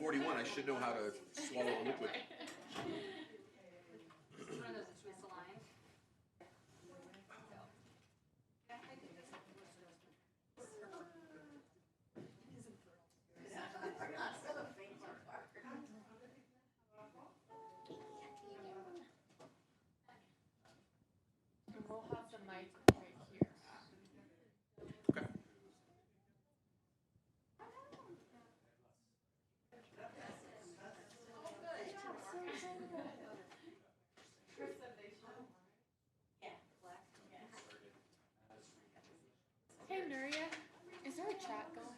41. I should know how to swallow a liquid. One of those is misaligned. We'll have the mic right here. Okay. Hey, Nuria, is there a chat going?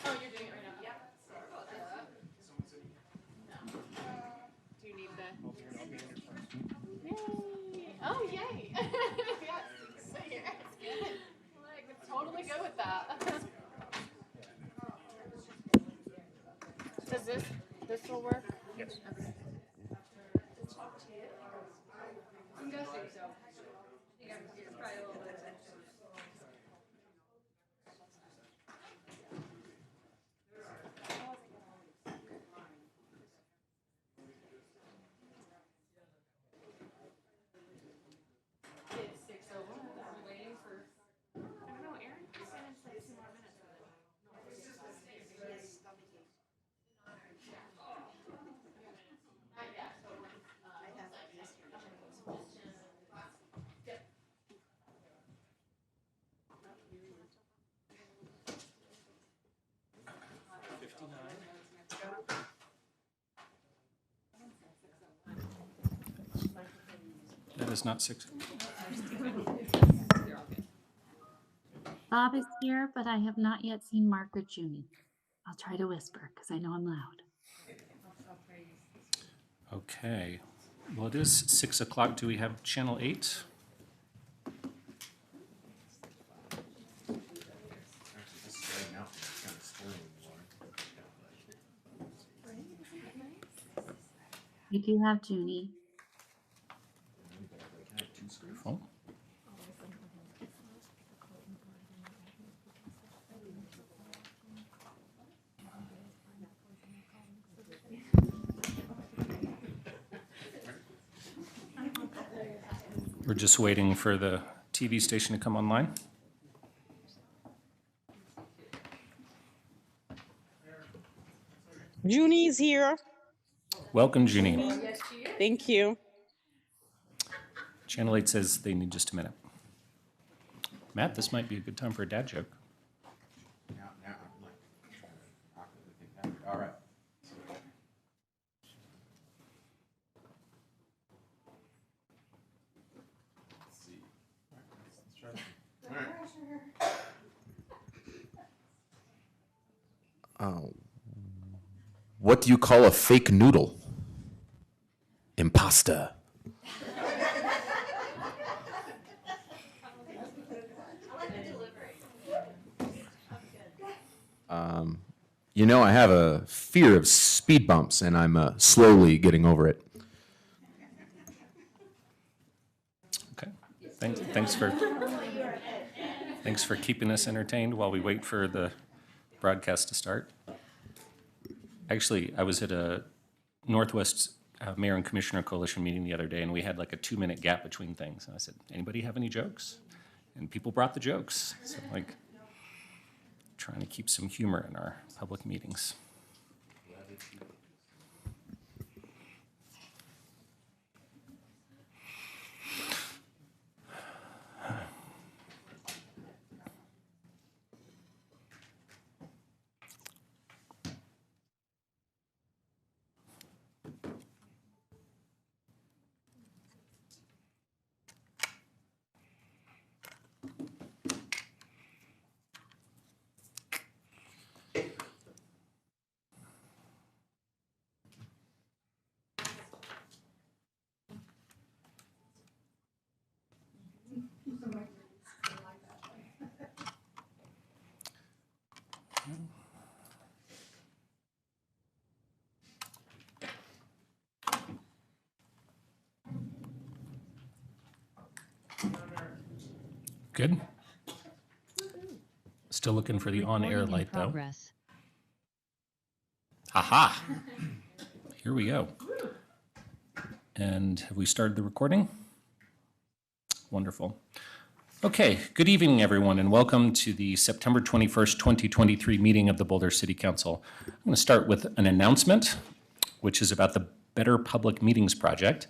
Oh, you're doing it right now? Yeah. Do you need the? Yay! Oh, yay! Yes, so you're asking. I could totally go with that. Does this will work? Yes. Okay. I'm guessing so. I think it's probably a little bit of tension. It's 6:01. I'm waiting for. I don't know, Aaron said it's like 2 more minutes. Not yet, but we're, Yep. 59. That is not 6. Bob is here, but I have not yet seen Margaret Junie. I'll try to whisper because I know I'm loud. Okay. Well, it is 6 o'clock. Do we have channel 8? We do have Junie. Oh. We're just waiting for the TV station to come online. Junie's here. Welcome, Junie. Thank you. Channel 8 says they need just a minute. Matt, this might be a good time for a dad joke. All right. Let's see. All right, let's try this. All right. What do you call a fake noodle? Impasta. You know, I have a fear of speed bumps, and I'm slowly getting over it. Okay. Thanks for keeping us entertained while we wait for the broadcast to start. Actually, I was at a Northwest Mayor and Commissioner Coalition meeting the other day, and we had like a 2-minute gap between things. And I said, anybody have any jokes? And people brought the jokes. So like, trying to keep some humor in our public meetings. Good. Still looking for the on-air light, though. Aha. Here we go. And have we started the recording? Wonderful. Okay, good evening, everyone, and welcome to the September 21st, 2023 meeting of the Boulder City Council. I'm going to start with an announcement, which is about the Better Public Meetings Project.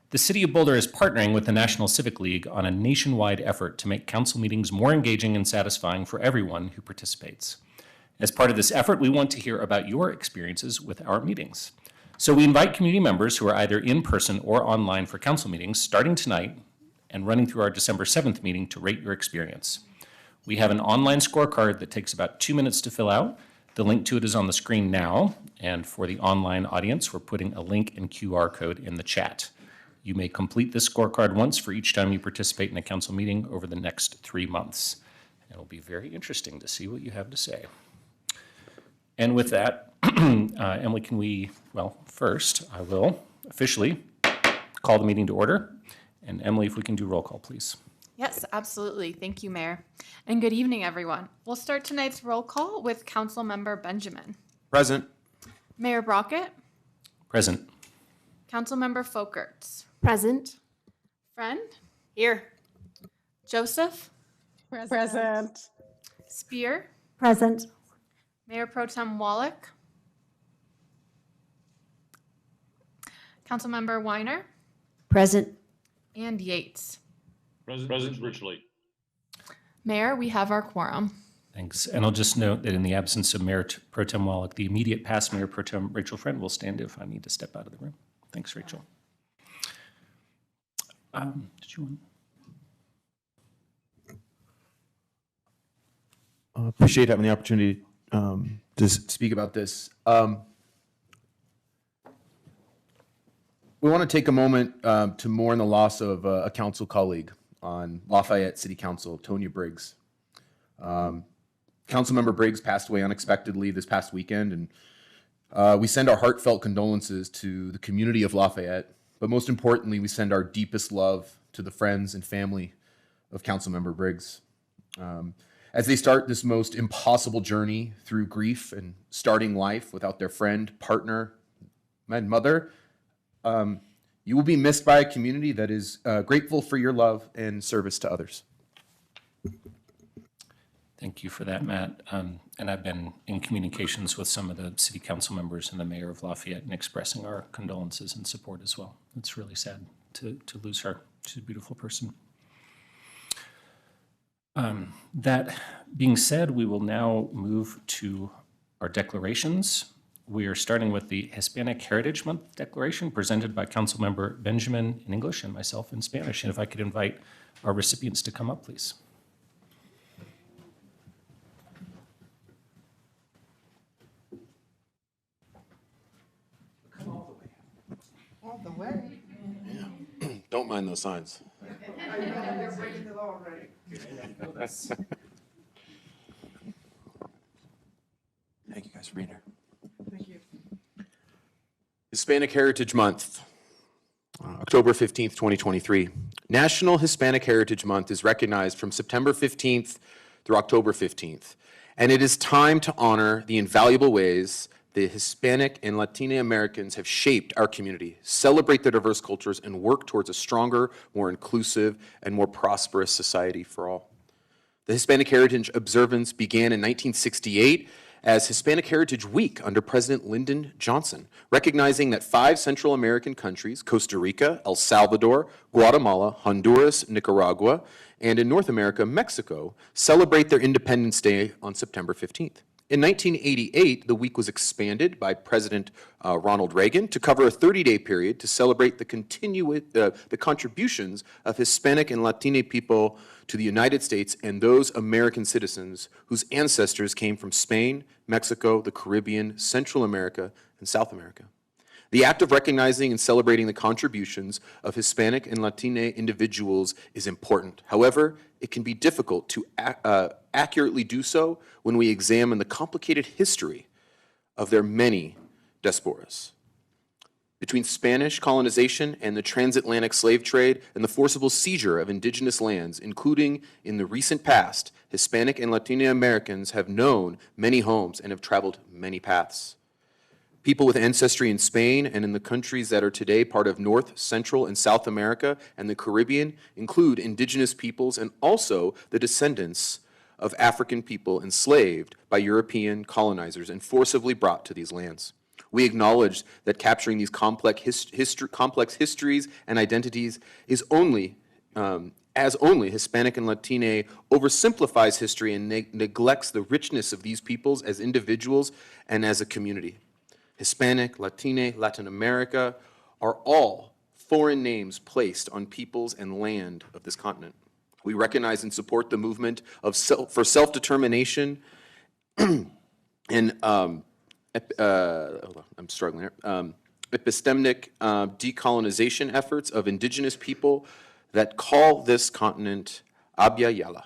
The City of Boulder is partnering with the National Civic League on a nationwide effort to make council meetings more engaging and satisfying for everyone who participates. As part of this effort, we want to hear about your experiences with our meetings. So we invite community members who are either in person or online for council meetings starting tonight and running through our December 7th meeting to rate your experience. We have an online scorecard that takes about 2 minutes to fill out. The link to it is on the screen now, and for the online audience, we're putting a link and QR code in the chat. You may complete this scorecard once for each time you participate in a council meeting over the next 3 months. It'll be very interesting to see what you have to say. And with that, Emily, can we, well, first, I will officially call the meeting to order. And Emily, if we can do roll call, please. Yes, absolutely. Thank you, Mayor. And good evening, everyone. We'll start tonight's roll call with Council Member Benjamin. Present. Mayor Brockett. Present. Council Member Folkerts. Present. Friend. Here. Joseph. Present. Spear. Present. Mayor Pro Tem Wallach. Councilmember Weiner. Present. And Yates. Present virtually. Mayor, we have our quorum. Thanks. And I'll just note that in the absence of Mayor Pro Tem Wallach, the immediate past Mayor Pro Tem Rachel Friend will stand if I need to step out of the room. Thanks, Rachel. Did you want? Appreciate having the opportunity to speak about this. We want to take a moment to mourn the loss of a council colleague on Lafayette City Council, Tonya Briggs. Councilmember Briggs passed away unexpectedly this past weekend, and we send our heartfelt condolences to the community of Lafayette, but most importantly, we send our deepest love to the friends and family of Councilmember Briggs. As they start this most impossible journey through grief and starting life without their friend, partner, and mother, you will be missed by a community that is grateful for your love and service to others. Thank you for that, Matt. And I've been in communications with some of the city council members and the mayor of Lafayette and expressing our condolences and support as well. It's really sad to lose her. She's a beautiful person. That being said, we will now move to our declarations. We are starting with the Hispanic Heritage Month Declaration presented by Councilmember Benjamin in English and myself in Spanish. And if I could invite our recipients to come up, please. Come all the way. All the way? Yeah. Don't mind those signs. They're breaking the law already. Thank you guys for being here. Thank you. Hispanic Heritage Month, October 15th, 2023. National Hispanic Heritage Month is recognized from September 15th through October 15th, and it is time to honor the invaluable ways the Hispanic and Latina Americans have shaped our community, celebrate their diverse cultures, and work towards a stronger, more inclusive, and more prosperous society for all. The Hispanic Heritage Observance began in 1968 as Hispanic Heritage Week under President Lyndon Johnson, recognizing that 5 Central American countries, Costa Rica, El Salvador, Guatemala, Honduras, Nicaragua, and in North America, Mexico, celebrate their Independence Day on September 15th. In 1988, the week was expanded by President Ronald Reagan to cover a 30-day period to celebrate the contributions of Hispanic and Latino people to the United States and those American citizens whose ancestors came from Spain, Mexico, the Caribbean, Central America, and South America. The act of recognizing and celebrating the contributions of Hispanic and Latino individuals is important. However, it can be difficult to accurately do so when we examine the complicated history of their many diasporas. Between Spanish colonization and the transatlantic slave trade and the forcible seizure of indigenous lands, including in the recent past, Hispanic and Latino Americans have known many homes and have traveled many paths. People with ancestry in Spain and in the countries that are today part of North, Central, and South America and the Caribbean include indigenous peoples and also the descendants of African people enslaved by European colonizers and forcibly brought to these lands. We acknowledge that capturing these complex histories and identities is only Hispanic and Latine oversimplifies history and neglects the richness of these peoples as individuals and as a community. Hispanic, Latine, Latin America are all foreign names placed on peoples and land of this continent. We recognize and support the movement for self-determination and hold on, I'm struggling here. Epistemic decolonization efforts of indigenous people that call this continent Abya Yala.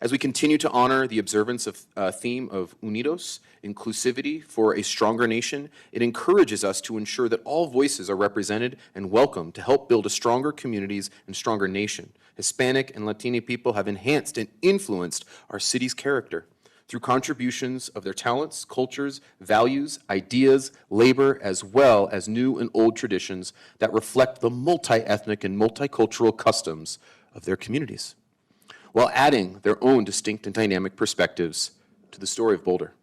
As we continue to honor the observance of theme of Unidos, inclusivity for a stronger nation, it encourages us to ensure that all voices are represented and welcome to help build a stronger communities and stronger nation. Hispanic and Latino people have enhanced and influenced our city's character through contributions of their talents, cultures, values, ideas, labor, as well as new and old traditions that reflect the multi-ethnic and multicultural customs of their communities, while adding their own distinct and dynamic perspectives to the story of Boulder.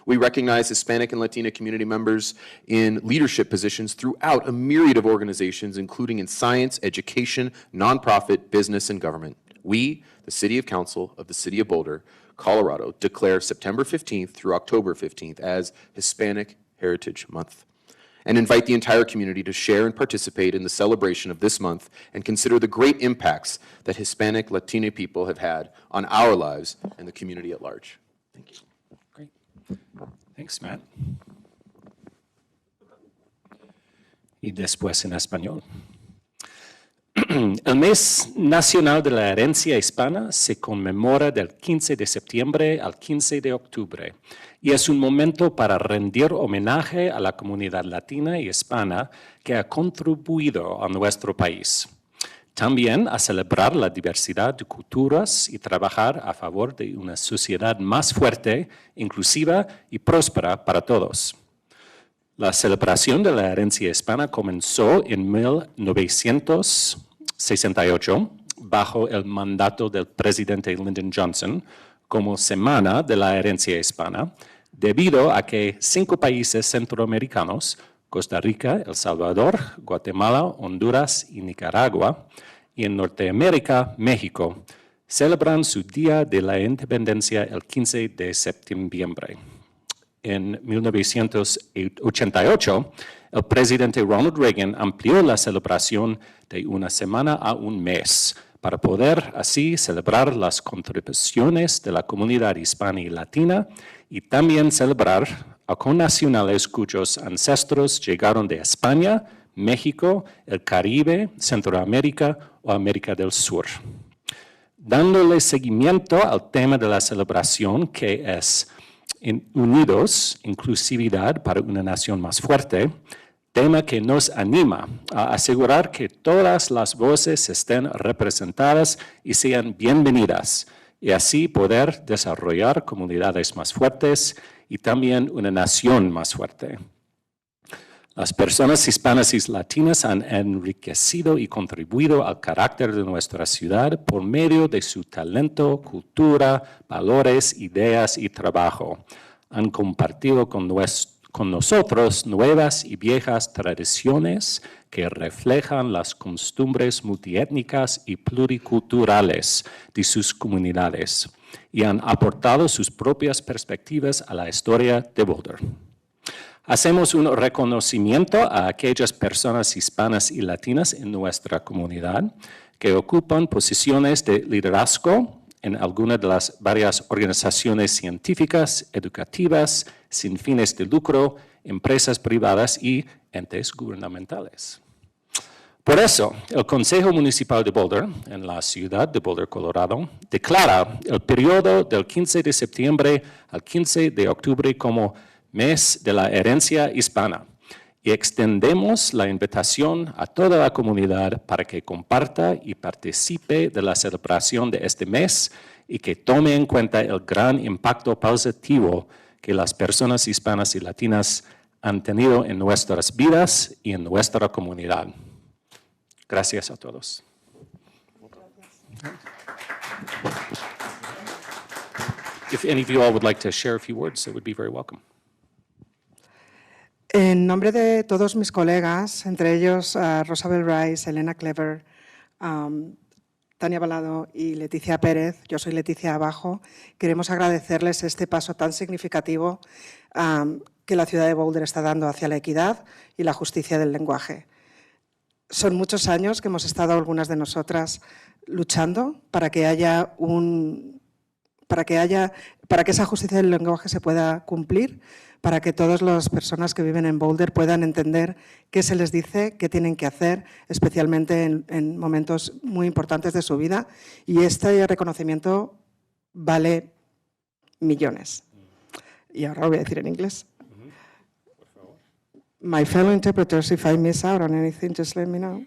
We recognize Hispanic and Latina community members in leadership positions throughout a myriad of organizations, including in science, education, nonprofit, business, and government. We, the City of Council of the City of Boulder, Colorado, declare September 15th through October 15th as Hispanic Heritage Month, and invite the entire community to share and participate in the celebration of this month and consider the great impacts that Hispanic, Latino people have had on our lives and the community at large. Thank you. Great. Thanks, Matt. Y después en español. El mes nacional de la herencia hispana se conmemora del 15 de septiembre al 15 de octubre y es un momento para rendir homenaje a la comunidad latina y hispana que ha contribuido a nuestro país. También a celebrar la diversidad de culturas y trabajar a favor de una sociedad más fuerte, inclusiva y próspera para todos. La celebración de la herencia hispana comenzó en 1968 bajo el mandato del presidente Lyndon Johnson como Semana de la Herencia Hispana, debido a que 5 países centroamericanos, Costa Rica, El Salvador, Guatemala, Honduras y Nicaragua, y en Norteamérica, México, celebran su Día de la Independencia el 15 de septiembre. En 1988, el presidente Ronald Reagan amplió la celebración de una semana a un mes para poder así celebrar las contribuciones de la comunidad hispana y latina y también celebrar a connacionales cuyos ancestros llegaron de España, México, el Caribe, Centroamérica o América del Sur. Dándole seguimiento al tema de la celebración, que es Unidos, inclusividad para una nación más fuerte, tema que nos anima a asegurar que todas las voces estén representadas y sean bienvenidas, y así poder desarrollar comunidades más fuertes y también una nación más fuerte. Las personas hispanas y latinas han enriquecido y contribuido al carácter de nuestra ciudad por medio de su talento, cultura, valores, ideas y trabajo. Han compartido con nosotros nuevas y viejas tradiciones que reflejan las costumbres multiétnicas y pluriculturales de sus comunidades y han aportado sus propias perspectivas a la historia de Boulder. Hacemos un reconocimiento a aquellas personas hispanas y latinas en nuestra comunidad que ocupan posiciones de liderazgo en algunas de las varias organizaciones científicas, educativas, sin fines de lucro, empresas privadas y entes gubernamentales. Por eso, el Consejo Municipal de Boulder, en la ciudad de Boulder, Colorado, declara el periodo del 15 de septiembre al 15 de octubre como Mes de la Herencia Hispana y extendemos la invitación a toda la comunidad para que comparta y participe de la celebración de este mes y que tome en cuenta el gran impacto positivo que las personas hispanas y latinas han tenido en nuestras vidas y en nuestra comunidad. Gracias a todos. If any of you all would like to share a few words, it would be very welcome. En nombre de todos mis colegas, entre ellos Rosabel Rice, Elena Clever, Tania Balado y Leticia Pérez, yo soy Leticia Abajo, queremos agradecerles este paso tan significativo que la ciudad de Boulder está dando hacia la equidad y la justicia del lenguaje. Son muchos años que hemos estado algunas de nosotras luchando para que esa justicia del lenguaje se pueda cumplir, para que todas las personas que viven en Boulder puedan entender qué se les dice, qué tienen que hacer, especialmente en momentos muy importantes de su vida. Y este reconocimiento vale millones. Y ahora lo voy a decir en inglés. My fellow interpreters, if I miss out on anything, just let me know.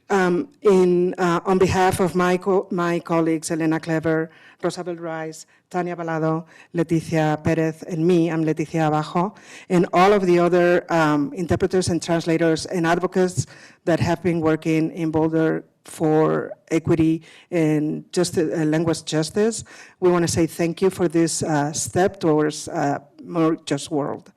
On behalf of my colleagues, Elena Clever, Rosabel Rice, Tania Balado, Leticia Perez, and me, I'm Leticia Abajo, and all of the other interpreters and translators and advocates that have been working in Boulder for equity and language justice, we want to say thank you for this step towards a more just world.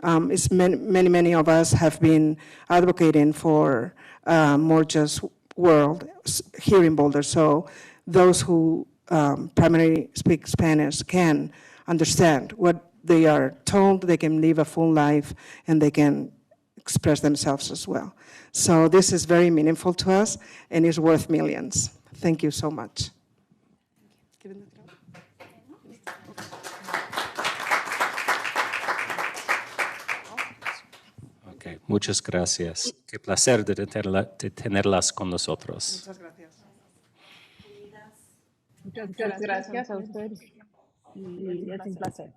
Many of us have been advocating for more just world here in Boulder. So those who primarily speak Spanish can understand what they are told, they can live a full life, and they can express themselves as well. So this is very meaningful to us and is worth millions. Thank you so much. Okay, muchas gracias. Qué placer de tenerlas con nosotros. Muchas gracias. Muchas gracias a ustedes. Y es un placer.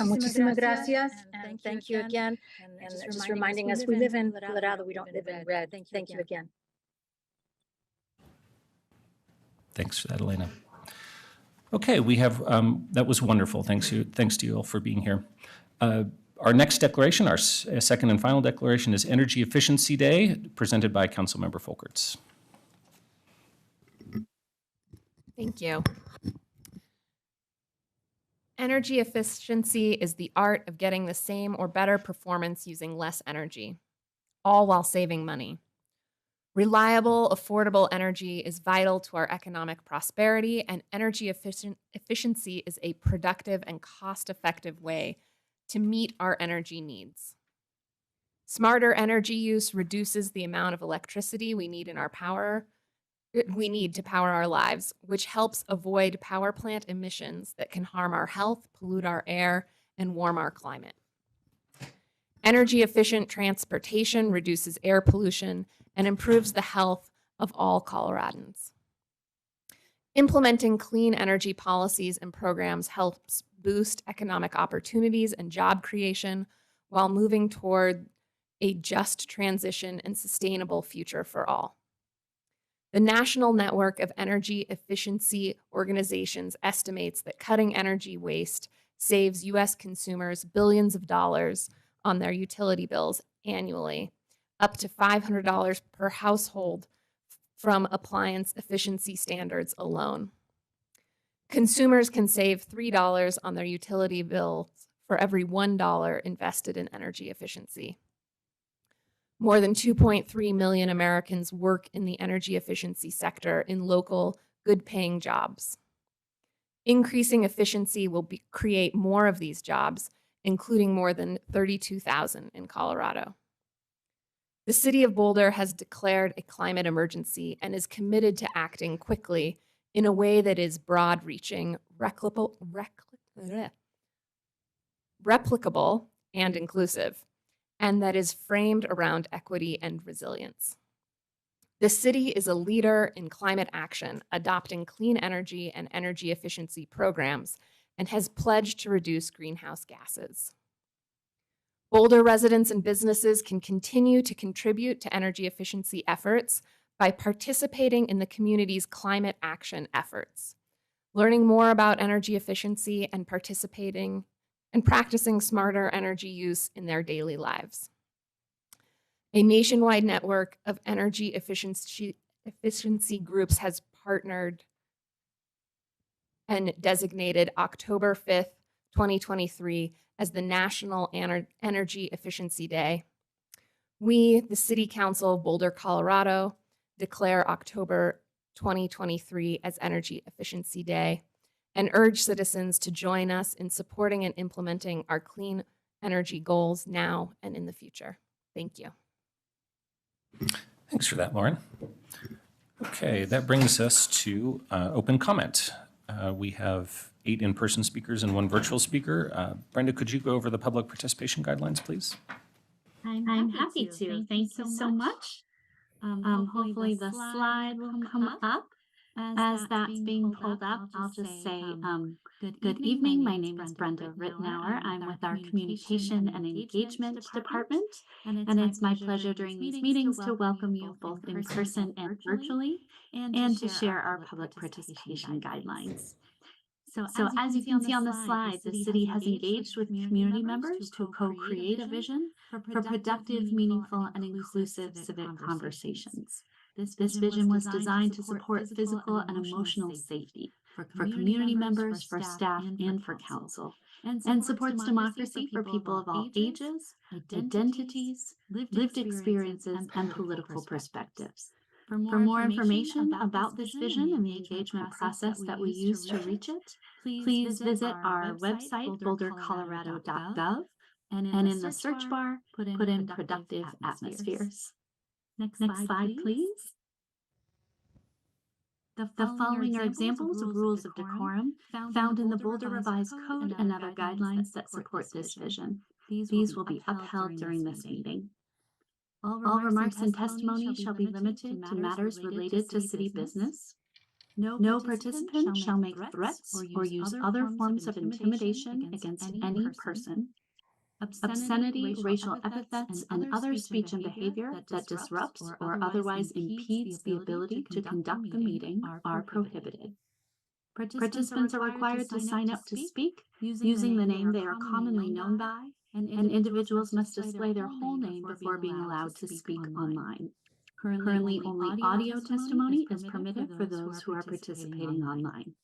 Muchísimas gracias, and thank you again. And just reminding us, we live in Colorado, we don't live in red. Thank you again. Thanks for that, Elena. Okay, we have, that was wonderful. Thanks to you all for being here. Our next declaration, our second and final declaration, is Energy Efficiency Day, presented by Councilmember Folkerts. Thank you. Energy efficiency is the art of getting the same or better performance using less energy, all while saving money. Reliable, affordable energy is vital to our economic prosperity, and energy efficiency is a productive and cost-effective way to meet our energy needs. Smarter energy use reduces the amount of electricity we need to power our lives, which helps avoid power plant emissions that can harm our health, pollute our air, and warm our climate. Energy efficient transportation reduces air pollution and improves the health of all Coloradans. Implementing clean energy policies and programs helps boost economic opportunities and job creation while moving toward a just transition and sustainable future for all. The National Network of Energy Efficiency Organizations estimates that cutting energy waste saves U.S. consumers billions of dollars on their utility bills annually, up to $500 per household from appliance efficiency standards alone. Consumers can save $3 on their utility bills for every $1 invested in energy efficiency. More than 2.3 million Americans work in the energy efficiency sector in local, good-paying jobs. Increasing efficiency will create more of these jobs, including more than 32,000 in Colorado. The City of Boulder has declared a climate emergency and is committed to acting quickly in a way that is broad-reaching, replicable, and inclusive, and that is framed around equity and resilience. The city is a leader in climate action, adopting clean energy and energy efficiency programs, and has pledged to reduce greenhouse gases. Boulder residents and businesses can continue to contribute to energy efficiency efforts by participating in the community's climate action efforts. learning more about energy efficiency and participating and practicing smarter energy use in their daily lives. A nationwide network of energy efficiency groups has partnered and designated October 5th, 2023 as the National Energy Efficiency Day. We, the City Council of Boulder, Colorado, declare October 2023 as Energy Efficiency Day and urge citizens to join us in supporting and implementing our clean energy goals now and in the future. Thank you. Thanks for that, Lauren. Okay, that brings us to open comment. We have 8 in-person speakers and 1 virtual speaker. Brenda, could you go over the public participation guidelines, please? I'm happy to. Thank you so much. Hopefully the slide will come up. As that's being pulled up, I'll just say good evening. My name is Brenda Rittenauer. I'm with our Communication and Engagement Department, and it's my pleasure during these meetings to welcome you both in person and virtually, and to share our public participation guidelines. So as you can see on the slide, the city has engaged with community members to co-create a vision for productive, meaningful, and inclusive civic conversations. This vision was designed to support physical and emotional safety for community members, for staff, and for council, and supports democracy for people of all ages, identities, lived experiences, and political perspectives. For more information about this vision and the engagement process that we use to reach it, please visit our website, bouldercolorado.gov, and in the search bar, put in productive atmospheres. Next slide, please. The following are examples of rules of decorum found in the Boulder Revised Code and other guidelines that support this vision. These will be upheld during this meeting. All remarks and testimony shall be limited to matters related to city business. No participant shall make threats or use other forms of intimidation against any person. Obscenity, racial epithets, and other speech and behavior that disrupts or otherwise impedes the ability to conduct the meeting are prohibited. Participants are required to sign up to speak using the name they are commonly known by, and individuals must display their whole name before being allowed to speak online. Currently, only audio testimony is permitted for those who are participating online.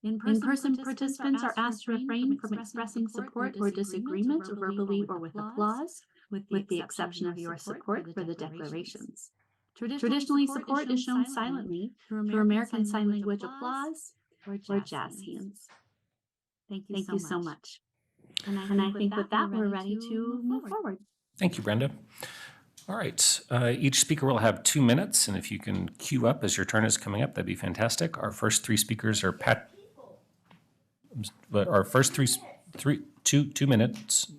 In-person participants are asked to refrain from expressing support or disagreement verbally or with applause, with the exception of your support for the declarations. Traditionally, support is shown silently through American Sign Language applause or jazz hands. Thank you so much. And I think with that, we're ready to move forward. Thank you, Brenda. All right, each speaker will have 2 minutes, and if you can queue up as your turn is coming up, that'd be fantastic. Our first 3 speakers are two minutes.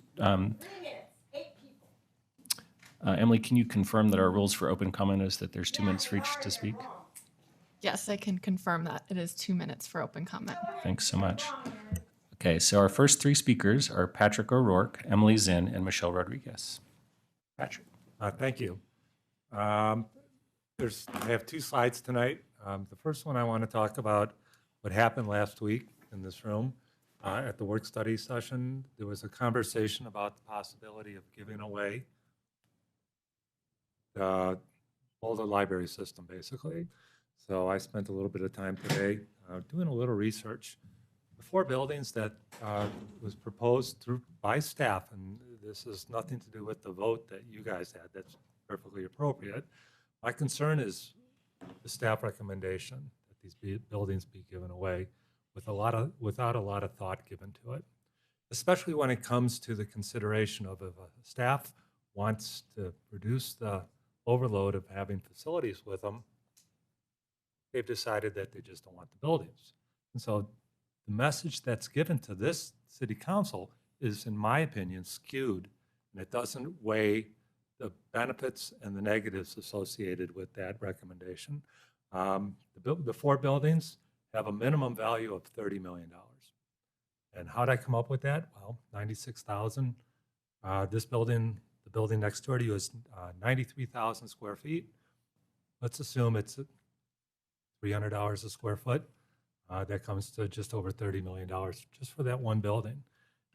Emily, can you confirm that our rules for open comment is that there's 2 minutes for each to speak? Yes, I can confirm that. It is 2 minutes for open comment. Thanks so much. Okay, so our first 3 speakers are Patrick O'Rourke, Emily Zinn, and Michelle Rodriguez. Patrick. Thank you. I have 2 slides tonight. The first one I want to talk about what happened last week in this room at the work study session. There was a conversation about the possibility of giving away the Boulder library system, basically. So I spent a little bit of time today doing a little research. The 4 buildings that was proposed by staff, and this has nothing to do with the vote that you guys had. That's perfectly appropriate. My concern is the staff recommendation that these buildings be given away without a lot of thought given to it, especially when it comes to the consideration of if a staff wants to reduce the overload of having facilities with them, they've decided that they just don't want the buildings. And so the message that's given to this city council is, in my opinion, skewed, and it doesn't weigh the benefits and the negatives associated with that recommendation. The 4 buildings have a minimum value of $30 million. And how'd I come up with that? Well, 96,000. This building, the building next door to you is 93,000 square feet. Let's assume it's $300 a square foot. That comes to just over $30 million just for that one building.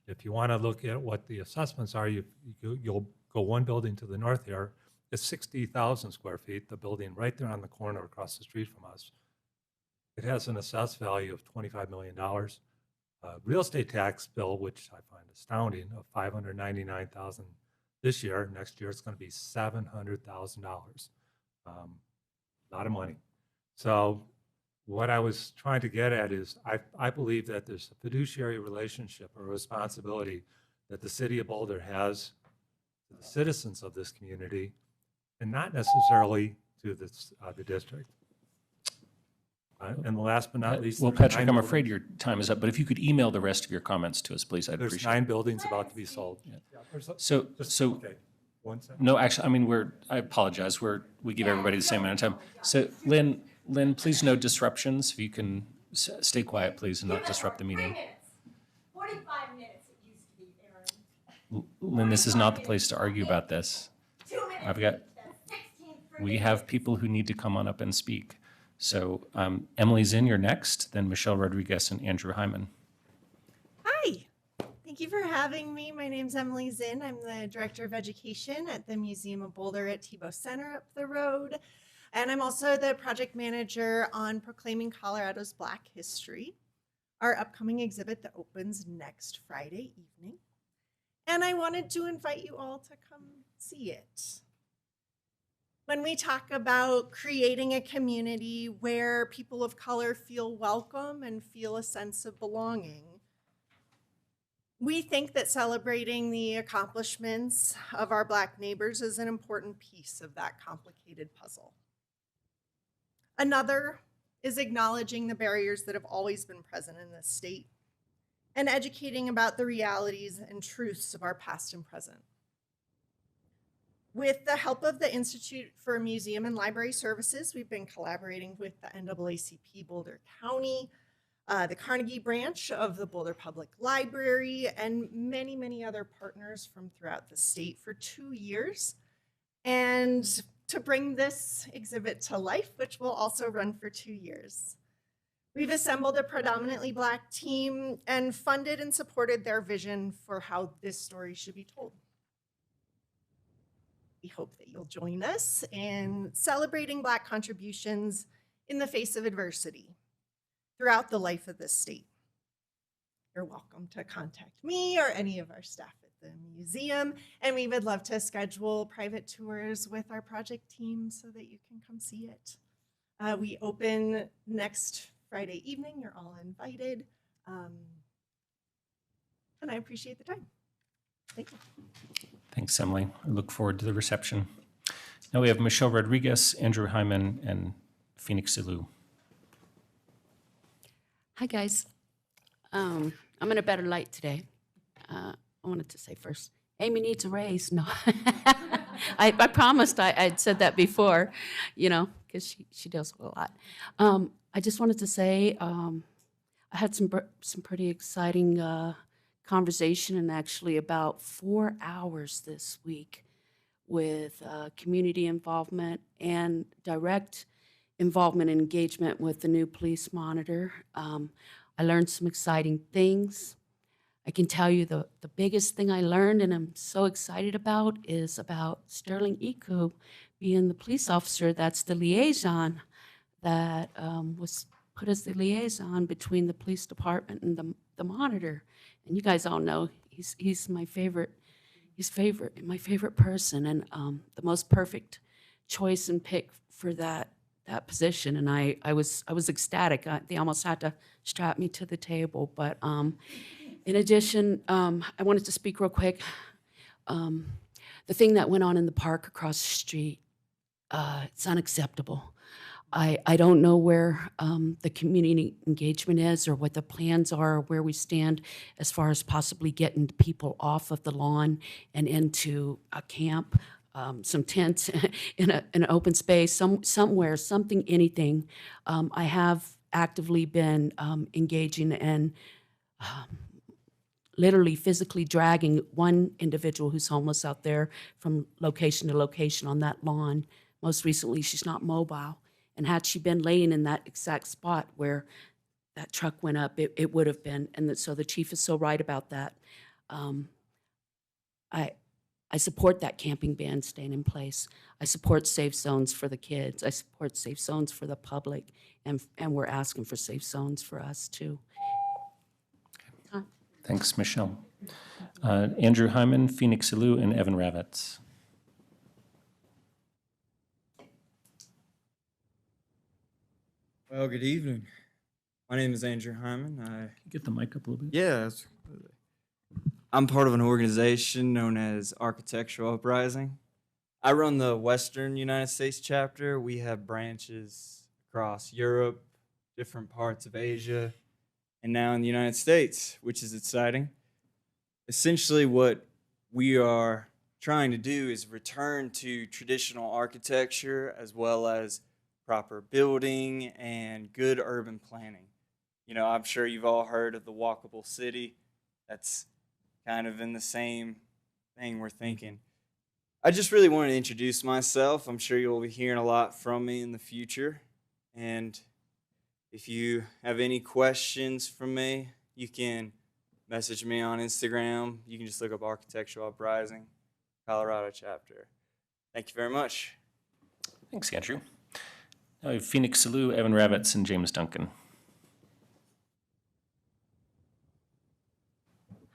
If you want to look at what the assessments are, you'll go one building to the north here. It's 60,000 square feet, the building right there on the corner across the street from us. It has an assessed value of $25 million. Real estate tax bill, which I find astounding, of $599,000 this year. Next year, it's going to be $700,000. A lot of money. So what I was trying to get at is I believe that there's a fiduciary relationship or responsibility that the city of Boulder has to the citizens of this community and not necessarily to the district. And last but not least, Well, there's Patrick, 9 I'm afraid buildings. your time is up, but if you could email the rest of your comments to us, please, I'd There's appreciate it. 9 buildings about to be sold. So, Okay, 1 second. no, actually, I mean, I apologize, we give everybody the same amount of time. So Lynn, please no disruptions. If you can stay quiet, please, and not disrupt the meeting. 45 minutes it used to be, Aaron. Lynn, this is not the place to argue about this. 2 minutes. I've got, we have people who need to come on up and speak. So Emily Zinn, you're next, then Michelle Rodriguez and Andrew Hyman. Hi, thank you for having me. My name's Emily Zinn. I'm the Director of Education at the Museum of Boulder at Tebow Center up the road. And I'm also the project manager on Proclaiming Colorado's Black History, our upcoming exhibit that opens next Friday evening. And I wanted to invite you all to come see it. When we talk about creating a community where people of color feel welcome and feel a sense of belonging, we think that celebrating the accomplishments of our Black neighbors is an important piece of that complicated puzzle. Another is acknowledging the barriers that have always been present in this state and educating about the realities and truths of our past and present. With the help of the Institute for Museum and Library Services, we've been collaborating with the NAACP Boulder County, the Carnegie branch of the Boulder Public Library, and many, many other partners from throughout the state for 2 years. And to bring this exhibit to life, which will also run for 2 years. We've assembled a predominantly Black team and funded and supported their vision for how this story should be told. We hope that you'll join us in celebrating Black contributions in the face of adversity throughout the life of this state. You're welcome to contact me or any of our staff at the museum, and we would love to schedule private tours with our project team so that you can come see it. We open next Friday evening. You're all invited, and I appreciate the time. Thank you. Thanks, Emily. I look forward to the reception. Now we have Michelle Rodriguez, Andrew Hyman, and Phoenix Ilou. Hi, guys. I'm in a better light today. I wanted to say first, Amy needs a raise. No, I promised I'd said that before, you know, because she deals with a lot. I just wanted to say I had some pretty exciting conversation, and actually about 4 hours this week with community involvement and direct involvement and engagement with the new police monitor. I learned some exciting things. I can tell you the biggest thing I learned, and I'm so excited about, is about Sterling Iku being the police officer that's the liaison that was put as the liaison between the police department and the monitor. And you guys all know he's my favorite. My favorite person, and the most perfect choice and pick for that position. And I was ecstatic. They almost had to strap me to the table. But in addition, I wanted to speak real quick. The thing that went on in the park across the street, it's unacceptable. I don't know where the community engagement is or what the plans are or where we stand as far as possibly getting people off of the lawn and into a camp, some tents in an open space, somewhere, something, anything. I have actively been engaging and literally physically dragging one individual who's homeless out there from location to location on that lawn. Most recently, she's not mobile. And had she been laying in that exact spot where that truck went up, it would have been. And so the chief is so right about that. I support that camping ban staying in place. I support safe zones for the kids. I support safe zones for the public, and we're asking for safe zones for us too. Thanks, Michelle. Andrew Hyman, Phoenix Ilou, and Evan Ravitz. Well, good evening. My name is Andrew Hyman. Get the mic up a little bit. Yeah, I'm part of an organization known as Architectural Uprising. I run the Western United States chapter. We have branches across Europe, different parts of Asia, and now in the United States, which is exciting. Essentially, what we are trying to do is return to traditional architecture as well as proper building and good urban planning. You know, I'm sure you've all heard of the walkable city. That's kind of in the same thing we're thinking. I just really wanted to introduce myself. I'm sure you'll be hearing a lot from me in the future. And if you have any questions from me, you can message me on Instagram. You can just look up Architectural Uprising, Colorado chapter. Thank you very much. Thanks, Andrew. Now we have Phoenix Ilou, Evan Ravitz, and James Duncan.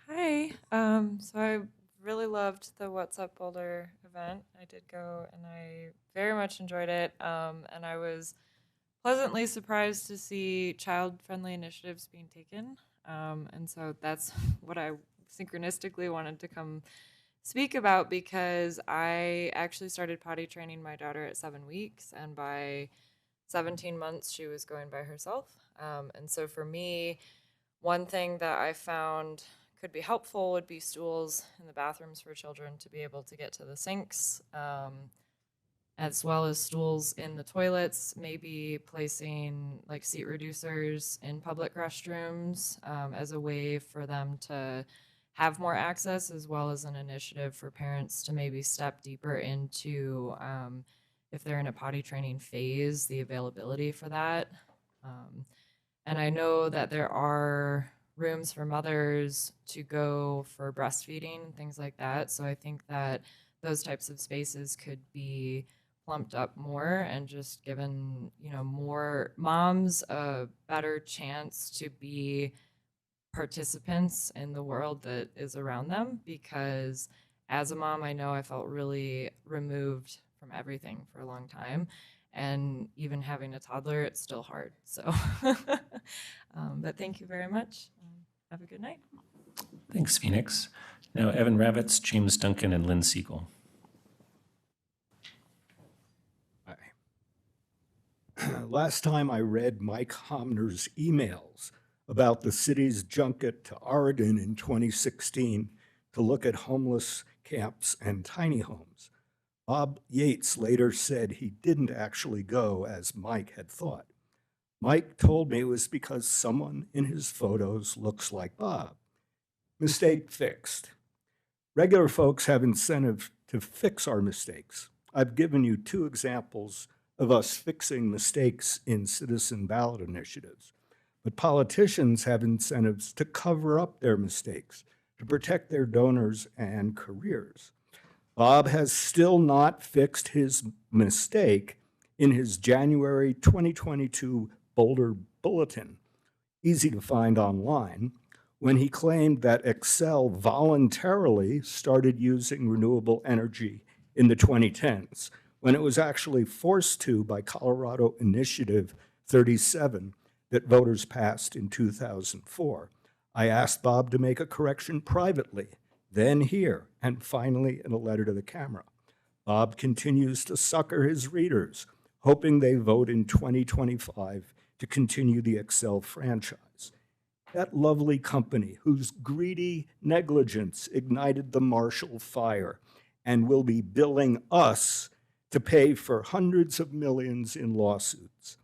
Hi. So I really loved the What's Up Boulder event. I did go and I very much enjoyed it. And I was pleasantly surprised to see child-friendly initiatives being taken. And so that's what I synchronistically wanted to come speak about, because I actually started potty training my daughter at 7 weeks, and by 17 months she was going by herself. And so for me, one thing that I found could be helpful would be stools in the bathrooms for children to be able to get to the sinks, as well as stools in the toilets, maybe placing like seat reducers in public restrooms as a way for them to have more access, as well as an initiative for parents to maybe step deeper into, if they're in a potty training phase, the availability for that. And I know that there are rooms for mothers to go for breastfeeding, things like that. So I think that those types of spaces could be plumped up more and just given, you know, more moms a better chance to be participants in the world that is around them. Because as a mom, I know I felt really removed from everything for a long time. And even having a toddler, it's still hard. So, but thank you very much. Have a good night. Thanks, Phoenix. Now, Evan Ravitz, James Duncan, and Lynn Siegel. Last time I read Mike Homner's emails about the city's junket to Oregon in 2016 to look at homeless camps and tiny homes, Bob Yates later said he didn't actually go as Mike had thought. Mike told me it was because someone in his photos looks like Bob. Mistake fixed. Regular folks have incentive to fix our mistakes. I've given you 2 examples of us fixing mistakes in citizen ballot initiatives. But politicians have incentives to cover up their mistakes, to protect their donors and careers. Bob has still not fixed his mistake in his January 2022 Boulder Bulletin, easy to find online, when he claimed that Excel voluntarily started using renewable energy in the 2010s, when it was actually forced to by Colorado Initiative 37 that voters passed in 2004. I asked Bob to make a correction privately, then here, and finally in a letter to the camera. Bob continues to sucker his readers, hoping they vote in 2025 to continue the Excel franchise. That lovely company whose greedy negligence ignited the Marshall Fire and will be billing us to pay for hundreds of millions in lawsuits.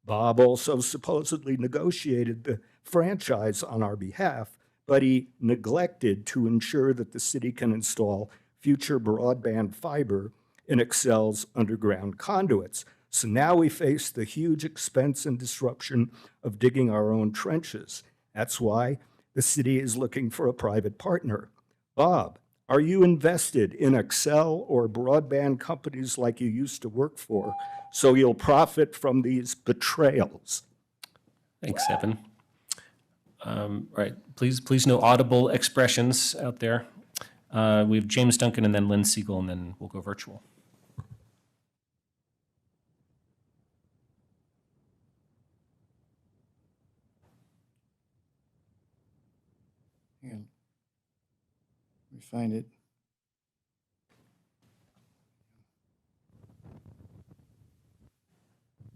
Bob also supposedly negotiated the franchise on our behalf, but he neglected to ensure that the city can install future broadband fiber in Excel's underground conduits. So now we face the huge expense and disruption of digging our own trenches. That's why the city is looking for a private partner. Bob, are you invested in Excel or broadband companies like you used to work for, so you'll profit from these betrayals? Thanks, Evan. Right, please no audible expressions out there. We have James Duncan and then Lynn Siegel, and then we'll go virtual. Hang on. Let me find it.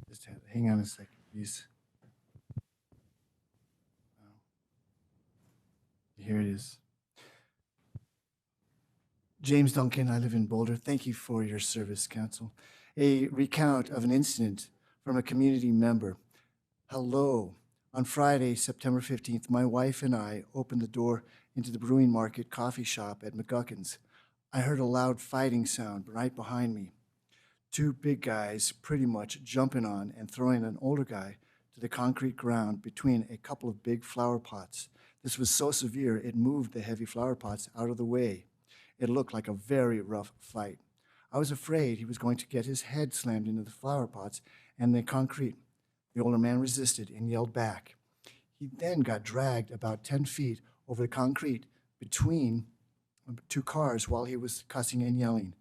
Just hang on a second, please. Here it is. James Duncan, I live in Boulder. Thank you for your service, Council. A recount of an incident from a community member. Hello. On Friday, September 15th, my wife and I opened the door into the Brewing Market coffee shop at McGuckin's. I heard a loud fighting sound right behind me. Two big guys pretty much jumping on and throwing an older guy to the concrete ground between a couple of big flower pots. This was so severe, it moved the heavy flower pots out of the way. It looked like a very rough fight. I was afraid he was going to get his head slammed into the flower pots and the concrete. The older man resisted and yelled back. He then got dragged about 10 feet over the concrete between two cars while he was cussing and yelling.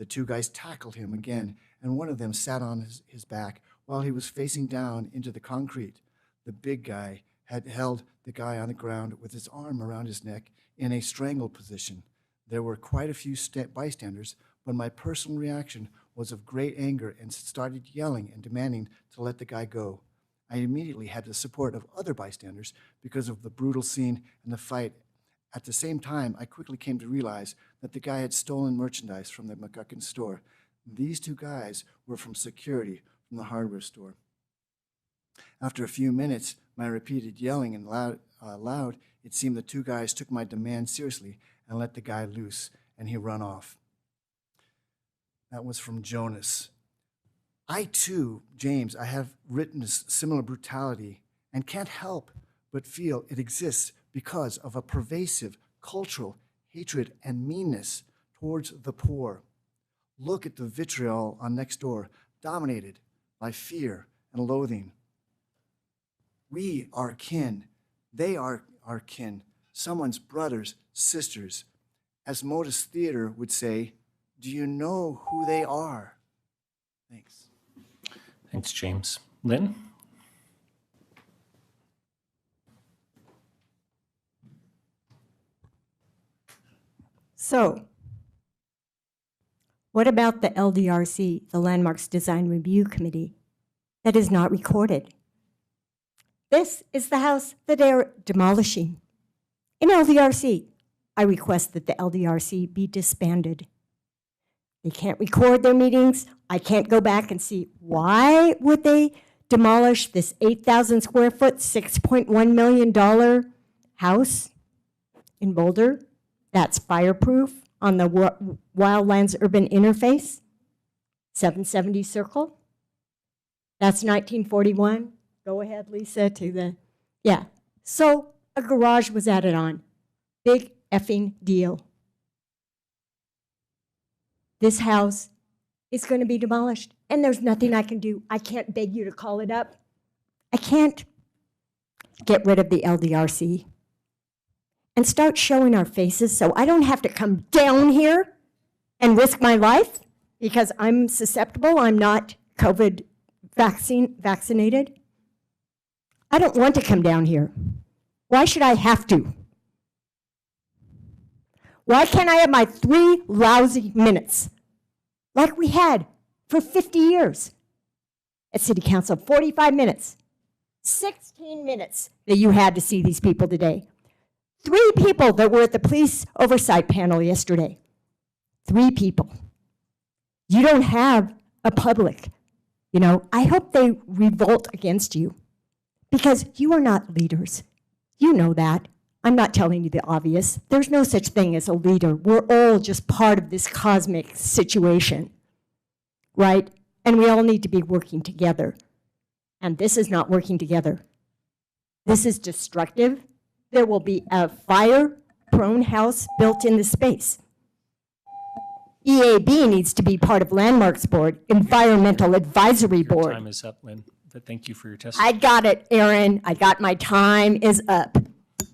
The two guys tackled him again, and one of them sat on his back while he was facing down into the concrete. The big guy had held the guy on the ground with his arm around his neck in a strangled position. There were quite a few bystanders, but my personal reaction was of great anger and started yelling and demanding to let the guy go. I immediately had the support of other bystanders because of the brutal scene and the fight. At the same time, I quickly came to realize that the guy had stolen merchandise from the McGuckin store. These two guys were from security from the hardware store. After a few minutes, my repeated yelling and loud, it seemed the two guys took my demand seriously and let the guy loose, and he ran off. That was from Jonas. I too, James, I have witnessed similar brutality and can't help but feel it exists because of a pervasive cultural hatred and meanness towards the poor. Look at the vitriol on Nextdoor, dominated by fear and loathing. We are kin. They are our kin. Someone's brothers, sisters. As Modus Theater would say, do you know who they are? Thanks. Thanks, James. Lynn? So, what about the LDRC, the Landmarks Design Review Committee, that is not recorded? This is the house that they are demolishing. In LDRC, I request that the LDRC be disbanded. They can't record their meetings. I can't go back and see why would they demolish this 8,000 square foot, $6.1 million house in Boulder that's fireproof on the Wildlands Urban Interface, 770 Circle. That's 1941. Go ahead, Lisa, to the, yeah. So a garage was added on. Big effing deal. This house is going to be demolished, and there's nothing I can do. I can't beg you to call it up. I can't get rid of the LDRC and start showing our faces so I don't have to come down here and risk my life because I'm susceptible. I'm not COVID vaccinated. I don't want to come down here. Why should I have to? Why can't I have my 3 lousy minutes like we had for 50 years at City Council? 45 minutes, 16 minutes that you had to see these people today. 3 people that were at the police oversight panel yesterday. 3 people. You don't have a public. You know, I hope they revolt against you because you are not leaders. You know that. I'm not telling you the obvious. There's no such thing as a leader. We're all just part of this cosmic situation, right? And we all need to be working together. And this is not working together. This is destructive. There will be a fire-prone house built in the space. EAB needs to be part of Landmarks Board, Environmental Advisory Your Board. time is up, Lynn, but thank you for your testimony. I got it, Aaron. I got my time is up.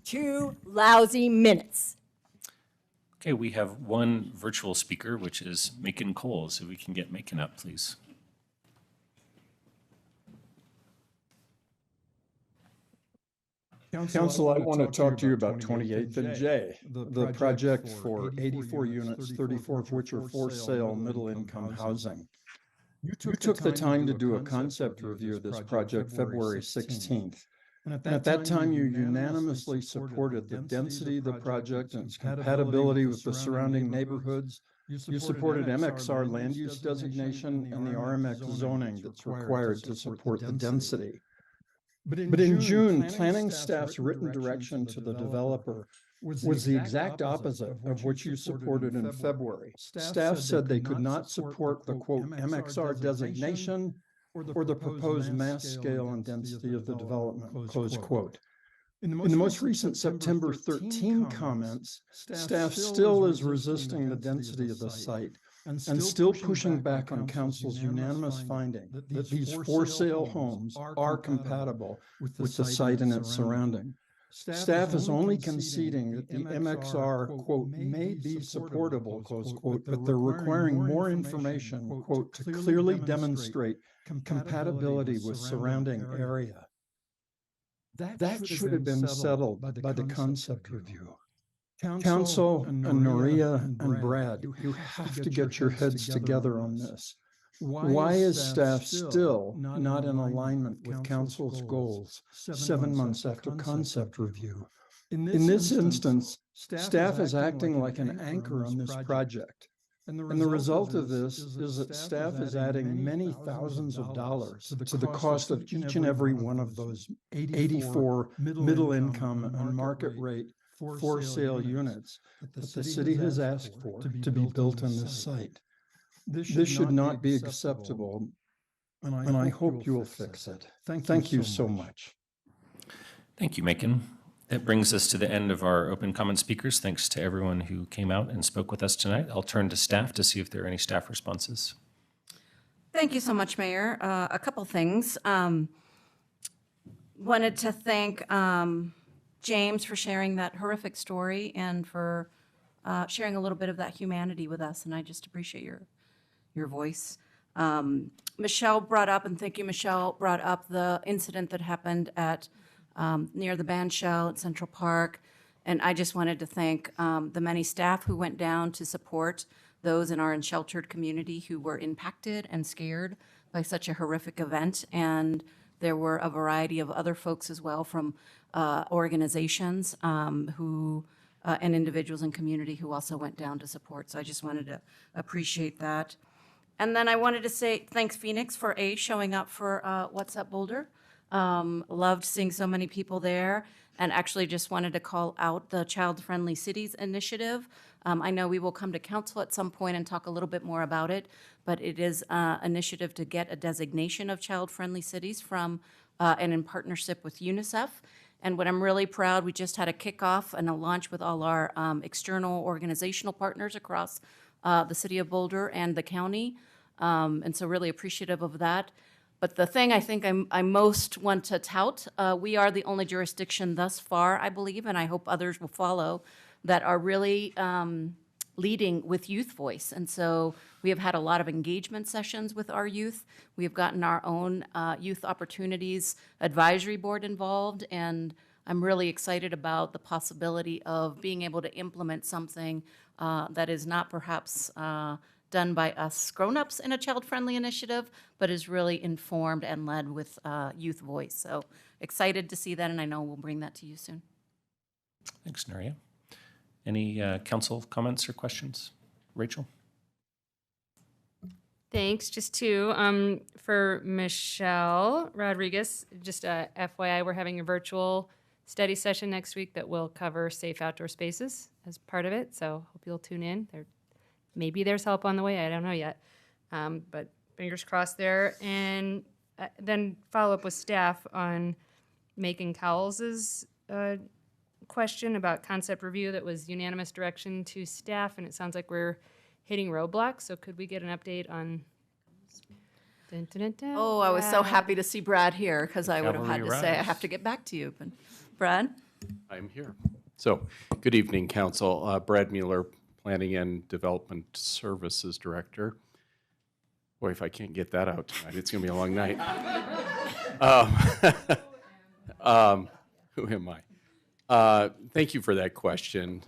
2 lousy minutes. Okay, we have one virtual speaker, which is Macon Coles. If we can get Macon up, please. Council, I want to talk to you about 28th and J, the project for 84 units, 34 of which are for sale middle-income housing. You took the time to do a concept review of this project February 16th. And at that time, you unanimously supported the density of the project and its compatibility with the surrounding neighborhoods. You supported MXR land use designation and the RMX zoning that's required to support the density. But in June, planning staff's written direction to the developer was the exact opposite of what you supported in February. Staff said they could not support the quote MXR designation or the proposed mass scale and density of the development, close quote. In the most recent September 13 comments, staff still is resisting the density of the site and still pushing back on council's unanimous finding that these for sale homes are compatible with the site and its surrounding. Staff is only conceding that the MXR, quote, may be supportable, close quote, but they're requiring more information, quote, to clearly demonstrate compatibility with surrounding area. That should have been settled by the concept review. Council and Noria and Brad, you have to get your heads together on this. Why is staff still not in alignment with council's goals 7 months after concept review? In this instance, staff is acting like an anchor on this project. And the result of this is that staff is adding many thousands of dollars to the cost of each and every one of those 84 middle income and market rate for sale units that the city has asked for to be built on this site. This should not be acceptable, and I hope you will fix it. Thank you so much. Thank you, Macon. That brings us to the end of our open comment speakers. Thanks to everyone who came out and spoke with us tonight. I'll turn to staff to see if there are any staff responses. Thank you so much, Mayor. A couple things. Wanted to thank James for sharing that horrific story and for sharing a little bit of that humanity with us, and I just appreciate your voice. Michelle brought up, and thank you, Michelle, brought up the incident that happened at near the band shell at Central Park. And I just wanted to thank the many staff who went down to support those in our unsheltered community who were impacted and scared by such a horrific event. And there were a variety of other folks as well from organizations who and individuals in community who also went down to support. So I just wanted to appreciate that. And then I wanted to say thanks, Phoenix, for showing up for What's Up Boulder. Loved seeing so many people there, and actually just wanted to call out the Child Friendly Cities initiative. I know we will come to council at some point and talk a little bit more about it, but it is an initiative to get a designation of child-friendly cities from and in partnership with UNICEF. And what I'm really proud, we just had a kickoff and a launch with all our external organizational partners across the city of Boulder and the county, and so really appreciative of that. But the thing I think I most want to tout, we are the only jurisdiction thus far, I believe, and I hope others will follow, that are really leading with youth voice. And so we have had a lot of engagement sessions with our youth. We have gotten our own youth opportunities advisory board involved, and I'm really excited about the possibility of being able to implement something that is not perhaps done by us grown-ups in a child-friendly initiative, but is really informed and led with youth voice. So excited to see that, and I know we'll bring that to you soon. Thanks, Nuria. Any council comments or questions? Rachel? Thanks. Just two. For Michelle Rodriguez, just a FYI, we're having a virtual study session next week that will cover safe outdoor spaces as part of it. So hope you'll tune in. Maybe there's help on the way. I don't know yet. But fingers crossed there. And then follow up with staff on Macon Cowles's question about concept review that was unanimous direction to staff, and it sounds like we're hitting roadblocks. So could we get an update on? Dun, dun, dun, dun, Oh, I was so Brad. happy to see Brad here because I would have had Cavalry to say I arrives. have to get back to you. But Brad? I'm here. So, good evening, Council. Brad Mueller, Planning and Development Services Director. Boy, if I can't get that out tonight, it's going to be a long night. Who am I? Thank you for that question.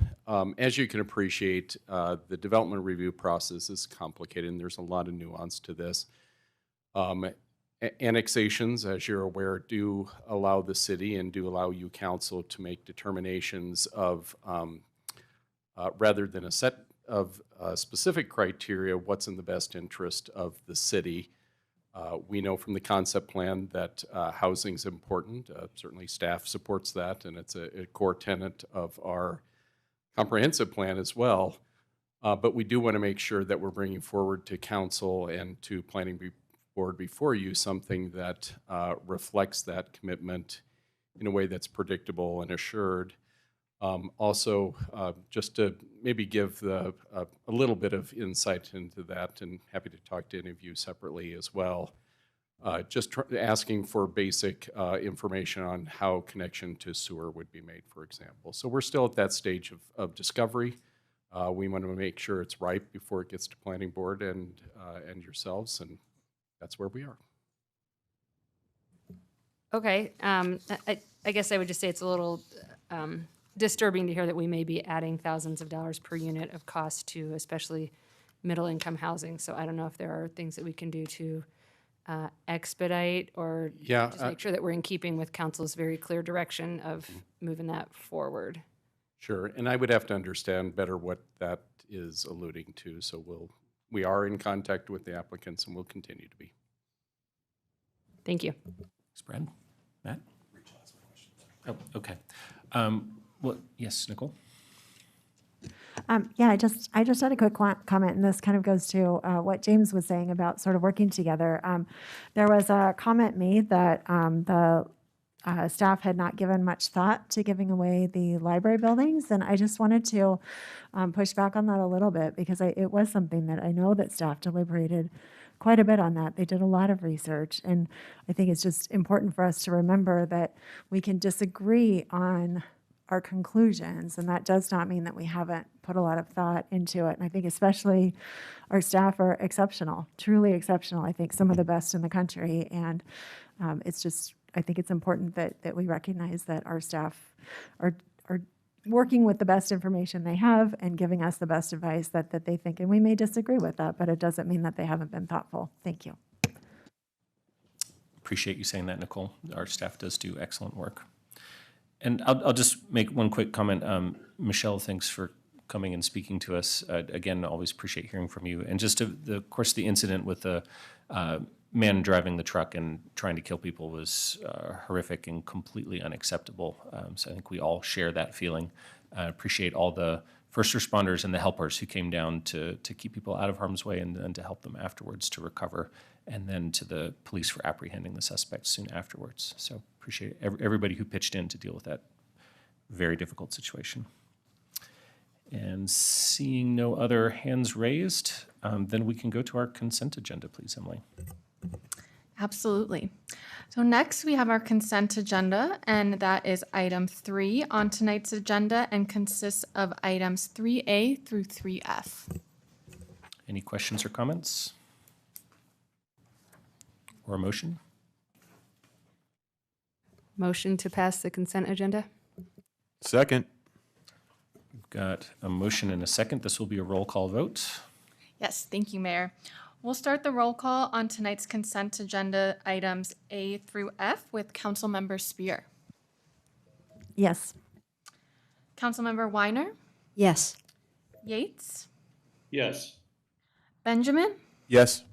As you can appreciate, the development review process is complicated, and there's a lot of nuance to this. Annexations, as you're aware, do allow the city and do allow you, council, to make determinations of, rather than a set of specific criteria, what's in the best interest of the city. We know from the concept plan that housing is important. Certainly staff supports that, and it's a core tenet of our comprehensive plan as well. But we do want to make sure that we're bringing forward to council and to planning board before you something that reflects that commitment in a way that's predictable and assured. Also, just to maybe give a little bit of insight into that, and happy to talk to any of you separately as well, just asking for basic information on how connection to sewer would be made, for example. So we're still at that stage of discovery. We want to make sure it's ripe before it gets to planning board and yourselves, and that's where we are. Okay. I guess I would just say it's a little disturbing to hear that we may be adding thousands of dollars per unit of cost to especially middle-income housing. So I don't know if there are things that we can do to expedite or just make sure that we're in keeping with council's very clear direction of moving that forward. Sure, and I would have to understand better what that is alluding to. So we are in contact with the applicants, and we'll continue to be. Thank you. Thanks, Brad. Matt? Oh, okay. Well, yes, Nicole? Yeah, I just had a quick comment, and this kind of goes to what James was saying about sort of working together. There was a comment made that the staff had not given much thought to giving away the library buildings, and I just wanted to push back on that a little bit because it was something that I know that staff deliberated quite a bit on that. They did a lot of research, and I think it's just important for us to remember that we can disagree on our conclusions, and that does not mean that we haven't put a lot of thought into it. And I think especially our staff are exceptional, truly exceptional. I think some of the best in the country, and it's just, I think it's important that we recognize that our staff are working with the best information they have and giving us the best advice that they think, and we may disagree with that, but it doesn't mean that they haven't been thoughtful. Thank you. Appreciate you saying that, Nicole. Our staff does do excellent work. And I'll just make one quick comment. Michelle, thanks for coming and speaking to us. Again, always appreciate hearing from you. And just of course, the incident with the man driving the truck and trying to kill people was horrific and completely unacceptable. So I think we all share that feeling. Appreciate all the first responders and the helpers who came down to keep people out of harm's way and to help them afterwards to recover, and then to the police for apprehending the suspects soon afterwards. So appreciate everybody who pitched in to deal with that very difficult situation. And seeing no other hands raised, then we can go to our consent agenda, please, Emily. Absolutely. So next we have our consent agenda, and that is item 3 on tonight's agenda and consists of items 3A through 3F. Any questions or comments? Or a motion? Motion to pass the consent agenda? Second. We've got a motion and a second. This will be a roll call vote. Yes, thank you, Mayor. We'll start the roll call on tonight's consent agenda items A through F with Councilmember Spear. Yes. Councilmember Weiner, Yes. Yates, Yes. Benjamin, Yes.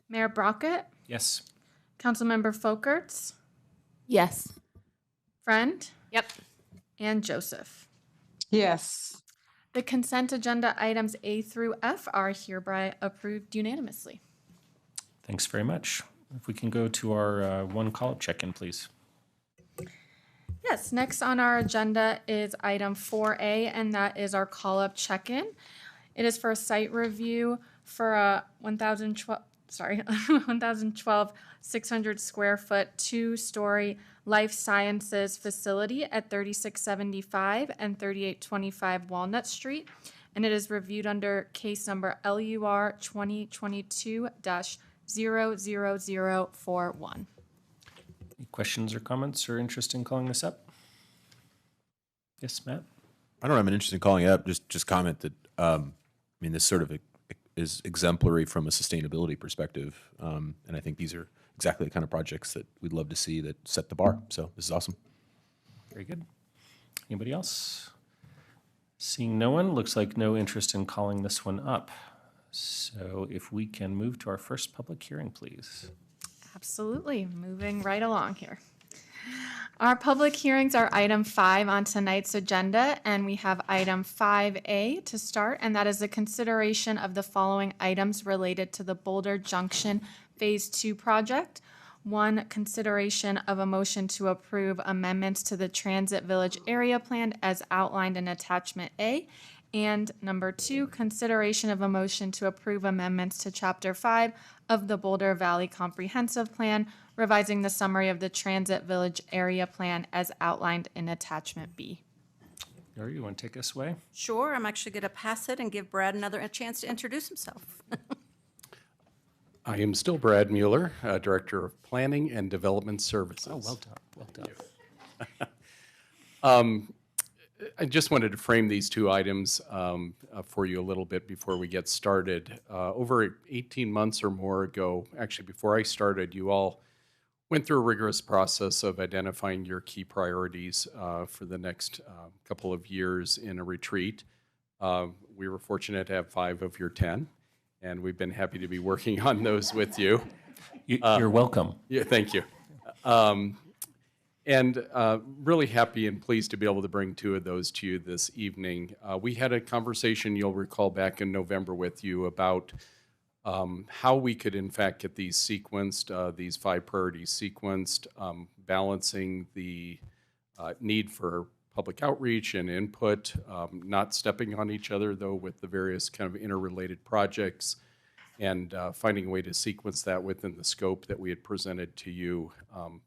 Mayor Brockett, Yes. Councilmember Folkerts, Yes. Friend, Yep. and Joseph. Yes. The consent agenda items A through F are hereby approved unanimously. Thanks very much. If we can go to our one call-up check-in, please. Yes, next on our agenda is item 4A, and that is our call-up check-in. It is for a site review for a 1,012 600 square foot, 2-story life sciences facility at 3675 and 3825 Walnut Street. And it is reviewed under case number LUR 2022-00041. Any questions or comments or interest in calling this up? Yes, Matt? I don't have an interest in calling it up, just comment that, this sort of is exemplary from a sustainability perspective. And I think these are exactly the kind of projects that we'd love to see that set the bar. So this is awesome. Very good. Anybody else? Seeing no one, looks like no interest in calling this one up. So if we can move to our first public hearing, please. Absolutely. Moving right along here. Our public hearings are item 5 on tonight's agenda, and we have item 5A to start, and that is the consideration of the following items related to the Boulder Junction Phase 2 project. 1, consideration of a motion to approve amendments to the Transit Village Area Plan as outlined in Attachment A. And number 2, consideration of a motion to approve amendments to Chapter 5 of the Boulder Valley Comprehensive Plan, revising the summary of the Transit Village Area Plan as outlined in Attachment B. Yuri, you want to take us away? Sure, I'm actually going to pass it and give Brad a chance to introduce himself. I am still Brad Mueller, Director of Planning and Development Services. Oh, well done, well done. I just wanted to frame these two items for you a little bit before we get started. Over 18 months or more ago, actually before I started, you all went through a rigorous process of identifying your key priorities for the next couple of years in a retreat. We were fortunate to have 5 of your 10, and we've been happy to be working on those with you. You're welcome. Yeah, thank you. And really happy and pleased to be able to bring 2 of those to you this evening. We had a conversation, you'll recall, back in November with you about how we could in fact get these sequenced, these 5 priorities sequenced, balancing the need for public outreach and input, not stepping on each other though with the various kind of interrelated projects, and finding a way to sequence that within the scope that we had presented to you,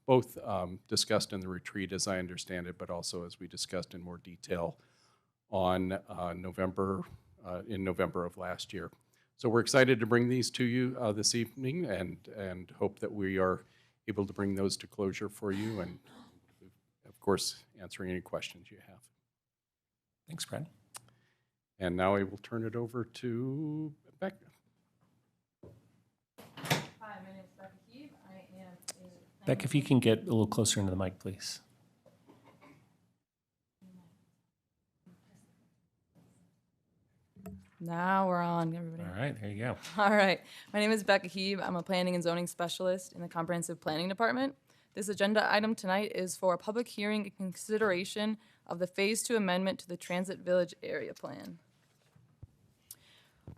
both discussed in the retreat as I understand it, but also as we discussed in more detail on in November of last year. So we're excited to bring these to you this evening, and hope that we are able to bring those to closure for you, and of course answering any questions you have. Thanks, Brad. And now I will turn it over to Becca. Hi, my name is Becca Heeb. I am a Beck, if you can get a little closer into the mic, please. Now we're on, everybody. All right, there you go. All right. My name is Becca Heeb. I'm a planning and zoning specialist in the Comprehensive Planning Department. This agenda item tonight is for a public hearing and consideration of the Phase 2 amendment to the Transit Village Area Plan.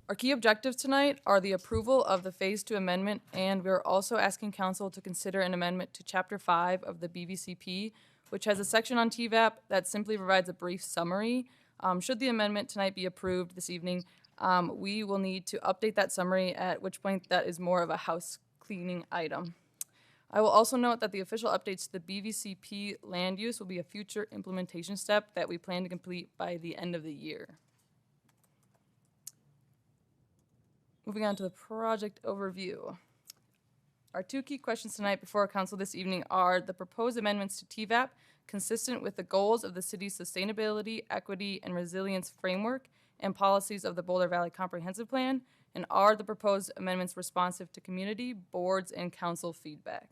Our key objectives tonight are the approval of the Phase 2 amendment, and we're also asking Council to consider an amendment to Chapter 5 of the BVCP, which has a section on TVAP that simply provides a brief summary. Should the amendment tonight be approved this evening, we will need to update that summary, at which point that is more of a house cleaning item. I will also note that the official updates to the BVCP land use will be a future implementation step that we plan to complete by the end of the year. Moving on to the project overview. Our 2 key questions tonight before Council this evening are the proposed amendments to TVAP consistent with the goals of the city's sustainability, equity, and resilience framework and policies of the Boulder Valley Comprehensive Plan, and are the proposed amendments responsive to community, boards, and council feedback.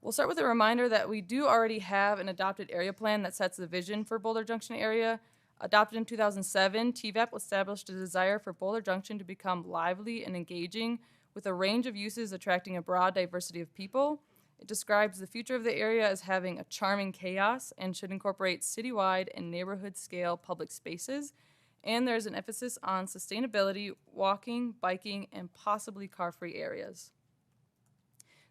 We'll start with a reminder that we do already have an adopted area plan that sets the vision for Boulder Junction area. Adopted in 2007, TVAP established a desire for Boulder Junction to become lively and engaging with a range of uses attracting a broad diversity of people. It describes the future of the area as having a charming chaos and should incorporate citywide and neighborhood scale public spaces and there's an emphasis on sustainability, walking, biking, and possibly car-free areas.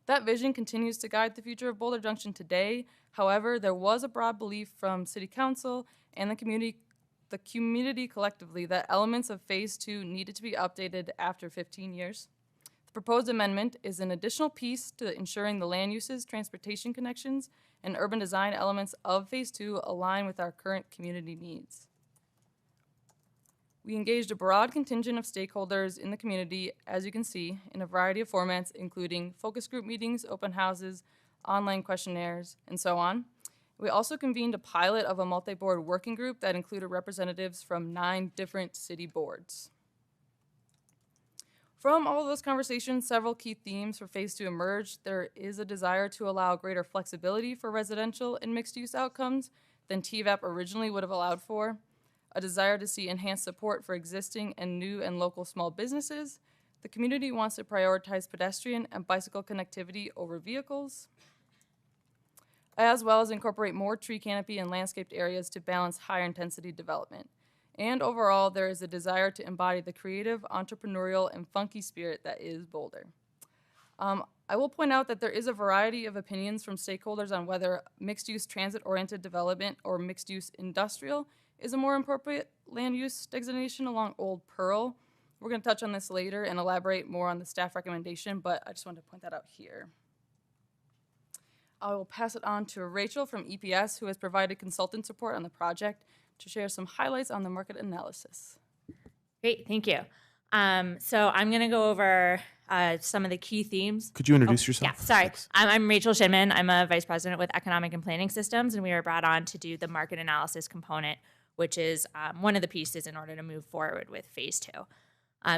That vision continues to guide the future of Boulder Junction today. However, there was a broad belief from City Council and the community collectively that elements of Phase 2 needed to be updated after 15 years. The proposed amendment is an additional piece to ensuring the land uses, transportation connections, and urban design elements of Phase 2 align with our current community needs. We engaged a broad contingent of stakeholders in the community, as you can see, in a variety of formats, including focus group meetings, open houses, online questionnaires, and so on. We also convened a pilot of a multi-board working group that included representatives from 9 different city boards. From all of those conversations, several key themes for Phase 2 emerged. There is a desire to allow greater flexibility for residential and mixed-use outcomes than TVAP originally would have allowed for, a desire to see enhanced support for existing and new and local small businesses. The community wants to prioritize pedestrian and bicycle connectivity over vehicles, as well as incorporate more tree canopy and landscaped areas to balance higher intensity development. And overall, there is a desire to embody the creative, entrepreneurial, and funky spirit that is Boulder. I will point out that there is a variety of opinions from stakeholders on whether mixed-use transit-oriented development or mixed-use industrial is a more appropriate land use designation along Old Pearl. We're going to touch on this later and elaborate more on the staff recommendation, but I just wanted to point that out here. I will pass it on to Rachel from EPS, who has provided consultant support on the project, to share some highlights on the market analysis. Great, thank you. So I'm going to go over some of the key themes. Could you introduce yourself? Yeah, sorry. I'm Rachel Shinman. I'm a vice president with Economic and Planning Systems, and we were brought on to do the market analysis component, which is one of the pieces in order to move forward with Phase 2.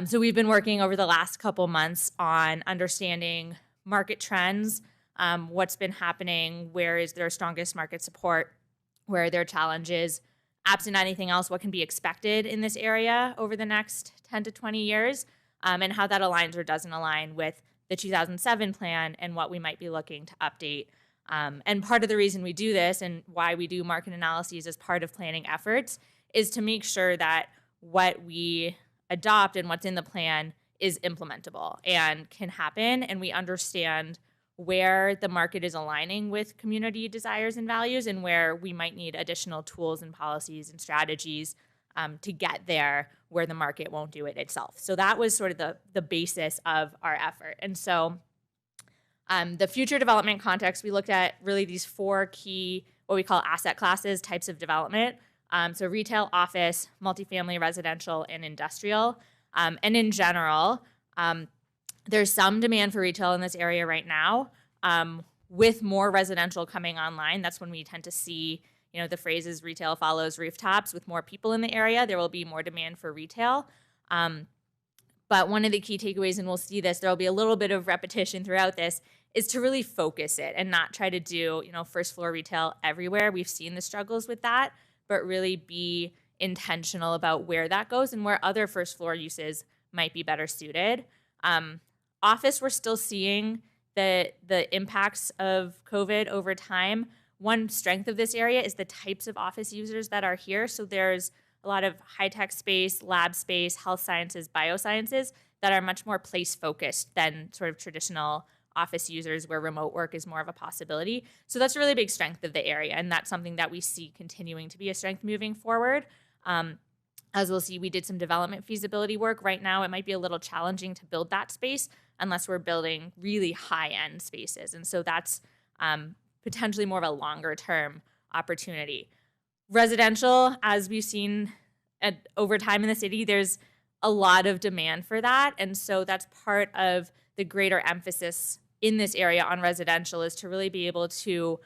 So we've been working over the last couple months on understanding market trends, what's been happening, where is their strongest market support, where are their challenges, absent anything else, what can be expected in this area over the next 10 to 20 years, and how that aligns or doesn't align with the 2007 plan and what we might be looking to update. And part of the reason we do this and why we do market analyses as part of planning efforts is to make sure that what we adopt and what's in the plan is implementable and can happen, and we understand where the market is aligning with community desires and values and where we might need additional tools and policies and strategies to get there where the market won't do it itself. So that was sort of the basis of our effort. And so the future development context, we looked at really these 4 key, what we call asset classes, types of development. So retail, office, multifamily, residential, and industrial. And in general, there's some demand for retail in this area right now. With more residential coming online, that's when we tend to see, the phrases retail follows rooftops. With more people in the area, there will be more demand for retail. But one of the key takeaways, and we'll see this, there'll be a little bit of repetition throughout this, is to really focus it and not try to do, first floor retail everywhere. We've seen the struggles with that, but really be intentional about where that goes and where other first floor uses might be better suited. Office, we're still seeing the impacts of COVID over time. One strength of this area is the types of office users that are here. So there's a lot of high-tech space, lab space, health sciences, biosciences that are much more place-focused than sort of traditional office users where remote work is more of a possibility. So that's a really big strength of the area, and that's something that we see continuing to be a strength moving forward. As we'll see, we did some development feasibility work. Right now, it might be a little challenging to build that space unless we're building really high-end spaces. And so that's potentially more of a longer-term opportunity. Residential, as we've seen over time in the city, there's a lot of demand for that. And so that's part of the greater emphasis in this area on residential, is to really be able to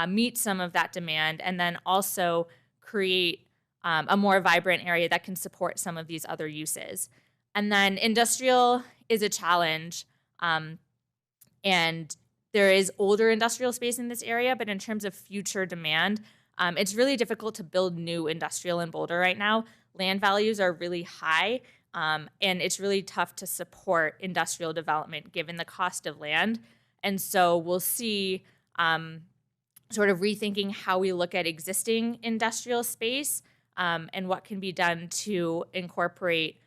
meet some of that demand and then also create a more vibrant area that can support some of these other uses. And then industrial is a challenge. And there is older industrial space in this area, but in terms of future demand, it's really difficult to build new industrial in Boulder right now. Land values are really high, and it's really tough to support industrial development given the cost of land. And so we'll see sort of rethinking how we look at existing industrial space and what can be done to incorporate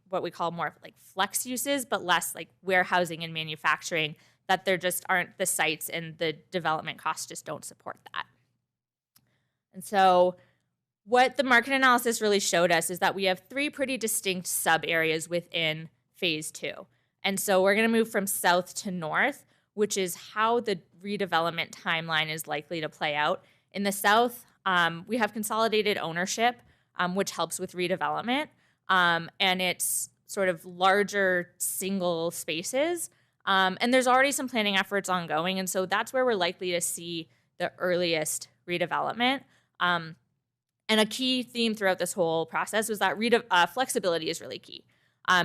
what we call more like flex uses, but less like warehousing and manufacturing, that there just aren't the sites and the development costs just don't support that. And so what the market analysis really showed us is that we have 3 pretty distinct sub areas within phase 2. And so we're going to move from south to north, which is how the redevelopment timeline is likely to play out. In the south, we have consolidated ownership, which helps with redevelopment. And it's sort of larger single spaces. And there's already some planning efforts ongoing. And so that's where we're likely to see the earliest redevelopment. And a key theme throughout this whole process was that flexibility is really key.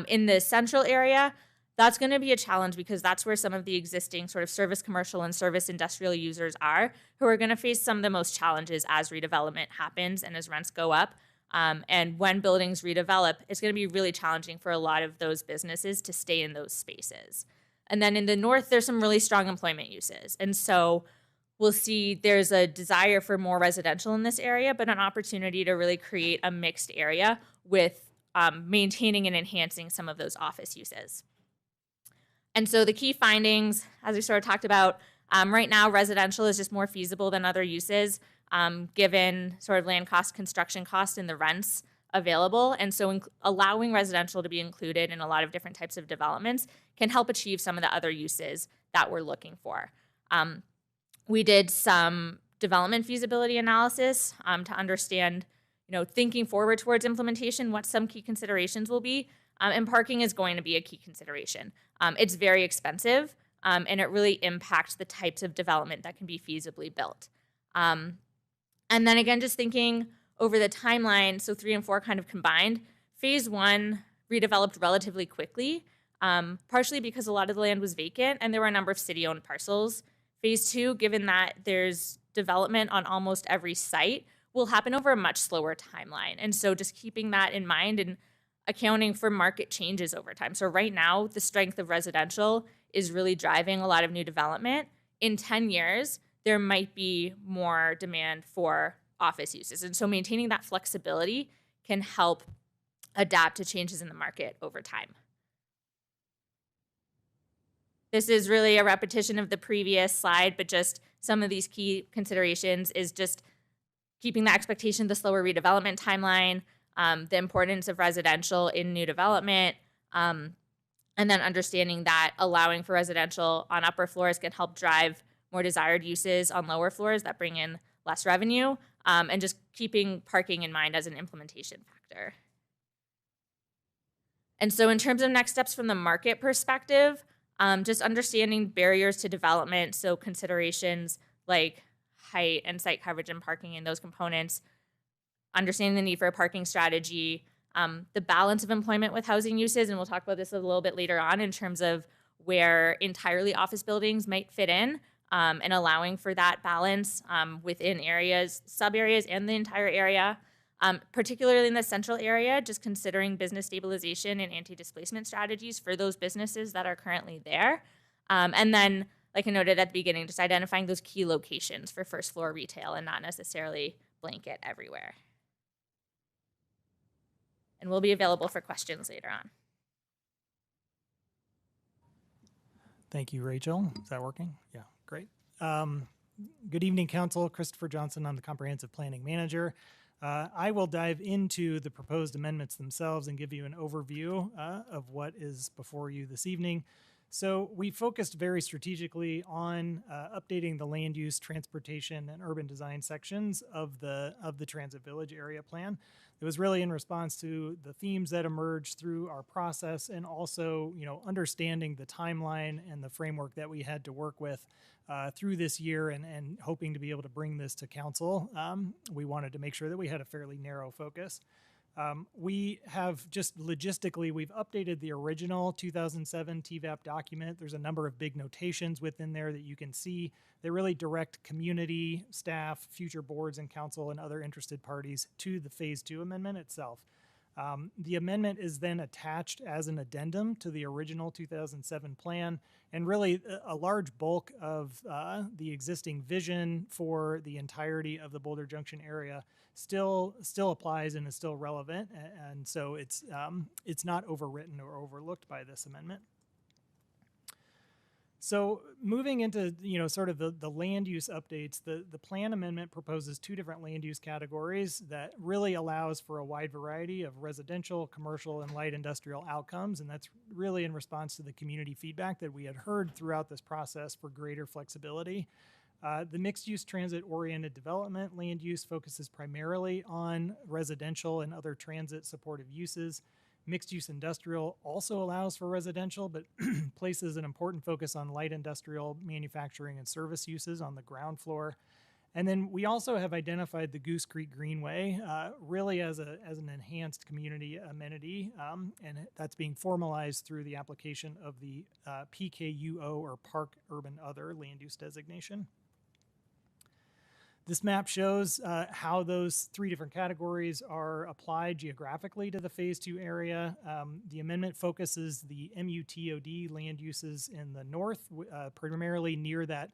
In the central area, that's going to be a challenge because that's where some of the existing sort of service commercial and service industrial users are, who are going to face some of the most challenges as redevelopment happens and as rents go up. And when buildings redevelop, it's going to be really challenging for a lot of those businesses to stay in those spaces. And then in the north, there's some really strong employment uses. And so we'll see there's a desire for more residential in this area, but an opportunity to really create a mixed area with maintaining and enhancing some of those office uses. And so the key findings, as we sort of talked about, right now residential is just more feasible than other uses, given sort of land cost, construction cost, and the rents available. And so allowing residential to be included in a lot of different types of developments can help achieve some of the other uses that we're looking for. We did some development feasibility analysis to understand, thinking forward towards implementation, what some key considerations will be. And parking is going to be a key consideration. It's very expensive, and it really impacts the types of development that can be feasibly built. And then again, just thinking over the timeline, so 3 and 4 kind of combined, phase 1 redeveloped relatively quickly, partially because a lot of the land was vacant and there were a number of city-owned parcels. Phase 2, given that there's development on almost every site, will happen over a much slower timeline. And so just keeping that in mind and accounting for market changes over time. So right now, the strength of residential is really driving a lot of new development. In 10 years, there might be more demand for office uses. And so maintaining that flexibility can help adapt to changes in the market over time. This is really a repetition of the previous slide, but just some of these key considerations is just keeping the expectation of the slower redevelopment timeline, the importance of residential in new development, and then understanding that allowing for residential on upper floors can help drive more desired uses on lower floors that bring in less revenue, and just keeping parking in mind as an implementation factor. And so in terms of next steps from the market perspective, just understanding barriers to development, so considerations like height and site coverage and parking and those components, understanding the need for a parking strategy, the balance of employment with housing uses, and we'll talk about this a little bit later on in terms of where entirely office buildings might fit in, and allowing for that balance within areas, sub-areas, and the entire area. Particularly in the central area, just considering business stabilization and anti-displacement strategies for those businesses that are currently there. And then, like I noted at the beginning, just identifying those key locations for first floor retail and not necessarily blanket everywhere. And we'll be available for questions later on. Thank you, Rachel. Is that working? Yeah, great. Good evening, Council. Christopher Johnson. I'm the Comprehensive Planning Manager. I will dive into the proposed amendments themselves and give you an overview of what is before you this evening. So we focused very strategically on updating the land use, transportation, and urban design sections of the Transit Village Area Plan. It was really in response to the themes that emerged through our process, and also, understanding the timeline and the framework that we had to work with through this year, and hoping to be able to bring this to council. We wanted to make sure that we had a fairly narrow focus. We have just logistically, we've updated the original 2007 TVAP document. There's a number of big notations within there that you can see. They really direct community, staff, future boards and council, and other interested parties to the Phase 2 amendment itself. The amendment is then attached as an addendum to the original 2007 plan, and really a large bulk of the existing vision for the entirety of the Boulder Junction area still applies and is still relevant, and so it's not overwritten or overlooked by this amendment. So moving into, sort of the land use updates, the plan amendment proposes two different land use categories that really allows for a wide variety of residential, commercial, and light industrial outcomes. And that's really in response to the community feedback that we had heard throughout this process for greater flexibility. The mixed-use transit-oriented development land use focuses primarily on residential and other transit-supportive uses. Mixed-use industrial also allows for residential, but places an important focus on light industrial manufacturing and service uses on the ground floor. And then we also have identified the Goose Creek Greenway really as an enhanced community amenity, and that's being formalized through the application of the PKUO, or Park Urban Other, land use designation. This map shows how those three different categories are applied geographically to the Phase 2 area. The amendment focuses the MUTOD land uses in the north, primarily near that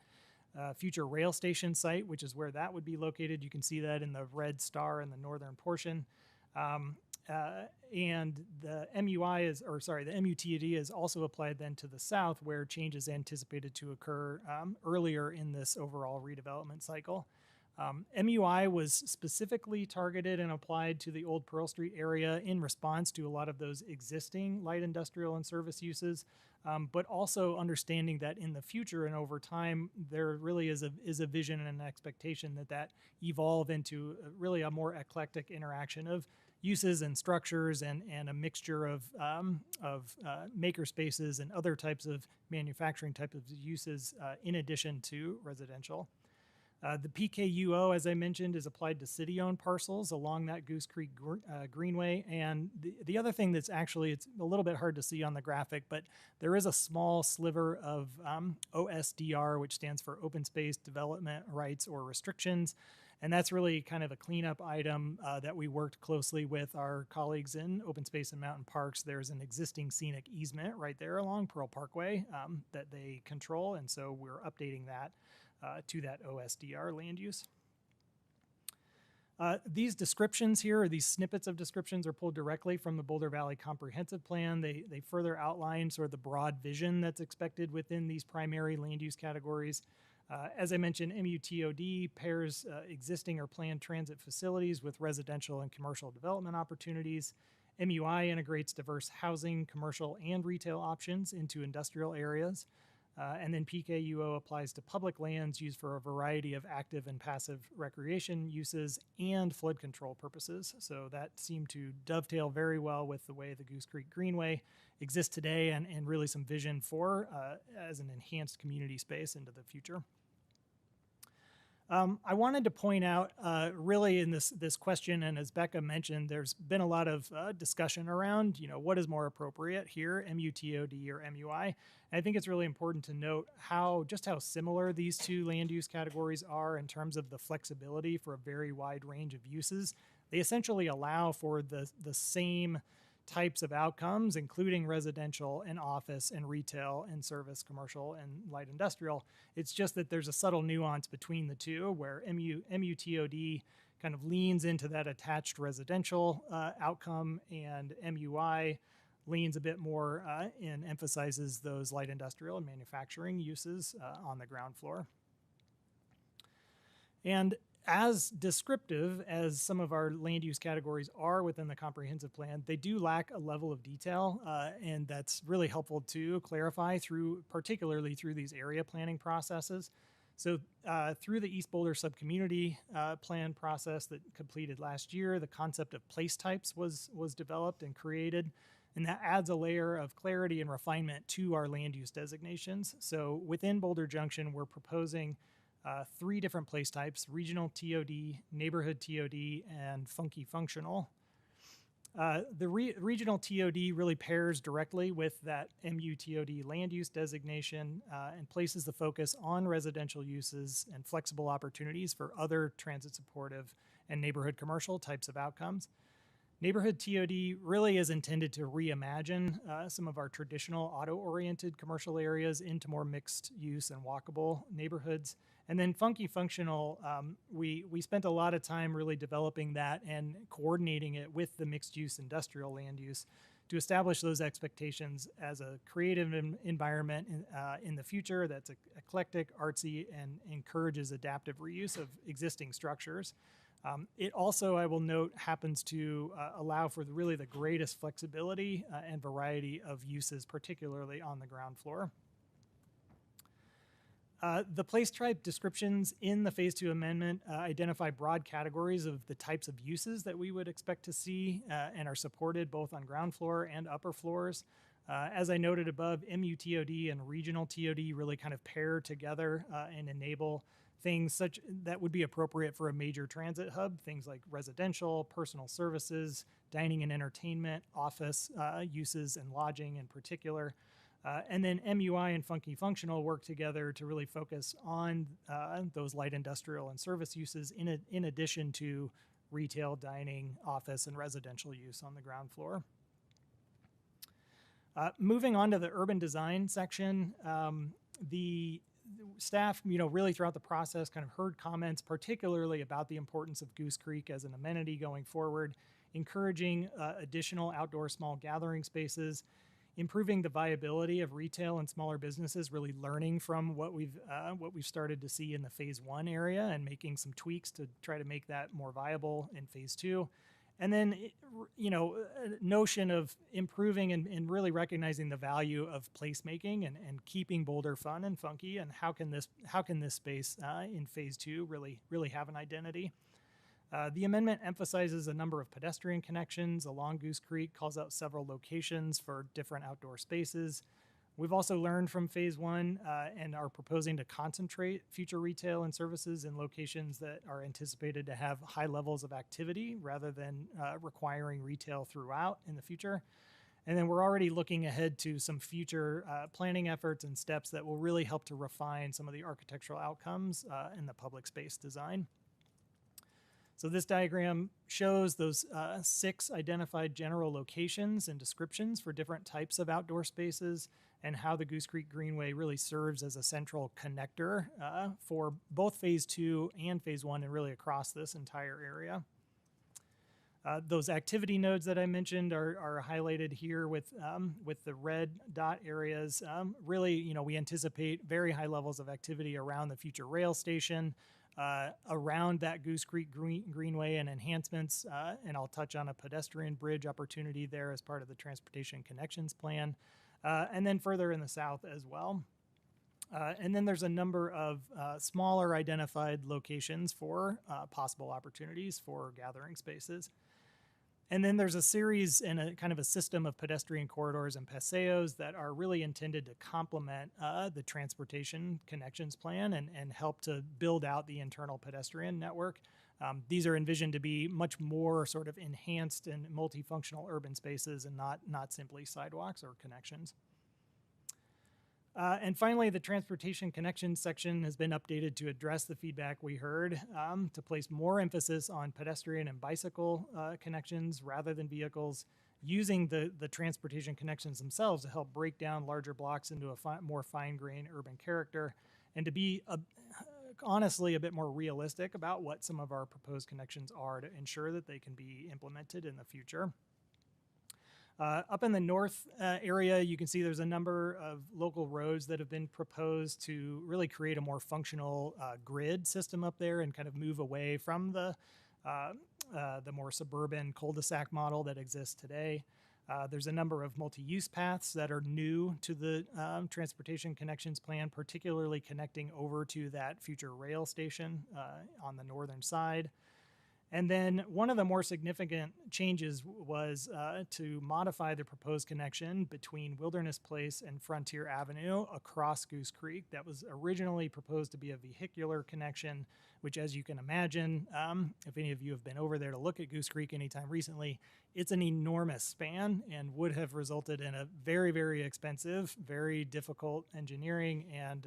future rail station site, which is where that would be located. You can see that in the red star in the northern portion. And the the MUTOD is also applied then to the south, where change is anticipated to occur earlier in this overall redevelopment cycle. MUI was specifically targeted and applied to the old Pearl Street area in response to a lot of those existing light industrial and service uses, but also understanding that in the future and over time, there really is a vision and an expectation that evolve into really a more eclectic interaction of uses and structures and a mixture of maker spaces and other types of manufacturing types of uses in addition to residential. The PKUO, as I mentioned, is applied to city-owned parcels along that Goose Creek Greenway. And the other thing that's actually, it's a little bit hard to see on the graphic, but there is a small sliver of OSDR, which stands for Open Space Development Rights or Restrictions. And that's really kind of a cleanup item that we worked closely with our colleagues in Open Space and Mountain Parks. There's an existing scenic easement right there along Pearl Parkway that they control, and so we're updating that to that OSDR land use. These descriptions here, or these snippets of descriptions, are pulled directly from the Boulder Valley Comprehensive Plan. They further outline sort of the broad vision that's expected within these primary land use categories. As I mentioned, MUTOD pairs existing or planned transit facilities with residential and commercial development opportunities. MUI integrates diverse housing, commercial, and retail options into industrial areas. And then PKUO applies to public lands used for a variety of active and passive recreation uses and flood control purposes. So that seemed to dovetail very well with the way the Goose Creek Greenway exists today, and really some vision for as an enhanced community space into the future. I wanted to point out really in this question, and as Becca mentioned, there's been a lot of discussion around, what is more appropriate here, MUTOD or MUI. And I think it's really important to note just how similar these two land use categories are in terms of the flexibility for a very wide range of uses. They essentially allow for the same types of outcomes, including residential and office and retail and service, commercial and light industrial. It's just that there's a subtle nuance between the two, where MUTOD kind of leans into that attached residential outcome, and MUI leans a bit more and emphasizes those light industrial and manufacturing uses on the ground floor. And as descriptive as some of our land use categories are within the comprehensive plan, they do lack a level of detail, and that's really helpful to clarify particularly through these area planning processes. So through the East Boulder subcommunity plan process that completed last year, the concept of place types was developed and created, and that adds a layer of clarity and refinement to our land use designations. So within Boulder Junction, we're proposing 3 different place types: regional TOD, neighborhood TOD, and funky functional. The regional TOD really pairs directly with that MUTOD land use designation and places the focus on residential uses and flexible opportunities for other transit supportive and neighborhood commercial types of outcomes. Neighborhood TOD really is intended to reimagine some of our traditional auto-oriented commercial areas into more mixed use and walkable neighborhoods. And then funky functional, we spent a lot of time really developing that and coordinating it with the mixed use industrial land use to establish those expectations as a creative environment in the future that's eclectic, artsy, and encourages adaptive reuse of existing structures. It also, I will note, happens to allow for really the greatest flexibility and variety of uses, particularly on the ground floor. The place type descriptions in the Phase 2 amendment identify broad categories of the types of uses that we would expect to see and are supported both on ground floor and upper floors. As I noted above, MUTOD and regional TOD really kind of pair together and enable things such that would be appropriate for a major transit hub, things like residential, personal services, dining and entertainment, office uses, and lodging in particular. And then MUI and funky functional work together to really focus on those light industrial and service uses in addition to retail, dining, office, and residential use on the ground floor. Moving on to the urban design section, the staff, really throughout the process kind of heard comments, particularly about the importance of Goose Creek as an amenity going forward, encouraging additional outdoor small gathering spaces, improving the viability of retail and smaller businesses, really learning from what we've started to see in the Phase 1 area and making some tweaks to try to make that more viable in Phase 2. And then, a notion of improving and really recognizing the value of placemaking and keeping Boulder fun and funky, and how can this space in Phase 2 really have an identity? The amendment emphasizes a number of pedestrian connections along Goose Creek, calls out several locations for different outdoor spaces. We've also learned from Phase 1 and are proposing to concentrate future retail and services in locations that are anticipated to have high levels of activity rather than requiring retail throughout in the future. And then we're already looking ahead to some future planning efforts and steps that will really help to refine some of the architectural outcomes in the public space design. So this diagram shows those 6 identified general locations and descriptions for different types of outdoor spaces and how the Goose Creek Greenway really serves as a central connector for both Phase 2 and Phase 1 and really across this entire area. Those activity nodes that I mentioned are highlighted here with the red dot areas. Really, we anticipate very high levels of activity around the future rail station, around that Goose Creek Greenway and enhancements, and I'll touch on a pedestrian bridge opportunity there as part of the Transportation Connections Plan, and then further in the south as well. And then there's a number of smaller identified locations for possible opportunities for gathering spaces. And then there's a series and a kind of a system of pedestrian corridors and paseos that are really intended to complement the Transportation Connections Plan and help to build out the internal pedestrian network. These are envisioned to be much more sort of enhanced and multifunctional urban spaces and not simply sidewalks or connections. And finally, the Transportation Connections section has been updated to address the feedback we heard, to place more emphasis on pedestrian and bicycle connections rather than vehicles, using the transportation connections themselves to help break down larger blocks into a more fine-grained urban character, and to be honestly a bit more realistic about what some of our proposed connections are to ensure that they can be implemented in the future. Up in the north area, you can see there's a number of local roads that have been proposed to really create a more functional grid system up there and kind of move away from the more suburban cul-de-sac model that exists today. There's a number of multi-use paths that are new to the Transportation Connections Plan, particularly connecting over to that future rail station on the northern side. And then one of the more significant changes was to modify the proposed connection between Wilderness Place and Frontier Avenue across Goose Creek. That was originally proposed to be a vehicular connection, which, as you can imagine, if any of you have been over there to look at Goose Creek anytime recently, it's an enormous span and would have resulted in a very, very expensive, very difficult engineering and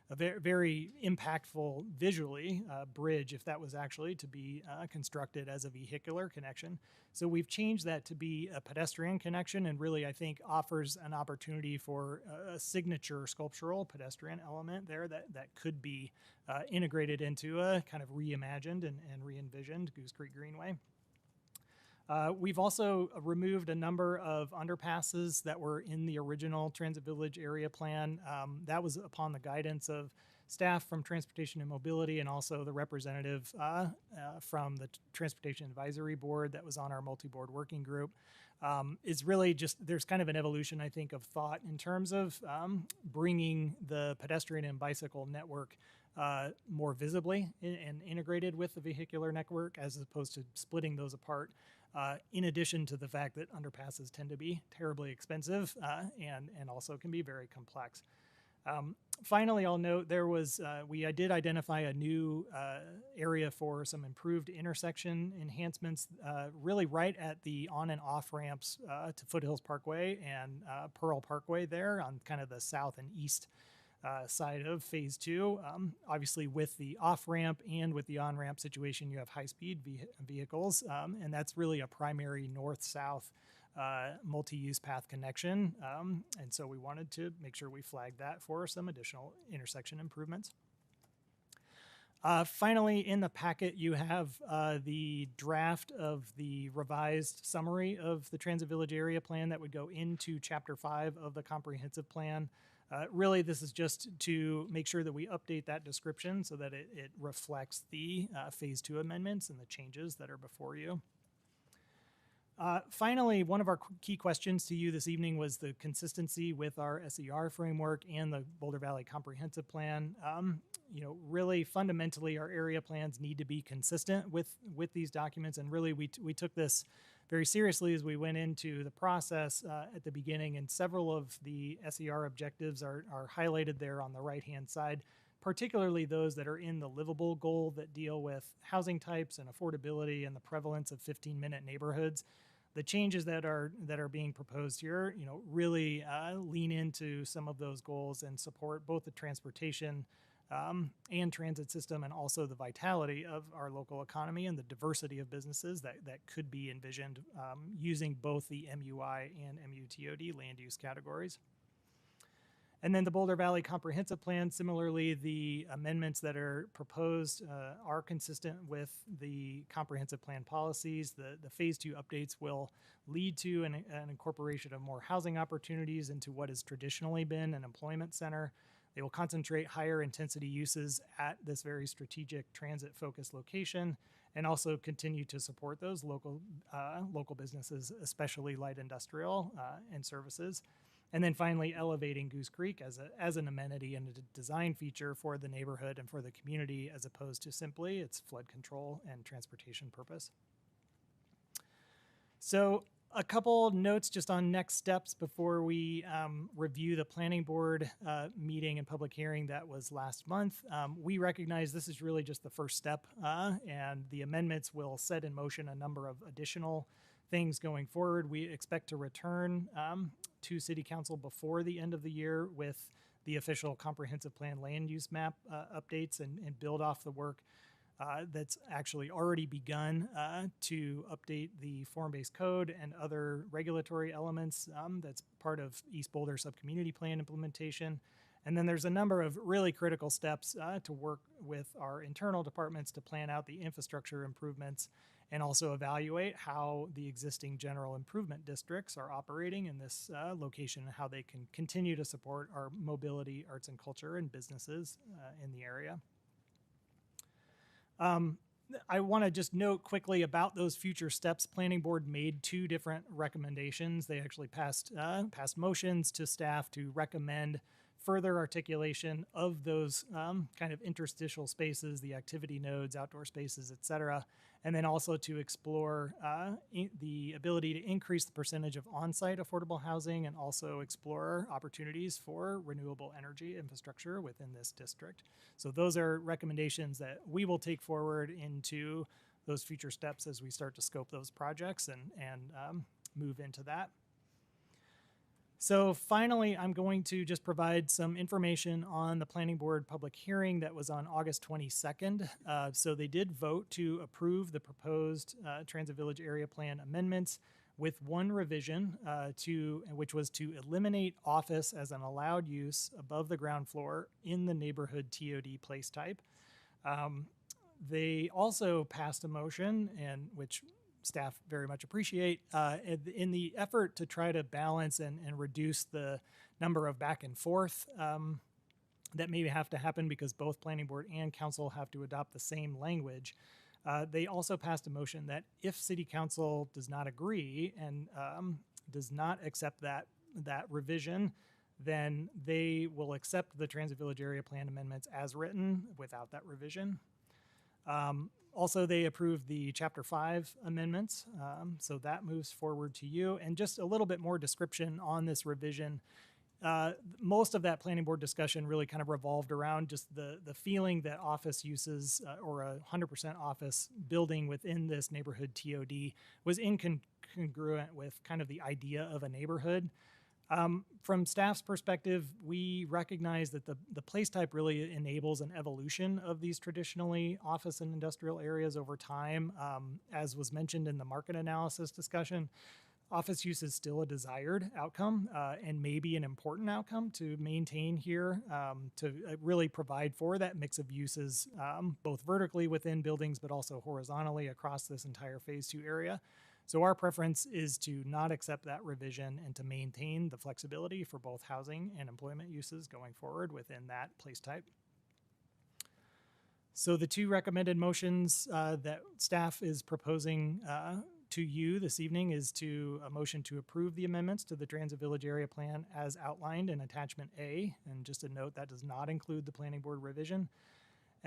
a very impactful visually bridge if that was actually to be constructed as a vehicular connection. So we've changed that to be a pedestrian connection, and really I think offers an opportunity for a signature sculptural pedestrian element there that could be integrated into a kind of reimagined and re-envisioned Goose Creek Greenway. We've also removed a number of underpasses that were in the original Transit Village area plan. That was upon the guidance of staff from Transportation and Mobility, and also the representative from the Transportation Advisory Board that was on our multi-board working group. It's really just, there's kind of an evolution, I think, of thought in terms of bringing the pedestrian and bicycle network more visibly and integrated with the vehicular network, as opposed to splitting those apart. In addition to the fact that underpasses tend to be terribly expensive and also can be very complex. Finally, I'll note there was, we did identify a new area for some improved intersection enhancements, really right at the on and off ramps to Foothills Parkway and Pearl Parkway there on kind of the south and east side of phase 2. Obviously with the off-ramp and with the on-ramp situation, you have high-speed vehicles, and that's really a primary north-south multi-use path connection. And so we wanted to make sure we flagged that for some additional intersection improvements. Finally, in the packet, you have the draft of the revised summary of the Transit Village Area Plan that would go into Chapter 5 of the Comprehensive Plan. Really, this is just to make sure that we update that description so that it reflects the Phase 2 amendments and the changes that are before you. Finally, one of our key questions to you this evening was the consistency with our SER framework and the Boulder Valley Comprehensive Plan. You know, really fundamentally, our area plans need to be consistent with these documents, and really we took this very seriously as we went into the process at the beginning, and several of the SER objectives are highlighted there on the right-hand side, particularly those that are in the livable goal that deal with housing types and affordability and the prevalence of 15-minute neighborhoods. The changes that are being proposed here, you know, really lean into some of those goals and support both the transportation and transit system, and also the vitality of our local economy and the diversity of businesses that could be envisioned using both the MUI and MUTOD land use categories. And then the Boulder Valley Comprehensive Plan, similarly, the amendments that are proposed are consistent with the comprehensive plan policies. The Phase 2 updates will lead to an incorporation of more housing opportunities into what has traditionally been an employment center. They will concentrate higher intensity uses at this very strategic transit-focused location, and also continue to support those local businesses, especially light industrial and services. And then finally, elevating Goose Creek as an amenity and a design feature for the neighborhood and for the community, as opposed to simply its flood control and transportation purpose. So a couple notes just on next steps before we review the planning board meeting and public hearing that was last month. We recognize this is really just the first step, and the amendments will set in motion a number of additional things going forward. We expect to return to City Council before the end of the year with the official comprehensive plan land use map updates and build off the work that's actually already begun to update the form-based code and other regulatory elements that's part of East Boulder Subcommunity Plan implementation. And then there's a number of really critical steps to work with our internal departments to plan out the infrastructure improvements and also evaluate how the existing general improvement districts are operating in this location and how they can continue to support our mobility, arts and culture, and businesses in the area. I want to just note quickly about those future steps. Planning Board made two different recommendations. They actually passed motions to staff to recommend further articulation of those kind of interstitial spaces, the activity nodes, outdoor spaces, et cetera, and then also to explore the ability to increase the percentage of on-site affordable housing and also explore opportunities for renewable energy infrastructure within this district. So those are recommendations that we will take forward into those future steps as we start to scope those projects and move into that. So finally, I'm going to just provide some information on the planning board public hearing that was on August 22nd. So they did vote to approve the proposed Transit Village Area Plan amendments with one revision which was to eliminate office as an allowed use above the ground floor in the neighborhood TOD place type. They also passed a motion, and which staff very much appreciate, in the effort to try to balance and reduce the number of back and forth that may have to happen because both planning board and council have to adopt the same language. They also passed a motion that if city council does not agree and does not accept that revision, then they will accept the Transit Village Area Plan amendments as written without that revision. Also, they approved the Chapter 5 amendments, so that moves forward to you. And just a little bit more description on this revision. Most of that planning board discussion really kind of revolved around just the feeling that office uses or a 100% office building within this neighborhood TOD was incongruent with kind of the idea of a neighborhood. From staff's perspective, we recognize that the place type really enables an evolution of these traditionally office and industrial areas over time. As was mentioned in the market analysis discussion, office use is still a desired outcome and maybe an important outcome to maintain here to really provide for that mix of uses, both vertically within buildings, but also horizontally across this entire Phase 2 area. So our preference is to not accept that revision and to maintain the flexibility for both housing and employment uses going forward within that place type. So the two recommended motions that staff is proposing to you this evening is a motion to approve the amendments to the Transit Village Area Plan as outlined in Attachment A. And just a note, that does not include the planning board revision.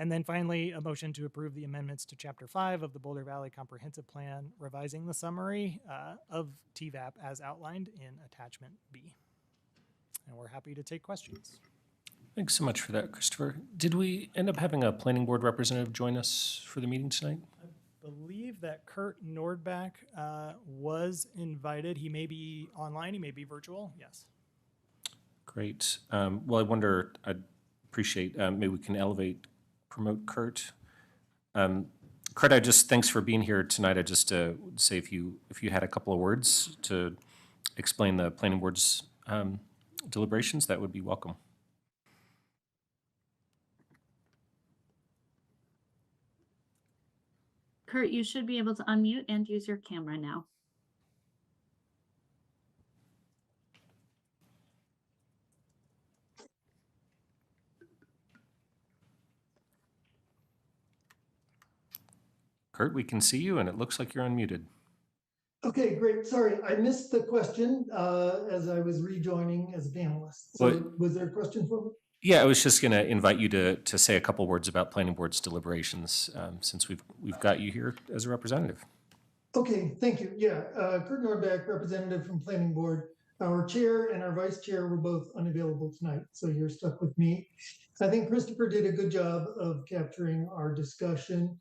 And then finally, a motion to approve the amendments to Chapter 5 of the Boulder Valley Comprehensive Plan, revising the summary of TVAP as outlined in Attachment B. And we're happy to take questions. Thanks so much for that, Christopher. Did we end up having a planning board representative join us for the meeting tonight? I believe that Kurt Nordback was invited. He may be online, he may be virtual, yes. Great. Well, I'd appreciate, maybe we can promote Kurt. Kurt, thanks for being here tonight. I just say if you had a couple of words to explain the planning board's deliberations, that would be welcome. Kurt, you should be able to unmute and use your camera now. Kurt, we can see you, and it looks like you're unmuted. Okay, great. Sorry, I missed the question as I was rejoining as a panelist. So was there a question for me? Yeah, I was just going to invite you to say a couple words about planning board's deliberations since we've got you here as a representative. Okay, thank you. Yeah, Kurt Nordback, representative from Planning Board. Our chair and our vice chair were both unavailable tonight, so you're stuck with me. I think Christopher did a good job of capturing our discussion.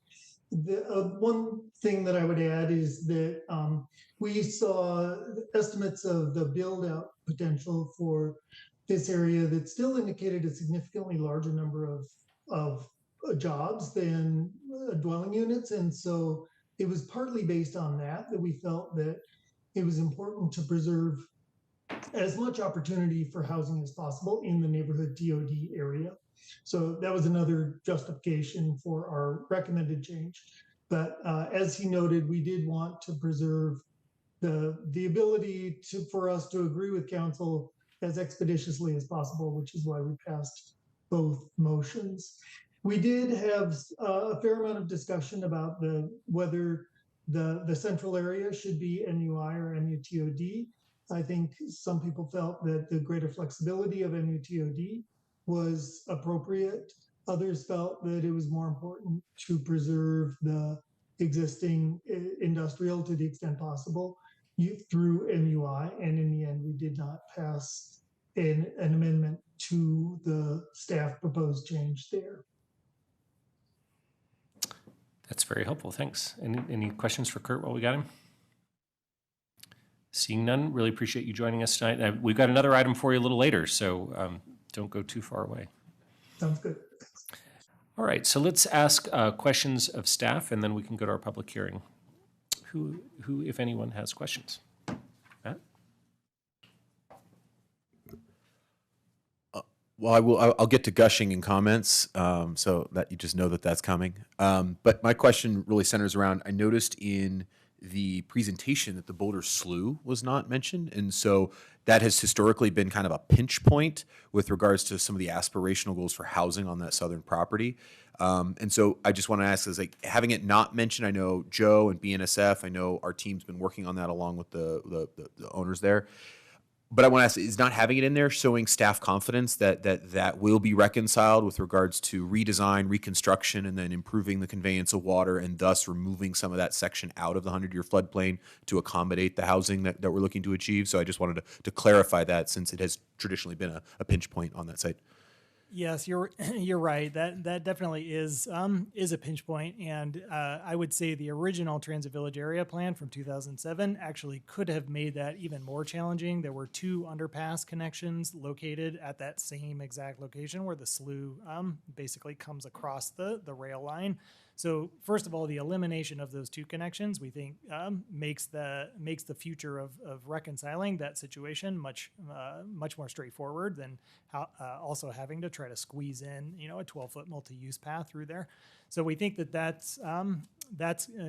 The one thing that I would add is that we saw estimates of the build-out potential for this area that still indicated a significantly larger number of jobs than dwelling units. And so it was partly based on that we felt that it was important to preserve as much opportunity for housing as possible in the neighborhood TOD area. So that was another justification for our recommended change. But as he noted, we did want to preserve the ability for us to agree with council as expeditiously as possible, which is why we passed both motions. We did have a fair amount of discussion about whether the central area should be MUI or MUTOD. I think some people felt that the greater flexibility of MUTOD was appropriate. Others felt that it was more important to preserve the existing industrial to the extent possible through MUI. And in the end, we did not pass an amendment to the staff proposed change there. That's very helpful. Thanks. Any questions for Kurt while we got him? Seeing none, really appreciate you joining us tonight. We've got another item for you a little later, so don't go too far away. Sounds good. All right, so let's ask questions of staff, and then we can go to our public hearing. Who, if anyone, has questions? Matt? Well, I'll get to gushing in comments, so that you just know that that's coming. But my question really centers around, I noticed in the presentation that the Boulder Slough was not mentioned, and so that has historically been kind of a pinch point with regards to some of the aspirational goals for housing on that southern property. And so I just want to ask, is like having it not mentioned, I know Joe and BNSF, I know our team's been working on that along with the owners there. But I want to ask, is not having it in there showing staff confidence that will be reconciled with regards to redesign, reconstruction, and then improving the conveyance of water, and thus removing some of that section out of the 100-year floodplain to accommodate the housing that we're looking to achieve? So I just wanted to clarify that, since it has traditionally been a pinch point on that site. Yes, you're right. That definitely is a pinch point, and I would say the original Transit Village Area Plan from 2007 actually could have made that even more challenging. There were 2 underpass connections located at that same exact location where the slough basically comes across the rail line. So first of all, the elimination of those 2 connections, we think, makes the future of reconciling that situation much more straightforward than also having to try to squeeze in, a 12-foot multi-use path through there. So we think that's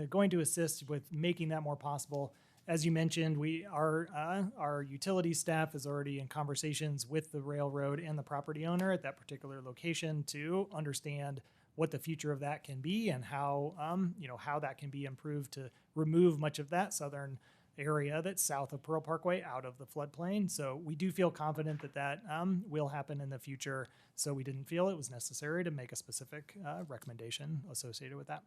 going to assist with making that more possible. As you mentioned, our utility staff is already in conversations with the railroad and the property owner at that particular location to understand what the future of that can be, and how that can be improved to remove much of that southern area that's south of Pearl Parkway out of the floodplain. So we do feel confident that will happen in the future. So we didn't feel it was necessary to make a specific recommendation associated with that.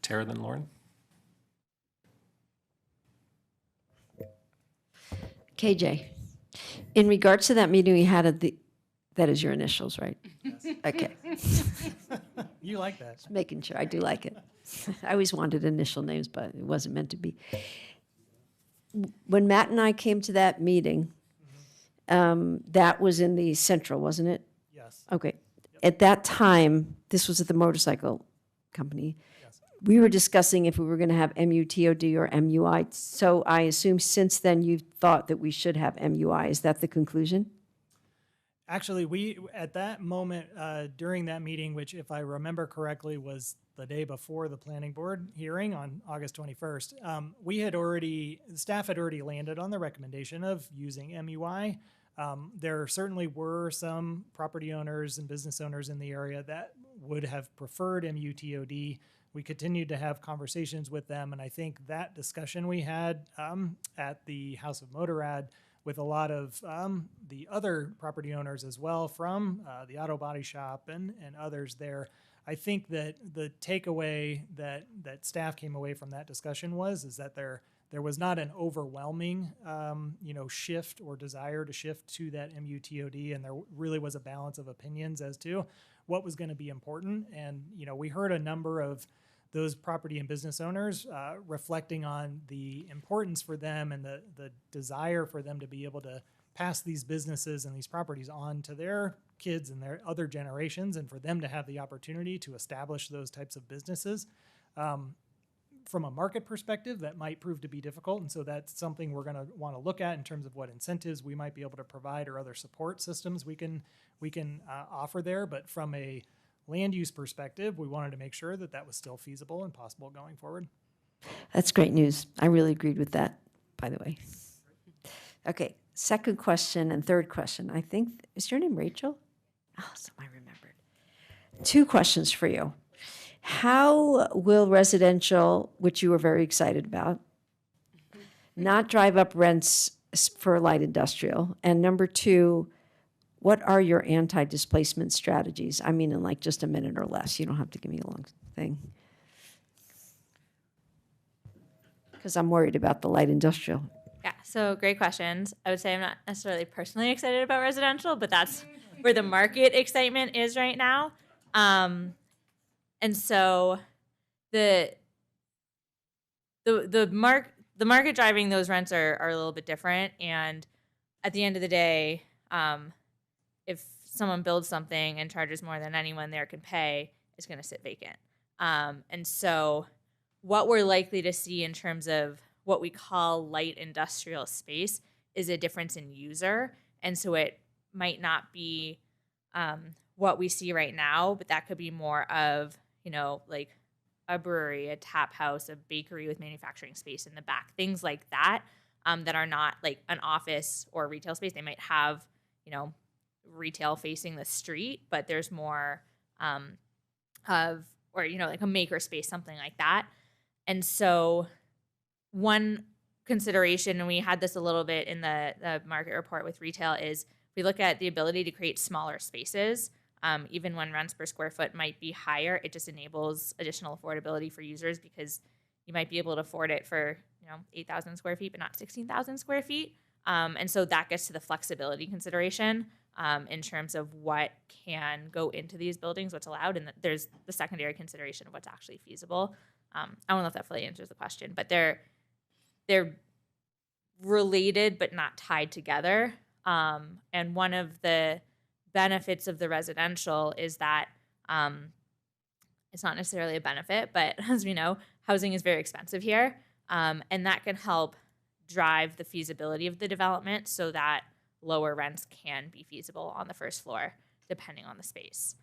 Tara, then Lauren. KJ, in regards to that meeting we had at that is your initials, right? Yes. Okay. You like that. Just making sure. I do like it. I always wanted initial names, but it wasn't meant to be. When Matt and I came to that meeting, that was in the Central, wasn't it? Yes. Okay. Yep. At that time, this was at the motorcycle company. Yes. We were discussing if we were going to have MUTOD or MUI. So I assume since then you've thought that we should have MUI. Is that the conclusion? Actually, we, at that moment, during that meeting, which if I remember correctly was the day before the planning board hearing on August 21st, the staff had already landed on the recommendation of using MUI. There certainly were some property owners and business owners in the area that would have preferred MUTOD. We continued to have conversations with them, and I think that discussion we had at the House of Motorrad with a lot of the other property owners as well from the auto body shop and others there. I think that the takeaway that staff came away from that discussion is that there was not an overwhelming shift or desire to shift to that MUTOD, and there really was a balance of opinions as to what was going to be important. And we heard a number of those property and business owners reflecting on the importance for them and the desire for them to be able to pass these businesses and these properties on to their kids and their other generations, and for them to have the opportunity to establish those types of businesses. From a market perspective, that might prove to be difficult, and so that's something we're going to want to look at in terms of what incentives we might be able to provide or other support systems we can offer there. But from a land use perspective, we wanted to make sure that that was still feasible and possible going forward. That's great news. I really agreed with that, by the way. Okay, second question and third question. I think, is your name Rachel? Oh, so I remembered. 2 questions for you. How will residential, which you were very excited about, not drive up rents for light industrial? And number 2, what are your anti-displacement strategies? I mean, in like just a minute or less. You don't have to give me a long thing. Because I'm worried about the light industrial. Yeah, so great questions. I would say I'm not necessarily personally excited about residential, but that's where the market excitement is right now. And so the the market driving those rents are a little bit different. And at the end of the day, if someone builds something and charges more than anyone there can pay, it's going to sit vacant. And so what we're likely to see in terms of what we call light industrial space is a difference in user. And so it might not be what we see right now, but that could be more of, you know, like a brewery, a tap house, a bakery with manufacturing space in the back, things like that, that are not like an office or retail space. They might have, you know, retail facing the street, but there's more or, you know, like a maker space, something like that. And so one consideration, and we had this a little bit in the market report with retail, is we look at the ability to create smaller spaces. Even when rents per square foot might be higher, it just enables additional affordability for users because you might be able to afford it for, you know, 8,000 square feet, but not 16,000 square feet. And so that gets to the flexibility consideration in terms of what can go into these buildings, what's allowed, and there's the secondary consideration of what's actually feasible. I don't know if that fully answers the question, but they're related but not tied together. And one of the benefits of the residential is that it's not necessarily a benefit, but as we know, housing is very expensive here, and that can help drive the feasibility of the development so that lower rents can be feasible on the first floor, depending on the space.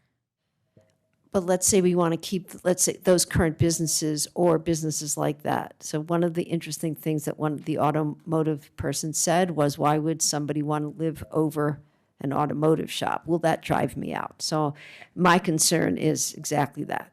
But let's say we want to keep, let's say, those current businesses or businesses like that. So one of the interesting things that the automotive person said was, why would somebody want to live over an automotive shop? Will that drive me out? So my concern is exactly that.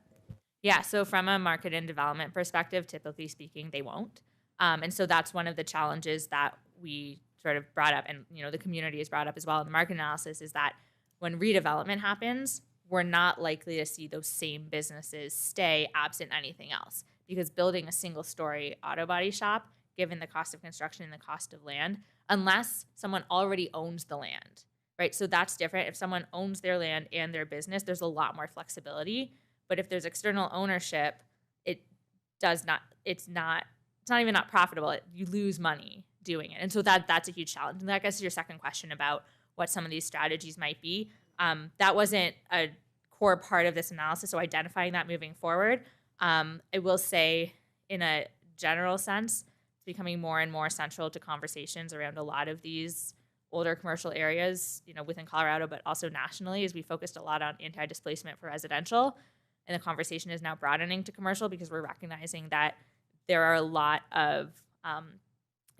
Yeah, so from a market and development perspective, typically speaking, they won't. And so that's one of the challenges that we sort of brought up, and you know the community has brought up as well in the market analysis, is that when redevelopment happens, we're not likely to see those same businesses stay absent anything else, because building a single-story auto body shop, given the cost of construction and the cost of land, unless someone already owns the land, right? So that's different. If someone owns their land and their business, there's a lot more flexibility. But if there's external ownership, it's not even not profitable. You lose money doing it. And so that's a huge challenge. And that gets to your second question about what some of these strategies might be. That wasn't a core part of this analysis, so identifying that moving forward. I will say, in a general sense, it's becoming more and more central to conversations around a lot of these older commercial areas, you know, within Colorado, but also nationally, as we focused a lot on anti-displacement for residential. And the conversation is now broadening to commercial because we're recognizing that there are a lot of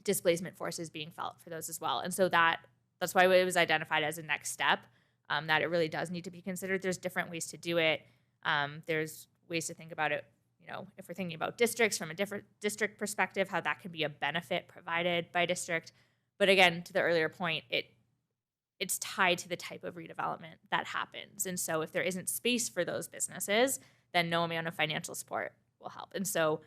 displacement forces being felt for those as well. And so that's why it was identified as a next step, that it really does need to be considered. There's different ways to do it. There's ways to think about it, you know, if we're thinking about districts from a different district perspective, how that can be a benefit provided by district. But again, to the earlier point, it's tied to the type of redevelopment that happens. And so if there isn't space for those businesses, then no amount of financial support will help. And so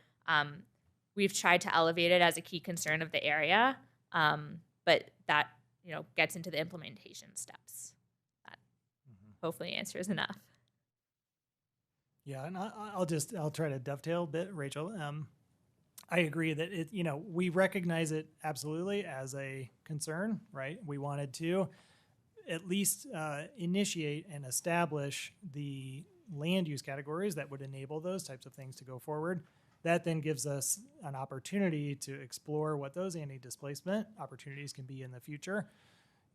we've tried to elevate it as a key concern of the area, but that, you know, gets into the implementation steps. That hopefully answers enough. Yeah, and I'll try to dovetail a bit, Rachel. I agree that we recognize it absolutely as a concern, right? We wanted to at least initiate and establish the land use categories that would enable those types of things to go forward. That then gives us an opportunity to explore what those anti-displacement opportunities can be in the future.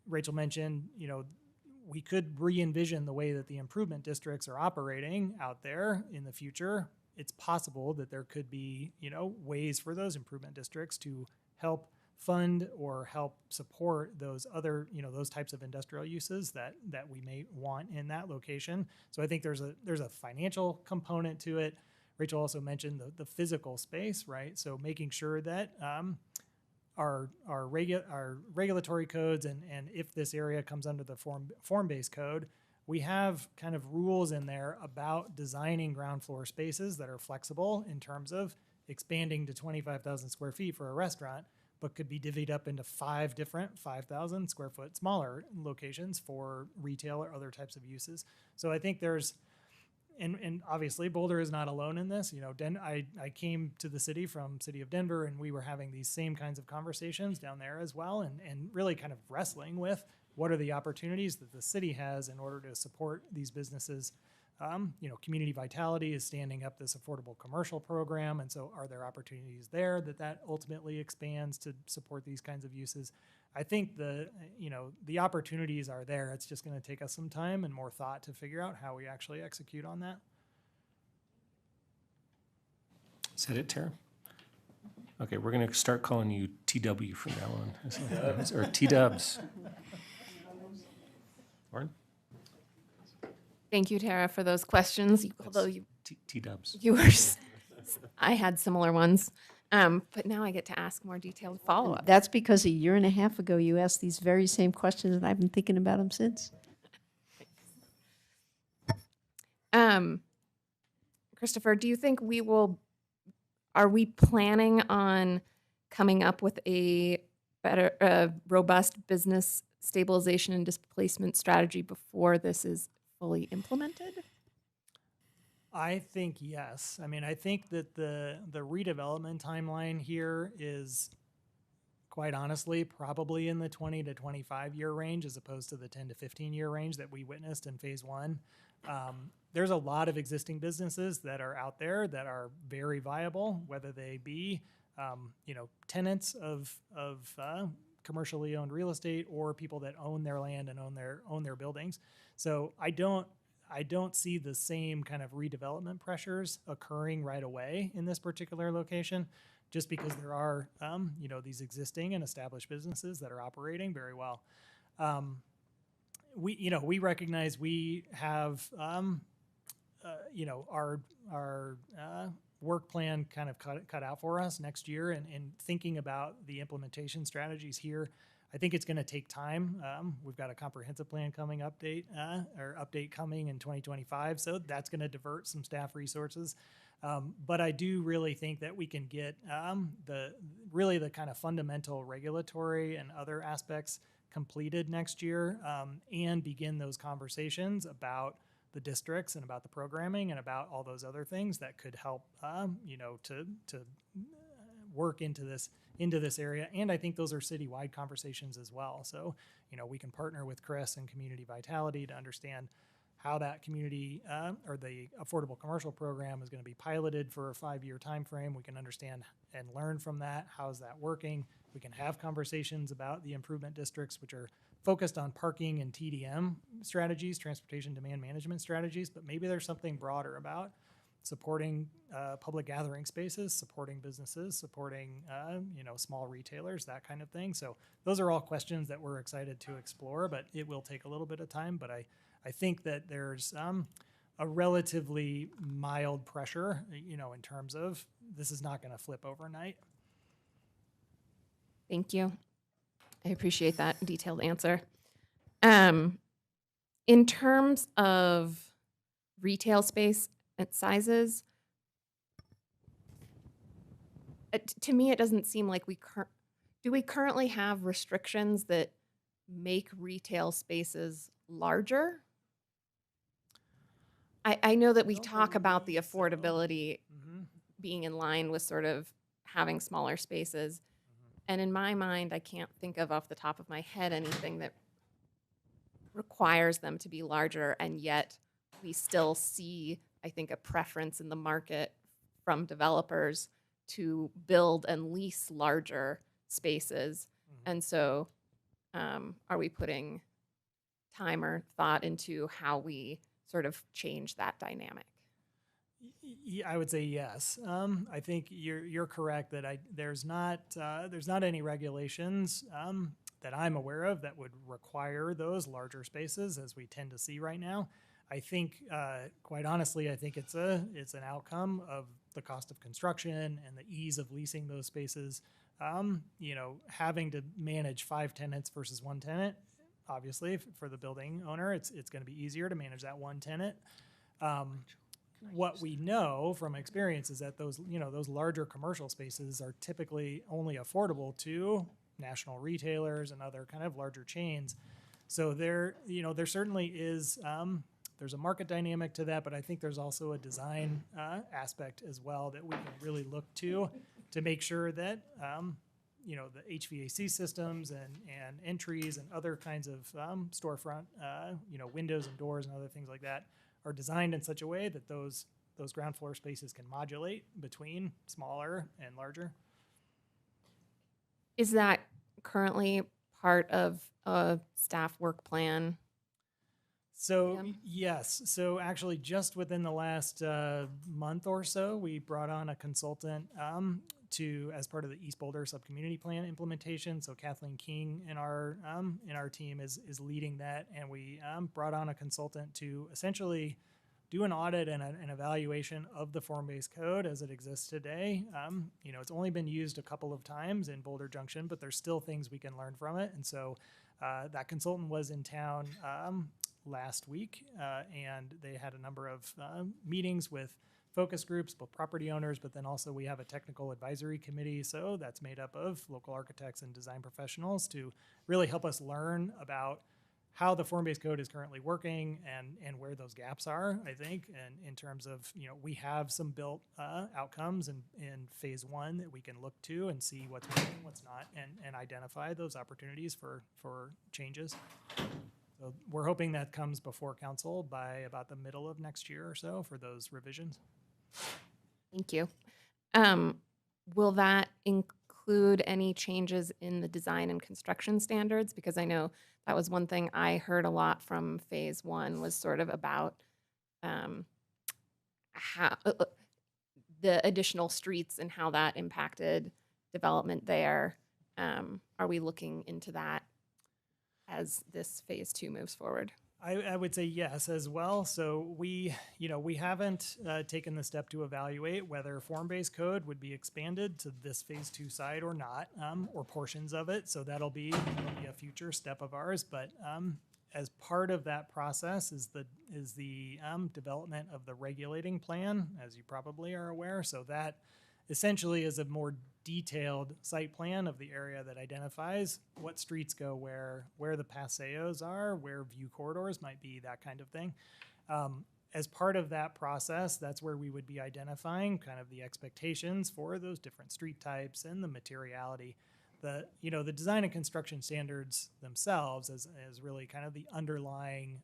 Rachel mentioned, we could re-envision the way that the improvement districts are operating out there in the future. It's possible that there could be, ways for those improvement districts to help fund or help support those other, those types of industrial uses that we may want in that location. So I think there's a financial component to it. Rachel also mentioned the physical space, right? So making sure that our regulatory codes and if this area comes under the form-based code, we have kind of rules in there about designing ground floor spaces that are flexible in terms of expanding to 25,000 square feet for a restaurant, but could be divvied up into 5 different 5,000 square foot smaller locations for retail or other types of uses. So I think there's, and obviously Boulder is not alone in this. You know, I came to the city from city of Denver, and we were having these same kinds of conversations down there as well, and really kind of wrestling with what are the opportunities that the city has in order to support these businesses. You know, Community Vitality is standing up this affordable commercial program, and so are there opportunities there that ultimately expands to support these kinds of uses? I think the opportunities are there. It's just going to take us some time and more thought to figure out how we actually execute on that. Is that it, Tara? Okay, we're going to start calling you TW from now on, or T-Dubs. Lauren? Thank you, Tara, for those questions. Although T-Dubs. you were, I had similar ones, but now I get to ask more detailed follow-up. That's because a year and a half ago, you asked these very same questions, and I've been thinking about them since. Christopher, do you think are we planning on coming up with a better, robust business stabilization and displacement strategy before this is fully implemented? I think yes. I mean, I think that the redevelopment timeline here is, quite honestly, probably in the 20 to 25 year range as opposed to the 10 to 15 year range that we witnessed in phase one. There's a lot of existing businesses that are out there that are very viable, whether they be, tenants of commercially owned real estate or people that own their land and own their buildings. So I don't see the same kind of redevelopment pressures occurring right away in this particular location, just because there are, these existing and established businesses that are operating very well. We recognize we have, our work plan kind of cut out for us next year, and thinking about the implementation strategies here. I think it's going to take time. We've got a comprehensive plan update coming in 2025, so that's going to divert some staff resources. But I do really think that we can get the kind of fundamental regulatory and other aspects completed next year, and begin those conversations about the districts and about the programming and about all those other things that could help, to work into this area. And I think those are citywide conversations as well. So, we can partner with Chris and Community Vitality to understand how that community or the affordable commercial program is going to be piloted for a 5-year time frame. We can understand and learn from that. How's that working? We can have conversations about the improvement districts, which are focused on parking and TDM strategies, transportation demand management strategies, but maybe there's something broader about supporting public gathering spaces, supporting businesses, supporting small retailers, that kind of thing. So those are all questions that we're excited to explore, but it will take a little bit of time. But I think that there's a relatively mild pressure, in terms of this is not going to flip overnight. Thank you. I appreciate that detailed answer. In terms of retail space and sizes, to me, it doesn't seem like do we currently have restrictions that make retail spaces larger? I know that we talk about the affordability being in line with sort of having smaller spaces. And in my mind, I can't think of off the top of my head anything that requires them to be larger, and yet we still see, I think, a preference in the market from developers to build and lease larger spaces. And so are we putting time or thought into how we sort of change that dynamic? I would say yes. I think you're correct that there's not any regulations that I'm aware of that would require those larger spaces as we tend to see right now. I think, quite honestly, I think it's an outcome of the cost of construction and the ease of leasing those spaces. Having to manage 5 tenants versus 1 tenant, obviously for the building owner, it's going to be easier to manage that 1 tenant. What we know from experience is that those larger commercial spaces are typically only affordable to national retailers and other kind of larger chains. So there certainly is there's a market dynamic to that, but I think there's also a design aspect as well that we can really look to make sure that you know, the HVAC systems and entries and other kinds of storefront, you know, windows and doors and other things like that are designed in such a way that those ground floor spaces can modulate between smaller and larger. Is that currently part of a staff work plan? So yes, so actually just within the last month or so, we brought on a consultant as part of the East Boulder Subcommunity Plan implementation. So Kathleen King in our team is leading that, and we brought on a consultant to essentially do an audit and an evaluation of the form-based code as it exists today. You know, it's only been used a couple of times in Boulder Junction, but there's still things we can learn from it. And so that consultant was in town last week, and they had a number of meetings with focus groups, both property owners, but then also we have a technical advisory committee. So that's made up of local architects and design professionals to really help us learn about how the form-based code is currently working and where those gaps are, I think, and in terms of, you know, we have some built outcomes in phase one that we can look to and see what's working, what's not, and identify those opportunities for changes. So we're hoping that comes before council by about the middle of next year or so for those revisions. Thank you. Will that include any changes in the design and construction standards? Because I know that was one thing I heard a lot from phase one was sort of about how the additional streets and how that impacted development there. Are we looking into that as this phase two moves forward? I would say yes as well. So we haven't taken the step to evaluate whether form-based code would be expanded to this phase two site or not, or portions of it. So that'll be a future step of ours. But as part of that process is the development of the regulating plan, as you probably are aware. So that essentially is a more detailed site plan of the area that identifies what streets go where the paseos are, where view corridors might be, that kind of thing. As part of that process, that's where we would be identifying kind of the expectations for those different street types and the materiality. The design and construction standards themselves as really kind of the underlying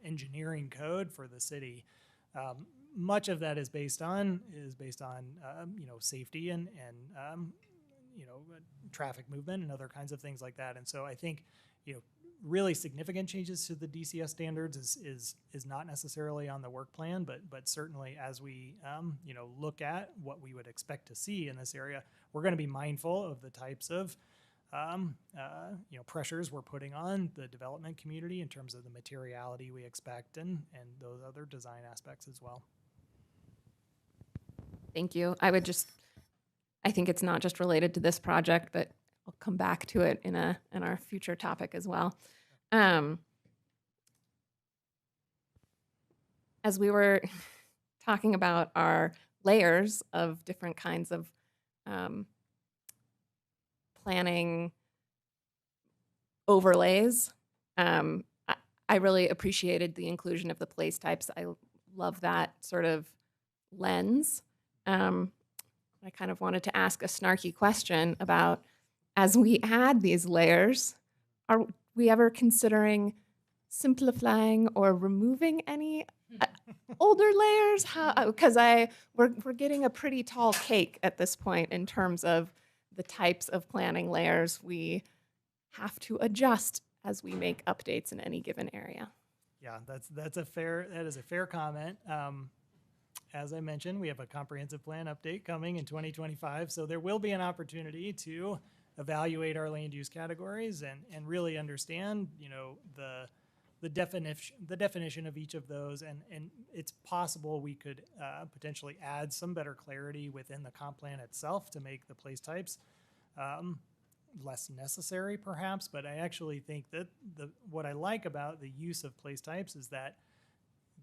engineering code for the city. Much of that is based on safety and traffic movement and other kinds of things like that. And so I think really significant changes to the DCS standards is not necessarily on the work plan, but certainly as we look at what we would expect to see in this area, we're going to be mindful of the types of pressures we're putting on the development community in terms of the materiality we expect and those other design aspects as well. Thank you. I think it's not just related to this project, but I'll come back to it in our future topic as well. As we were talking about our layers of different kinds of planning overlays, I really appreciated the inclusion of the place types. I love that sort of lens. I kind of wanted to ask a snarky question about, as we add these layers, are we ever considering simplifying or removing any older layers? Because we're getting a pretty tall cake at this point in terms of the types of planning layers we have to adjust as we make updates in any given area. Yeah, that is a fair comment. As I mentioned, we have a comprehensive plan update coming in 2025, so there will be an opportunity to evaluate our land use categories and really understand, the definition of each of those, and it's possible we could potentially add some better clarity within the comp plan itself to make the place types less necessary, perhaps. But I actually think that what I like about the use of place types is that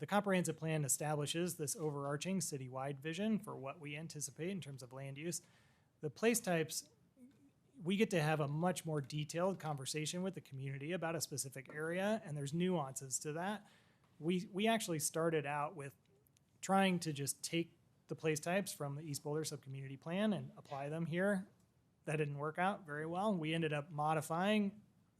the comprehensive plan establishes this overarching citywide vision for what we anticipate in terms of land use. The place types, we get to have a much more detailed conversation with the community about a specific area, and there's nuances to that. we actually started out with trying to just take the place types from the East Boulder Subcommunity Plan and apply them here. That didn't work out very well. We ended up modifying,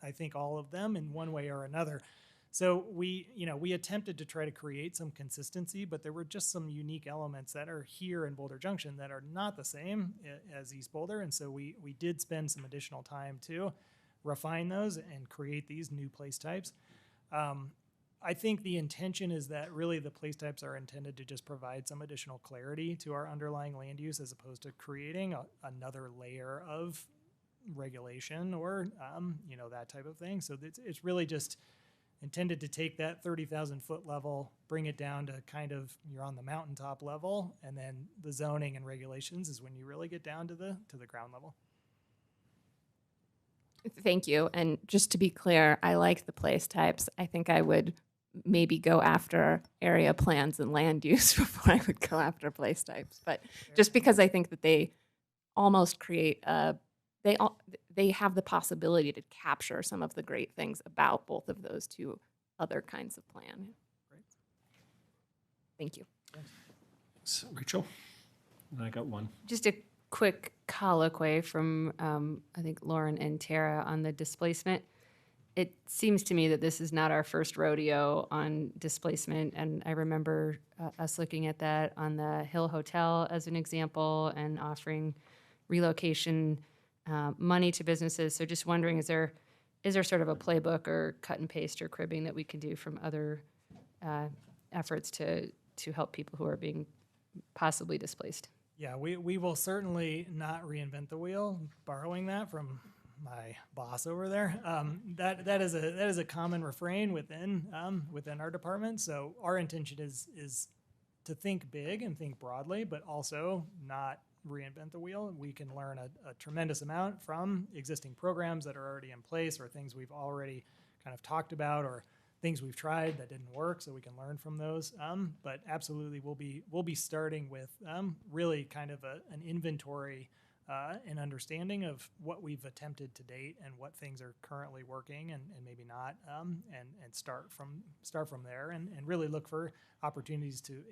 I think, all of them in one way or another. So we attempted to try to create some consistency, but there were just some unique elements that are here in Boulder Junction that are not the same as East Boulder. And so we did spend some additional time to refine those and create these new place types. I think the intention is that really the place types are intended to just provide some additional clarity to our underlying land use as opposed to creating another layer of regulation or, that type of thing. So it's really just intended to take that 30,000 foot level, bring it down to kind of, you're on the mountaintop level, and then the zoning and regulations is when you really get down to the ground level. Thank you. And just to be clear, I like the place types. I think I would maybe go after area plans and land use before I would go after place types. But just because I think that they almost create they have the possibility to capture some of the great things about both of those two other kinds of plan. Great. Thank you. So, Rachel, I got one. Just a quick colloquy from, I think, Lauren and Tara on the displacement. It seems to me that this is not our first rodeo on displacement, and I remember us looking at that on the Hill Hotel as an example and offering relocation money to businesses. So just wondering, is there sort of a playbook or cut and paste or cribbing that we can do from other efforts to help people who are being possibly displaced? Yeah, we will certainly not reinvent the wheel, borrowing that from my boss over there. That is a common refrain within our department. So our intention is to think big and think broadly, but also not reinvent the wheel. We can learn a tremendous amount from existing programs that are already in place or things we've already kind of talked about or things we've tried that didn't work, so we can learn from those. But absolutely, we'll be starting with really kind of an inventory and understanding of what we've attempted to date and what things are currently working and maybe not, and start from there and really look for opportunities to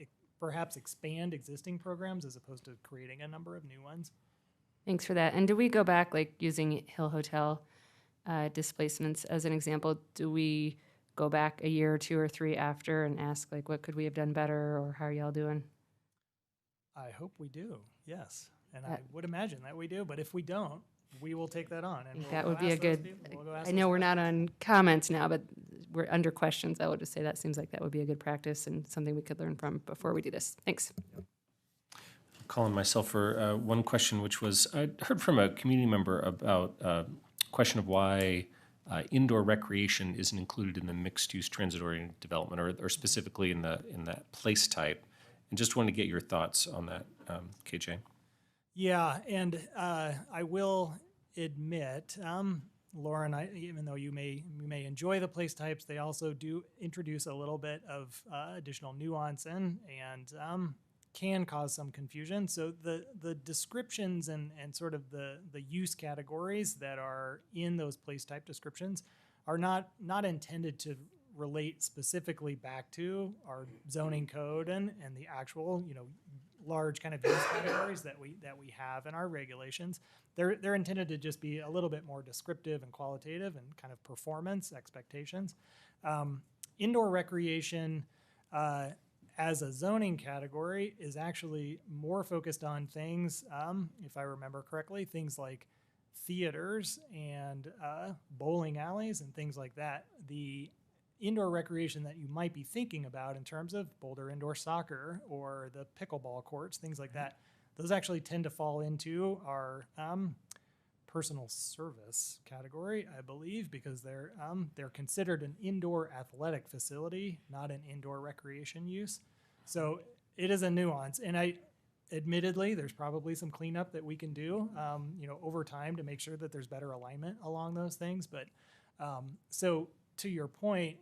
perhaps expand existing programs as opposed to creating a number of new ones. Thanks for that. And do we go back, like using Hill Hotel displacements as an example, do we go back a year or two or three after and ask, like, what could we have done better, or how are y'all doing? I hope we do, yes. And I would imagine that we do, but if we don't, we will take that on. And That would be a good, I know we're not on comments now, but we're under questions. I would just say that seems like that would be a good practice and something we could learn from before we do this. Thanks. Calling myself for one question, which was, I heard from a community member about a question of why indoor recreation isn't included in the mixed-use transit-oriented development, or specifically in that place type, and just wanted to get your thoughts on that, KJ. Yeah, and I will admit, Lauren, even though you may enjoy the place types, they also do introduce a little bit of additional nuance and can cause some confusion. So the descriptions and sort of the use categories that are in those place type descriptions are not intended to relate specifically back to our zoning code and the actual, large kind of use categories that we have in our regulations. They're intended to just be a little bit more descriptive and qualitative and kind of performance expectations. Indoor recreation as a zoning category is actually more focused on things, if I remember correctly, things like theaters and bowling alleys and things like that. The indoor recreation that you might be thinking about in terms of Boulder indoor soccer or the pickleball courts, things like that, those actually tend to fall into our personal service category, I believe, because they're considered an indoor athletic facility, not an indoor recreation use. So it is a nuance, and admittedly, there's probably some cleanup that we can do, over time to make sure that there's better alignment along those things. But so to your point,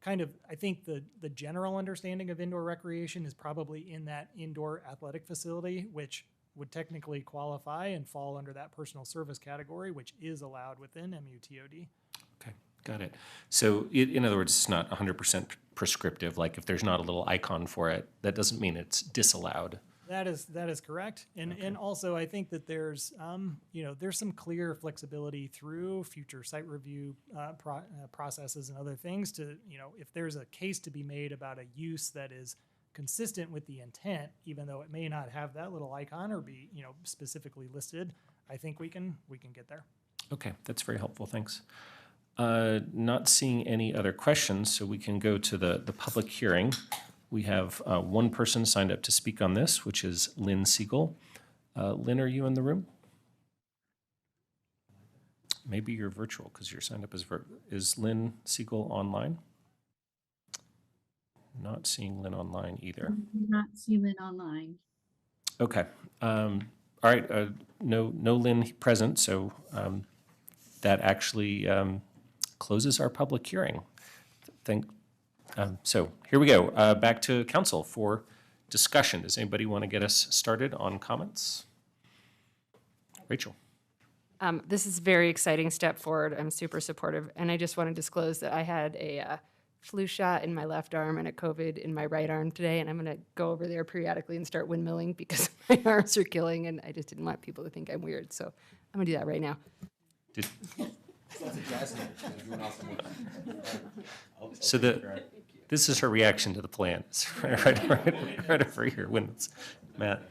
I think the general understanding of indoor recreation is probably in that indoor athletic facility, which would technically qualify and fall under that personal service category, which is allowed within MUTOD. Okay, Got it. So in other words, it's not 100% prescriptive. Like if there's not a little icon for it, that doesn't mean it's disallowed. That is correct, and also I think that there's there's some clear flexibility through future site review processes and other things to if there's a case to be made about a use that is consistent with the intent, even though it may not have that little icon or be specifically listed, I think we can get there. Okay, that's very helpful. Thanks. Not seeing any other questions, so we can go to the public hearing. We have one person signed up to speak on this, which is Lynn Siegel. Lynn, are you in the room? Maybe you're virtual because you're signed up as Is Lynn Siegel online? Not seeing Lynn online either. Not see Lynn online. Okay. All right. No Lynn present, so that actually closes our public hearing. So here we go. Back to council for discussion. Does anybody want to get us started on comments? Rachel. This is a very exciting step forward. I'm super supportive. And I just want to disclose that I had a flu shot in my left arm and a COVID in my right arm today. And I'm going to go over there periodically and start windmilling because my arms are killing. And I just didn't want people to think I'm weird. So I'm going to do that right now. So this is her reaction to the plan. It's right over here when it's Matt.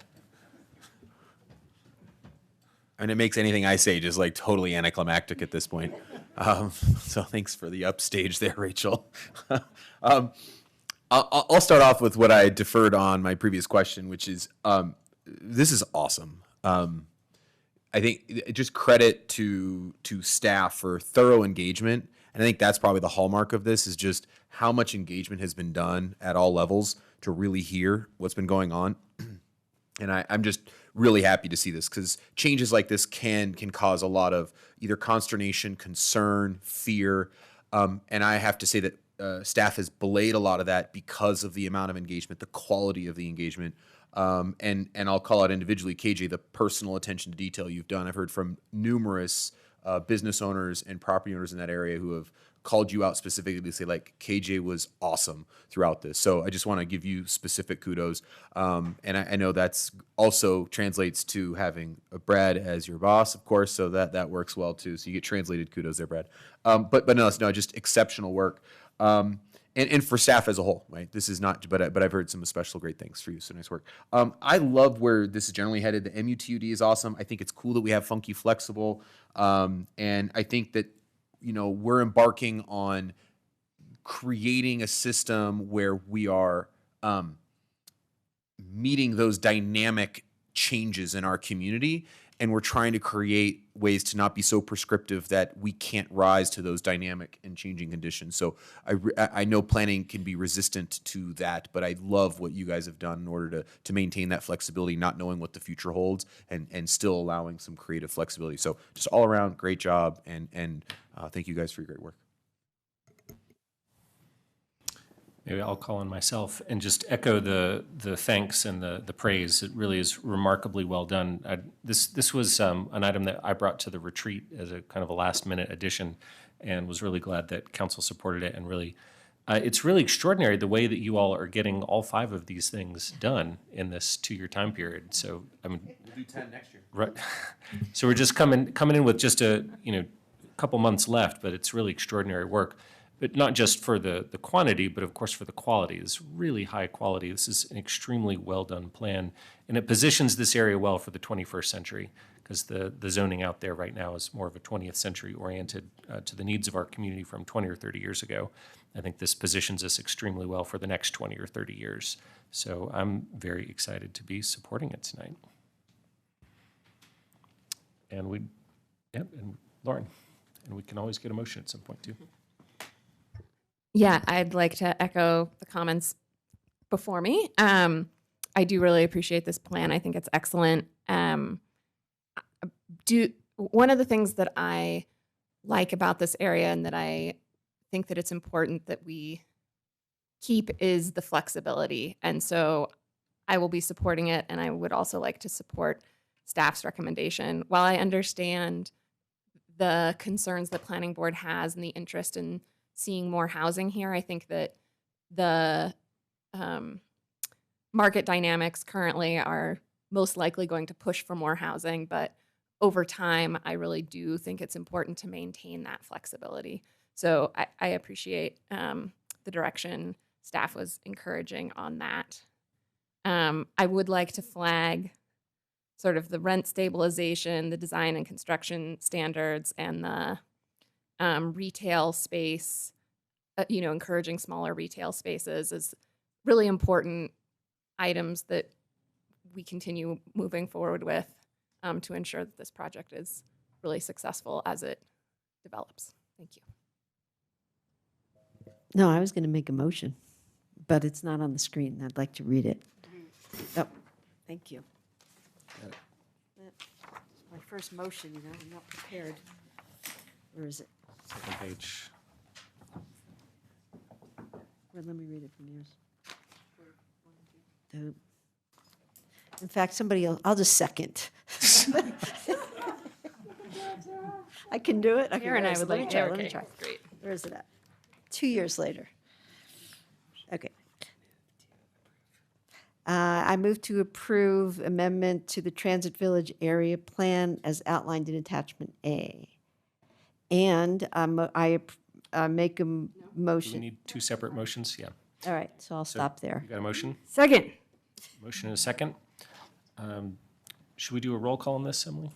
And it makes anything I say just like totally anticlimactic at this point. So thanks for the upstage there, Rachel. I'll start off with what I deferred on my previous question, which is this is awesome. I think just credit to staff for thorough engagement. And I think that's probably the hallmark of this is just how much engagement has been done at all levels to really hear what's been going on. And I'm just really happy to see this because changes like this can cause a lot of either consternation, concern, fear. And I have to say that staff has belayed a lot of that because of the amount of engagement, the quality of the engagement. And I'll call out individually, KJ, the personal attention to detail you've done. I've heard from numerous business owners and property owners in that area who have called you out specifically to say, like, KJ was awesome throughout this. So I just want to give you specific kudos. And I know that's also translates to having Brad as your boss, of course, so that works well too. So you get translated kudos there, Brad. But no, just exceptional work. And for staff as a whole, right? This is not, but I've heard some special great things for you, so nice work. I love where this is generally headed. The MUTUD is awesome. I think it's cool that we have Funky Flexible. And I think that, we're embarking on creating a system where we are meeting those dynamic changes in our community. And we're trying to create ways to not be so prescriptive that we can't rise to those dynamic and changing conditions. So I know planning can be resistant to that, but I love what you guys have done in order to maintain that flexibility, not knowing what the future holds and still allowing some creative flexibility. So just all around, great job. And thank you guys for your great work. Maybe I'll call on myself and just echo the thanks and the praise. It really is remarkably well done. This was an item that I brought to the retreat as a kind of a last minute addition and was really glad that council supported it. And really, it's really extraordinary the way that you all are getting all 5 of these things done in this 2-year time period. So, I mean, we'll do 10 next year. Right. So we're just coming in with just a couple months left, but it's really extraordinary work. But not just for the quantity, but of course for the quality. It's really high quality. This is an extremely well done plan, and it positions this area well for the 21st century because the zoning out there right now is more of a 20th century oriented to the needs of our community from 20 or 30 years ago. I think this positions us extremely well for the next 20 or 30 years. So I'm very excited to be supporting it tonight. And and Lauren, and we can always get a motion at some point too. Yeah, I'd like to echo the comments before me. I do really appreciate this plan. I think it's excellent. One of the things that I like about this area and that I think that it's important that we keep is the flexibility. And so I will be supporting it, and I would also like to support staff's recommendation. While I understand the concerns that planning board has and the interest in seeing more housing here. I think that the market dynamics currently are most likely going to push for more housing, but over time, I really do think it's important to maintain that flexibility. So I appreciate the direction staff was encouraging on that. I would like to flag sort of the rent stabilization, the design and construction standards, and the retail space, encouraging smaller retail spaces is really important items that we continue moving forward with to ensure that this project is really successful as it develops. Thank you. No, I was going to make a motion, but it's not on the screen. I'd like to read it. Oh, thank you. My first motion, I'm not prepared. Where is it? Second page. Well, let me read it from yours. In fact, somebody else, I'll just second. I can do it. Okay, Karen and I would let me like try. to. Let me Okay, try. great. Where is it at? 2 years later. Okay. I move to approve amendment to the Transit Village Area Plan as outlined in Attachment A. And I make a Do we motion. need two separate motions? Yeah. All right, so I'll stop there. You got a motion? Second. Motion and a second. Should we do a roll call on this, Emily?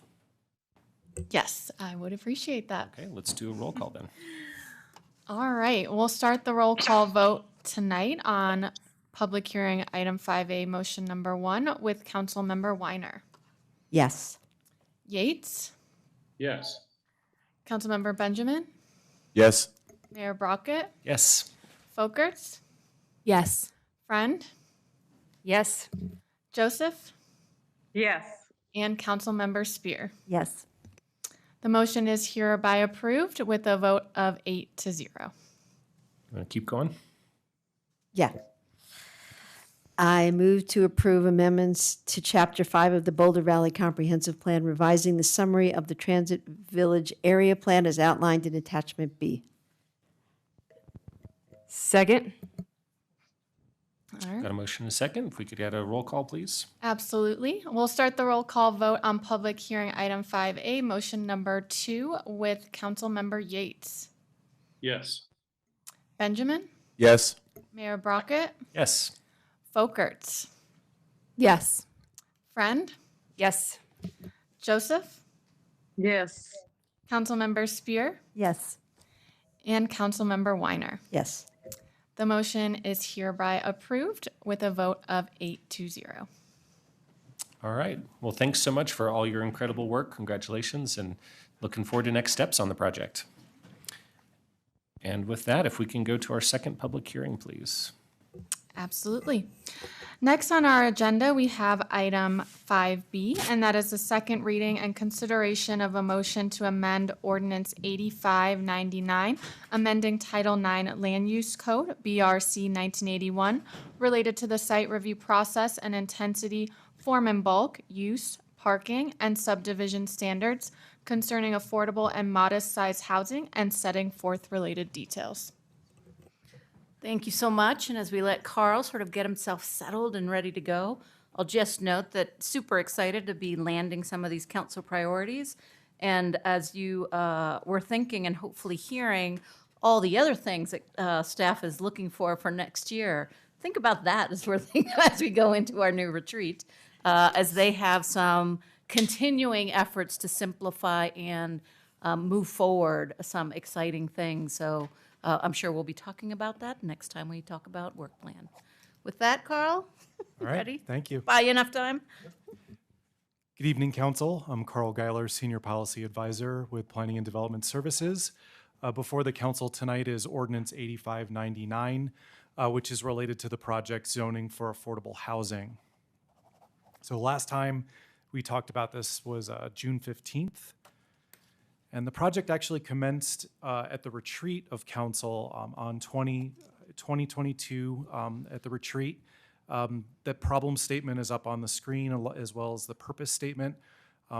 Yes, I would appreciate that. Okay, let's do a roll call then. All right, we'll start the roll call vote tonight on public hearing item 5A, motion number 1 with Councilmember Weiner. Yes. Yates, Yes. Councilmember Benjamin, Yes. Mayor Brockett, Yes. Folkerts, Yes. Friend, Yes. Joseph, Yes. and Councilmember Spear. Yes. The motion is hereby approved with a vote of 8-0. You want to keep going? Yeah. I move to approve amendments to Chapter 5 of the Boulder Valley Comprehensive Plan, revising the summary of the Transit Village Area Plan as outlined in Attachment B. Second. All right. Got a motion and a second. If we could add a roll call, please. Absolutely. We'll start the roll call vote on public hearing item 5A, motion number 2 with Councilmember Yates. Yes. Benjamin, Yes. Mayor Brockett, Yes. Folkerts, Yes. Friend, Yes. Joseph, Yes. Councilmember Spear, Yes. and Councilmember Weiner. Yes. The motion is hereby approved with a vote of 8-0. All right. Well, thanks so much for all your incredible work. Congratulations, and looking forward to next steps on the project. And with that, if we can go to our second public hearing, please. Absolutely. Next on our agenda, we have item 5B, and that is the second reading and consideration of a motion to amend Ordinance 8599, amending Title IX Land Use Code, BRC 1981, related to the site review process and intensity, form and bulk, use, parking, and subdivision standards concerning affordable and modest-sized housing and setting forth related details. Thank you so much. And as we let Carl sort of get himself settled and ready to go, I'll just note that super excited to be landing some of these council priorities. And as you were thinking and hopefully hearing all the other things that staff is looking for next year, think about that as as we go into our new retreat, as they have some continuing efforts to simplify and move forward some exciting things. So I'm sure we'll be talking about that next time we talk about work plan. With that, Carl, All right, ready? thank you. Buy you enough time? Good evening, Council. I'm Carl Geiler, Senior Policy Advisor with Planning and Development Services. Before the Council tonight is Ordinance 8599, which is related to the project zoning for affordable housing. So last time we talked about this was June 15th. And the project actually commenced at the retreat of council on 2022 at the retreat. That problem statement is up on the screen as well as the purpose statement.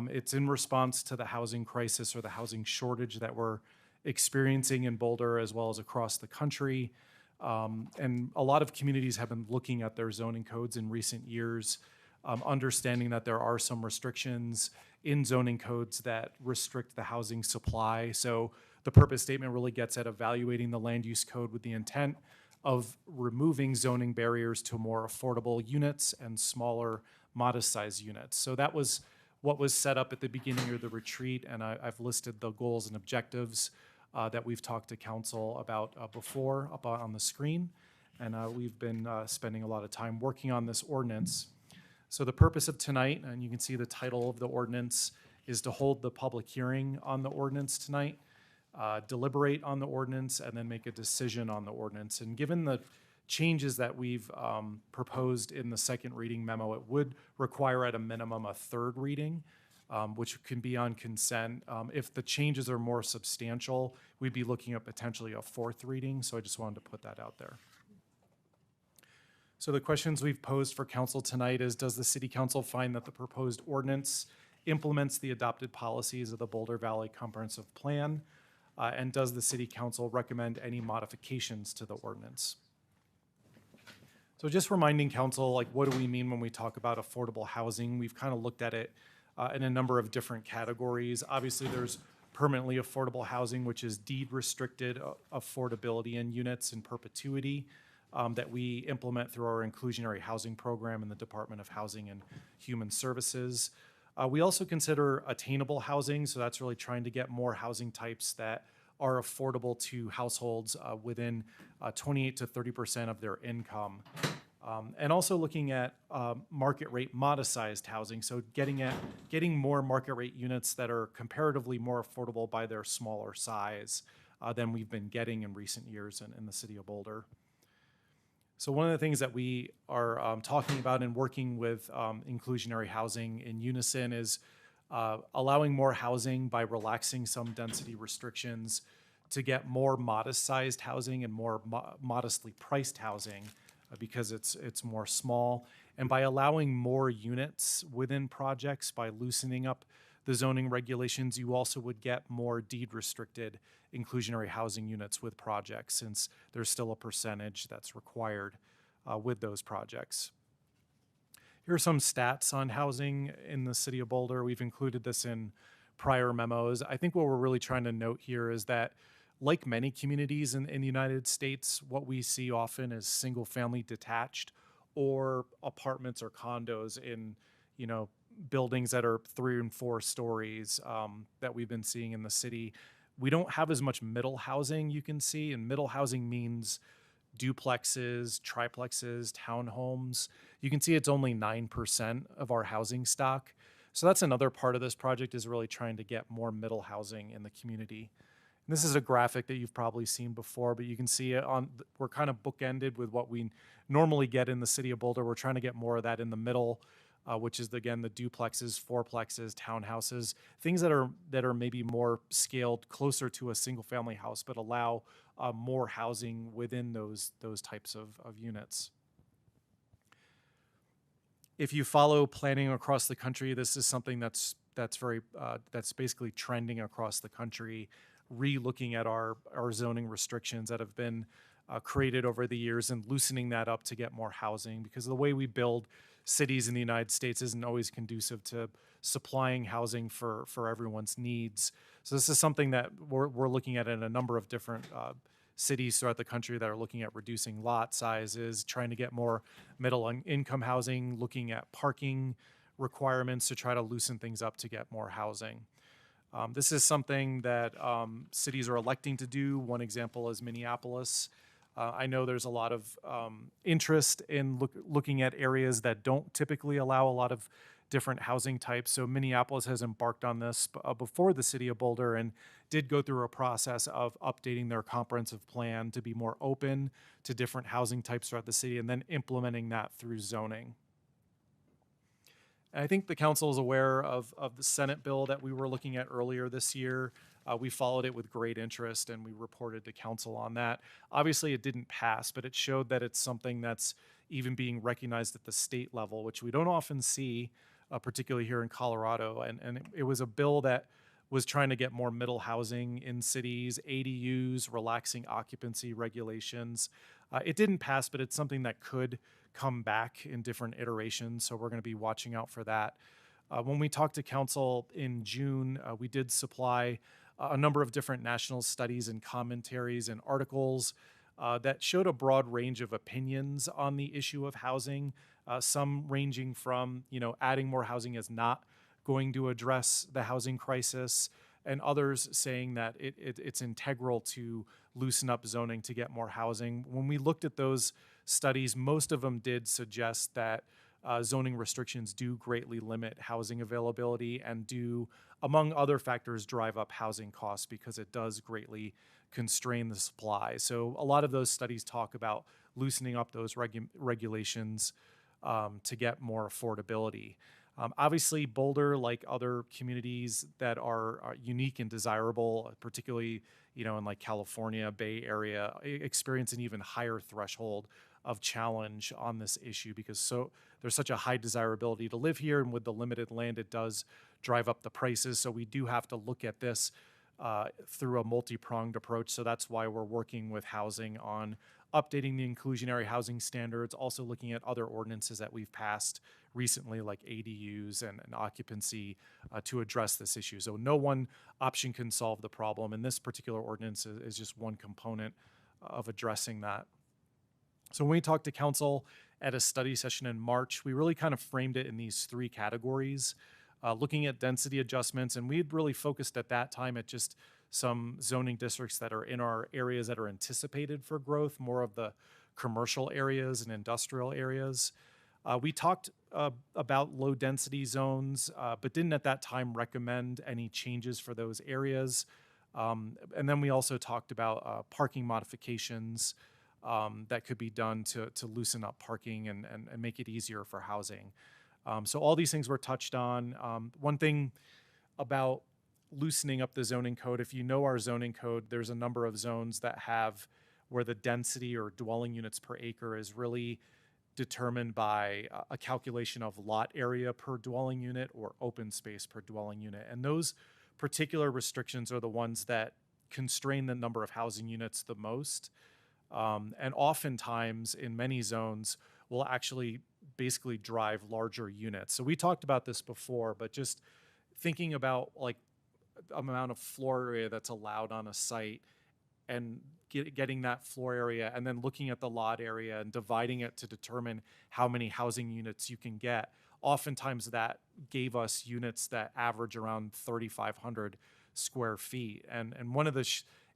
It's in response to the housing crisis or the housing shortage that we're experiencing in Boulder as well as across the country. And a lot of communities have been looking at their zoning codes in recent years, understanding that there are some restrictions in zoning codes that restrict the housing supply. So the purpose statement really gets at evaluating the land use code with the intent of removing zoning barriers to more affordable units and smaller, modest-sized units. So that was what was set up at the beginning of the retreat, and I've listed the goals and objectives that we've talked to council about before up on the screen, and we've been spending a lot of time working on this ordinance. So the purpose of tonight, and you can see the title of the ordinance, is to hold the public hearing on the ordinance tonight, deliberate on the ordinance, and then make a decision on the ordinance. And given the changes that we've proposed in the second reading memo, it would require at a minimum a third reading, which can be on consent. If the changes are more substantial, we'd be looking at potentially a fourth reading, so I just wanted to put that out there. So the questions we've posed for council tonight is, does the city council find that the proposed ordinance implements the adopted policies of the Boulder Valley Comprehensive Plan? And does the city council recommend any modifications to the ordinance? So just reminding council, like, what do we mean when we talk about affordable housing? We've kind of looked at it in a number of different categories. Obviously, there's permanently affordable housing, which is deed restricted affordability in units in perpetuity that we implement through our inclusionary housing program in the Department of Housing and Human Services. We also consider attainable housing, so that's really trying to get more housing types that are affordable to households within 28 to 30% of their income. And also looking at market rate modest-sized housing, so getting more market rate units that are comparatively more affordable by their smaller size than we've been getting in recent years in the city of Boulder. So one of the things that we are talking about and working with inclusionary housing in unison is allowing more housing by relaxing some density restrictions to get more modest-sized housing and more modestly priced housing because it's more small. And by allowing more units within projects, by loosening up the zoning regulations, you also would get more deed-restricted inclusionary housing units with projects, since there's still a percentage that's required with those projects. Here are some stats on housing in the city of Boulder. We've included this in prior memos. I think what we're really trying to note here is that, like many communities in the United States, what we see often is single-family detached or apartments or condos in, buildings that are 3 and 4 stories that we've been seeing in the city. We don't have as much middle housing, you can see, and middle housing means duplexes, triplexes, townhomes. You can see it's only 9% of our housing stock. So that's another part of this project, is really trying to get more middle housing in the community. And this is a graphic that you've probably seen before, but you can see it we're kind of bookended with what we normally get in the city of Boulder. We're trying to get more of that in the middle, which is, again, the duplexes, fourplexes, townhouses, things that are maybe more scaled closer to a single family house, but allow more housing within those types of units. If you follow planning across the country, this is something that's basically trending across the country, re-looking at our zoning restrictions that have been created over the years and loosening that up to get more housing, because the way we build cities in the United States isn't always conducive to supplying housing for everyone's needs. So this is something that we're looking at in a number of different cities throughout the country that are looking at reducing lot sizes, trying to get more middle income housing, looking at parking requirements to try to loosen things up to get more housing. This is something that cities are electing to do. One example is Minneapolis. I know there's a lot of interest in looking at areas that don't typically allow a lot of different housing types. So Minneapolis has embarked on this before the city of Boulder and did go through a process of updating their comprehensive plan to be more open to different housing types throughout the city and then implementing that through zoning. And I think the council is aware of the Senate bill that we were looking at earlier this year. We followed it with great interest and we reported to council on that. Obviously, it didn't pass, but it showed that it's something that's even being recognized at the state level, which we don't often see particularly here in Colorado. And it was a bill that was trying to get more middle housing in cities, ADUs, relaxing occupancy regulations. It didn't pass, but it's something that could come back in different iterations, so we're going to be watching out for that. When we talked to council in June, we did supply a number of different national studies and commentaries and articles that showed a broad range of opinions on the issue of housing, some ranging from, adding more housing is not going to address the housing crisis, and others saying that it's integral to loosen up zoning to get more housing. When we looked at those studies, most of them did suggest that zoning restrictions do greatly limit housing availability and do, among other factors, drive up housing costs because it does greatly constrain the supply. So a lot of those studies talk about loosening up those regulations to get more affordability. Obviously, Boulder, like other communities that are unique and desirable, particularly in like California, Bay Area, experience an even higher threshold of challenge on this issue because there's such a high desirability to live here, and with the limited land, it does drive up the prices. So we do have to look at this through a multi-pronged approach. So that's why we're working with housing on updating the inclusionary housing standards, also looking at other ordinances that we've passed recently, like ADUs and occupancy, to address this issue. So no one option can solve the problem, and this particular ordinance is just one component of addressing that. So when we talked to council at a study session in March, we really kind of framed it in these three categories, looking at density adjustments, and we had really focused at that time at just some zoning districts that are in our areas that are anticipated for growth, more of the commercial areas and industrial areas. We talked about low density zones, but didn't at that time recommend any changes for those areas. And then we also talked about parking modifications that could be done to loosen up parking and make it easier for housing. So all these things were touched on. One thing about loosening up the zoning code, if you know our zoning code, there's a number of zones that have where the density or dwelling units per acre is really determined by a calculation of lot area per dwelling unit or open space per dwelling unit. And those particular restrictions are the ones that constrain the number of housing units the most. And oftentimes in many zones will actually basically drive larger units. So we talked about this before, but just thinking about like amount of floor area that's allowed on a site and getting that floor area and then looking at the lot area and dividing it to determine how many housing units you can get. Oftentimes that gave us units that average around 3,500 square feet. And one of the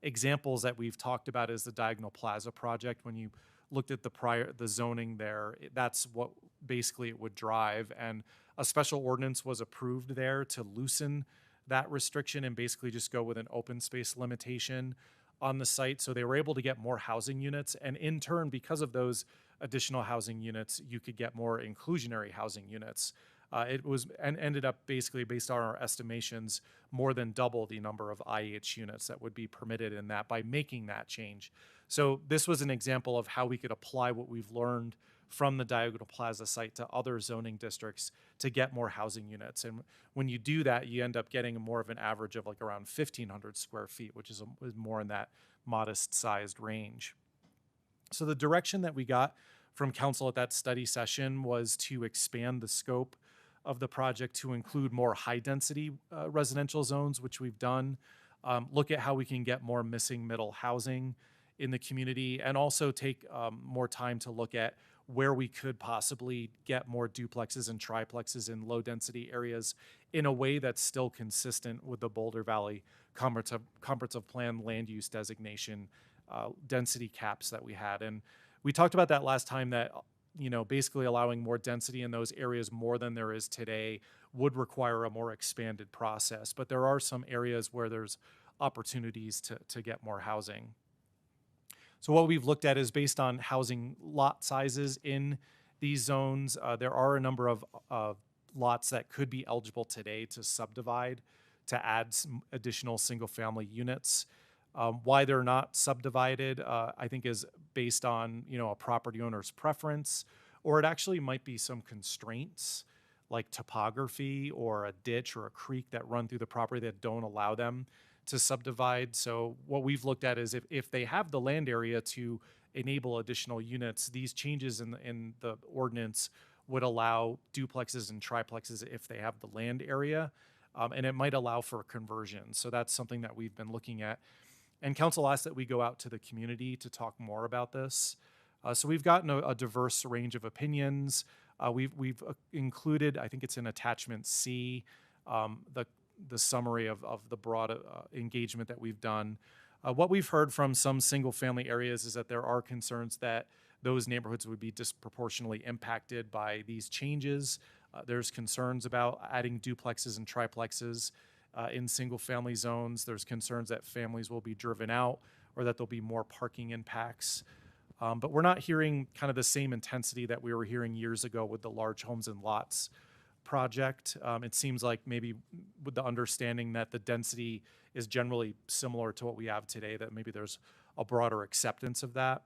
examples that we've talked about is the Diagonal Plaza project. When you looked at the zoning there, that's what basically it would drive. And a special ordinance was approved there to loosen that restriction and basically just go with an open space limitation on the site. So they were able to get more housing units. And in turn, because of those additional housing units, you could get more inclusionary housing units. It was and ended up basically, based on our estimations, more than double the number of IH units that would be permitted in that by making that change. So this was an example of how we could apply what we've learned from the Diagonal Plaza site to other zoning districts to get more housing units. And when you do that, you end up getting more of an average of like around 1,500 square feet, which is more in that modest sized range. So the direction that we got from council at that study session was to expand the scope of the project to include more high density residential zones, which we've done, look at how we can get more missing middle housing in the community, and also take more time to look at where we could possibly get more duplexes and triplexes in low density areas in a way that's still consistent with the Boulder Valley Comprehensive Plan land use designation density caps that we had. And we talked about that last time, that basically allowing more density in those areas more than there is today would require a more expanded process. But there are some areas where there's opportunities to get more housing. So what we've looked at is based on housing lot sizes in these zones. There are a number of lots that could be eligible today to subdivide to add some additional single family units. Why they're not subdivided, I think, is based on a property owner's preference, or it actually might be some constraints. like topography or a ditch or a creek that run through the property that don't allow them to subdivide. So what we've looked at is if they have the land area to enable additional units, these changes in the ordinance would allow duplexes and triplexes if they have the land area, and it might allow for conversion. So that's something that we've been looking at. And council asked that we go out to the community to talk more about this. So we've gotten a diverse range of opinions. We've included, I think it's in attachment C, the summary of the broad engagement that we've done. What we've heard from some single family areas is that there are concerns that those neighborhoods would be disproportionately impacted by these changes. There's concerns about adding duplexes and triplexes in single family zones. There's concerns that families will be driven out or that there'll be more parking impacts. But we're not hearing kind of the same intensity that we were hearing years ago with the large homes and lots project. It seems like maybe with the understanding that the density is generally similar to what we have today, that maybe there's a broader acceptance of that.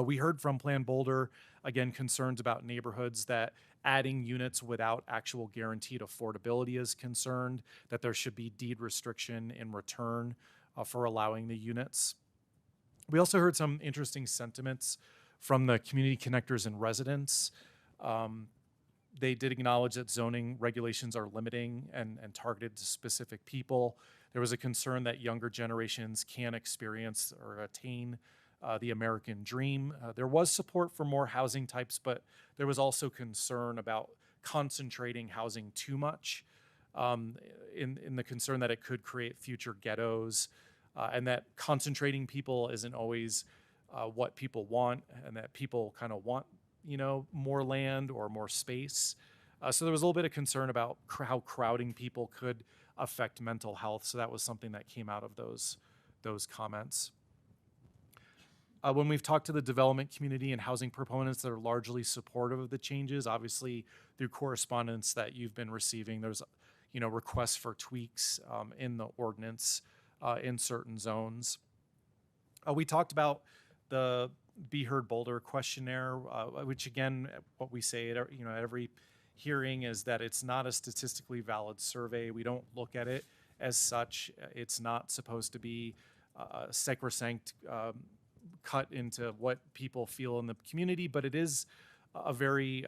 We heard from Plan Boulder, again, concerns about neighborhoods that adding units without actual guaranteed affordability is concerned, that there should be deed restriction in return for allowing the units. We also heard some interesting sentiments from the community connectors and residents. They did acknowledge that zoning regulations are limiting and targeted to specific people. There was a concern that younger generations can't experience or attain the American dream. There was support for more housing types, but there was also concern about concentrating housing too much, in the concern that it could create future ghettos, and that concentrating people isn't always what people want, and that people kind of want, more land or more space. So there was a little bit of concern about how crowding people could affect mental health. So that was something that came out of those comments. When we've talked to the development community and housing proponents that are largely supportive of the changes, obviously through correspondence that you've been receiving, there's requests for tweaks in the ordinance in certain zones. We talked about the Be Heard Boulder questionnaire, which again, what we say at every hearing is that it's not a statistically valid survey. We don't look at it as such. It's not supposed to be sacrosanct, cut into what people feel in the community, but it is a very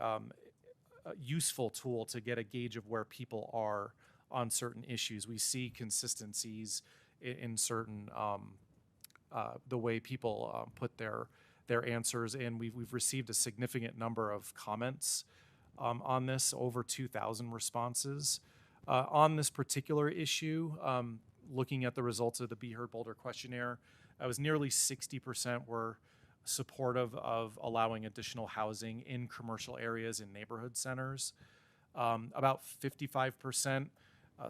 useful tool to get a gauge of where people are on certain issues. We see consistencies in certain the way people put their answers in. We've received a significant number of comments on this, over 2,000 responses. On this particular issue, looking at the results of the Be Heard Boulder questionnaire, it was nearly 60% were supportive of allowing additional housing in commercial areas in neighborhood centers. About 55%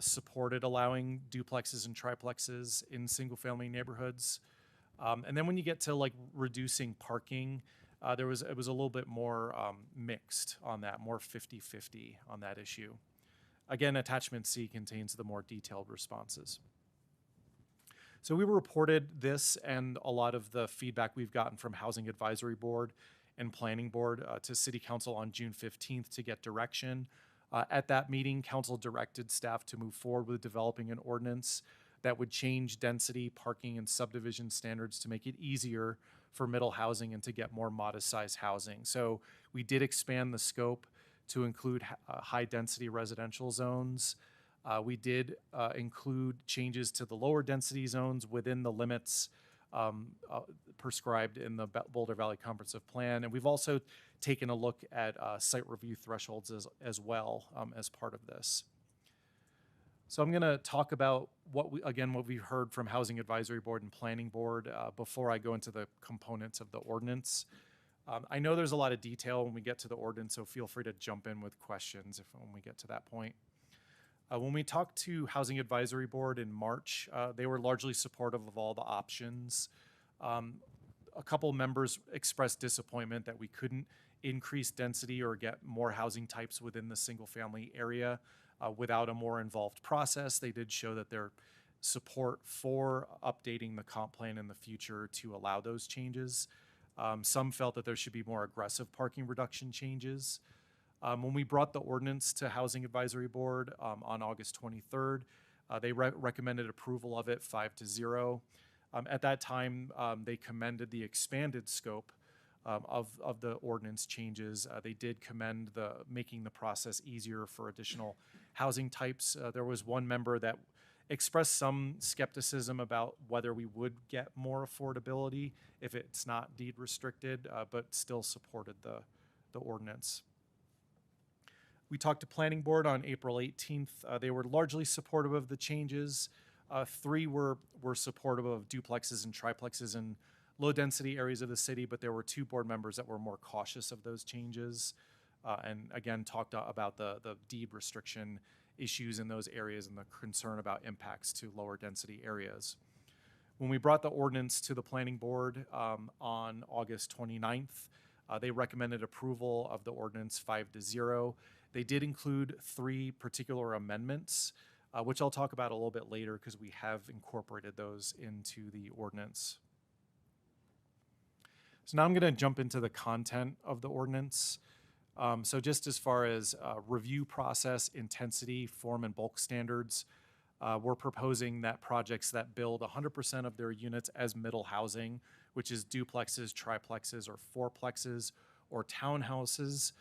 supported allowing duplexes and triplexes in single-family neighborhoods. And then when you get to reducing parking, it was a little bit more mixed on that, more 50-50 on that issue. Again, attachment C contains the more detailed responses. So we reported this and a lot of the feedback we've gotten from Housing Advisory Board and Planning Board to City Council on June 15th to get direction. At that meeting, Council directed staff to move forward with developing an ordinance that would change density, parking, and subdivision standards to make it easier for middle housing and to get more modest-sized housing. So we did expand the scope to include high-density residential zones. We did include changes to the lower density zones within the limits prescribed in the Boulder Valley Comprehensive Plan. And we've also taken a look at site review thresholds as well as part of this. So I'm going to talk about what we've heard from Housing Advisory Board and Planning Board before I go into the components of the ordinance. I know there's a lot of detail when we get to the ordinance, so feel free to jump in with questions when we get to that point. When we talked to Housing Advisory Board in March, they were largely supportive of all the options. A couple members expressed disappointment that we couldn't increase density or get more housing types within the single-family area without a more involved process. They did show that their support for updating the comp plan in the future to allow those changes. Some felt that there should be more aggressive parking reduction changes. When we brought the ordinance to Housing Advisory Board on August 23rd, they recommended approval of it 5-0. At that time, they commended the expanded scope of the ordinance changes. They did commend making the process easier for additional housing types. There was one member that expressed some skepticism about whether we would get more affordability if it's not deed restricted, but still supported the ordinance. We talked to Planning Board on April 18th. They were largely supportive of the changes. 3 were supportive of duplexes and triplexes in low-density areas of the city, but there were 2 board members that were more cautious of those changes, and again talked about the deed restriction issues in those areas and the concern about impacts to lower-density areas. When we brought the ordinance to the Planning Board on August 29th, they recommended approval of the ordinance 5-0. They did include 3 particular amendments, which I'll talk about a little bit later because we have incorporated those into the ordinance. So now I'm going to jump into the content of the ordinance. So just as far as review process, intensity, form, and bulk standards, we're proposing that projects that build 100% of their units as middle housing, which is duplexes, triplexes, or fourplexes, or townhouses,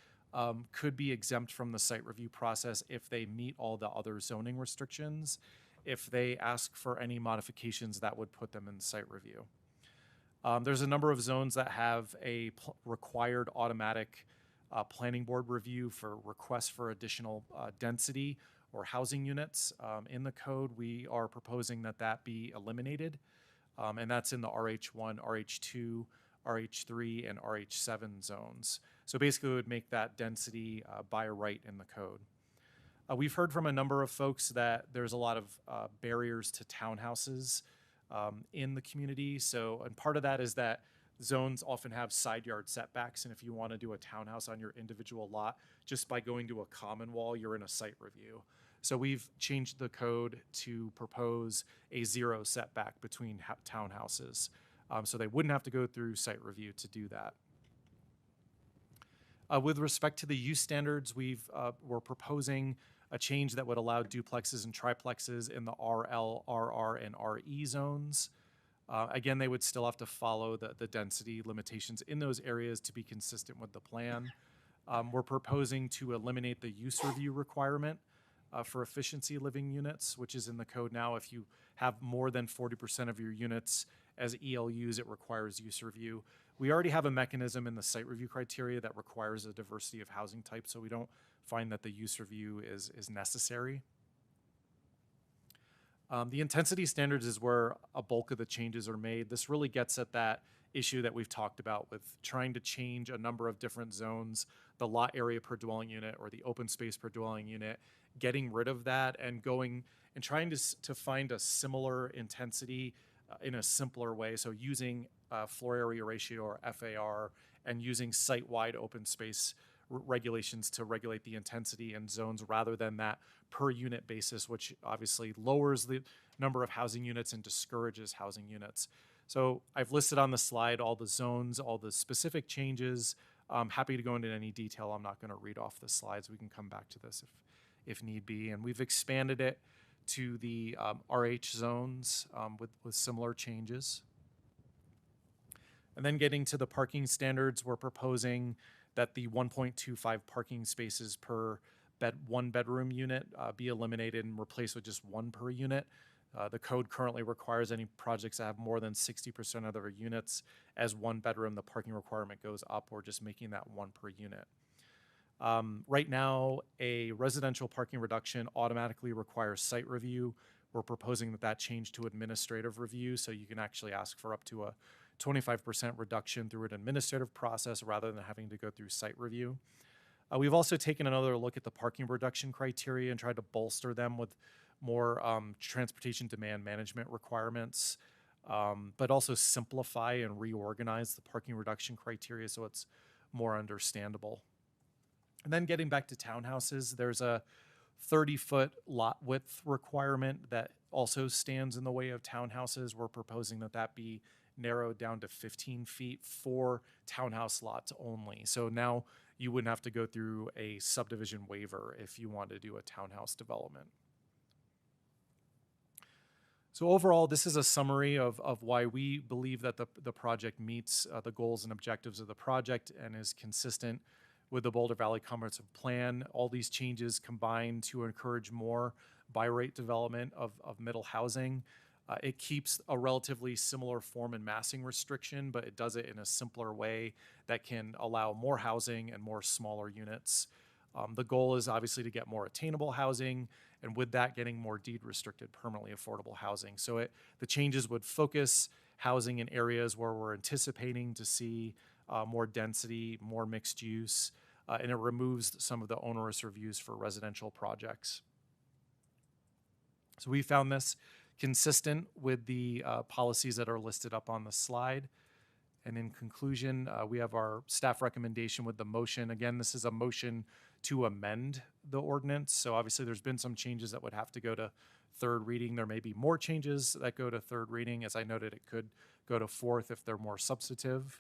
could be exempt from the site review process if they meet all the other zoning restrictions. If they ask for any modifications, that would put them in site review. There's a number of zones that have a required automatic planning board review for requests for additional density or housing units. In the code, we are proposing that be eliminated, and that's in the RH1, RH2, RH3, and RH7 zones. So basically, it would make that density by right in the code. We've heard from a number of folks that there's a lot of barriers to townhouses in the community. So, and part of that is that zones often have side yard setbacks, and if you want to do a townhouse on your individual lot, just by going to a common wall, you're in a site review. So we've changed the code to propose a 0 setback between townhouses. So they wouldn't have to go through site review to do that. With respect to the use standards, we're proposing a change that would allow duplexes and triplexes in the RL, RR, and RE zones. Again, they would still have to follow the density limitations in those areas to be consistent with the plan. We're proposing to eliminate the use review requirement for efficiency living units, which is in the code now. If you have more than 40% of your units as ELUs, it requires use review. We already have a mechanism in the site review criteria that requires a diversity of housing types, so we don't find that the use review is necessary. The intensity standards is where a bulk of the changes are made. This really gets at that issue that we've talked about with trying to change a number of different zones, the lot area per dwelling unit or the open space per dwelling unit, getting rid of that and going and trying to find a similar intensity in a simpler way. So using floor area ratio or FAR and using site-wide open space regulations to regulate the intensity in zones rather than that per unit basis, which obviously lowers the number of housing units and discourages housing units. So I've listed on the slide all the zones, all the specific changes. I'm happy to go into any detail. I'm not going to read off the slides. We can come back to this if need be. And we've expanded it to the RH zones with similar changes. And then getting to the parking standards, we're proposing that the 1.25 parking spaces per one bedroom unit be eliminated and replaced with just 1 per unit. The code currently requires any projects that have more than 60% of their units as 1 bedroom, the parking requirement goes up. We're just making that 1 per unit. Right now, a residential parking reduction automatically requires site review. We're proposing that change to administrative review, so you can actually ask for up to a 25% reduction through an administrative process rather than having to go through site review. We've also taken another look at the parking reduction criteria and tried to bolster them with more transportation demand management requirements, but also simplify and reorganize the parking reduction criteria so it's more understandable. And then getting back to townhouses, there's a 30-foot lot width requirement that also stands in the way of townhouses. We're proposing that be narrowed down to 15 feet for townhouse lots only. So now you wouldn't have to go through a subdivision waiver if you wanted to do a townhouse development. So overall, this is a summary of why we believe that the project meets the goals and objectives of the project and is consistent with the Boulder Valley Comprehensive Plan. All these changes combine to encourage more buy-rate development of middle housing. It keeps a relatively similar form and massing restriction, but it does it in a simpler way that can allow more housing and more smaller units. The goal is obviously to get more attainable housing, and with that, getting more deed-restricted permanently affordable housing. So the changes would focus housing in areas where we're anticipating to see more density, more mixed use, and it removes some of the onerous reviews for residential projects. So we found this consistent with the policies that are listed up on the slide. And in conclusion, we have our staff recommendation with the motion. Again, this is a motion to amend the ordinance. So obviously there's been some changes that would have to go to third reading. There may be more changes that go to third reading. As I noted, it could go to fourth if they're more substantive.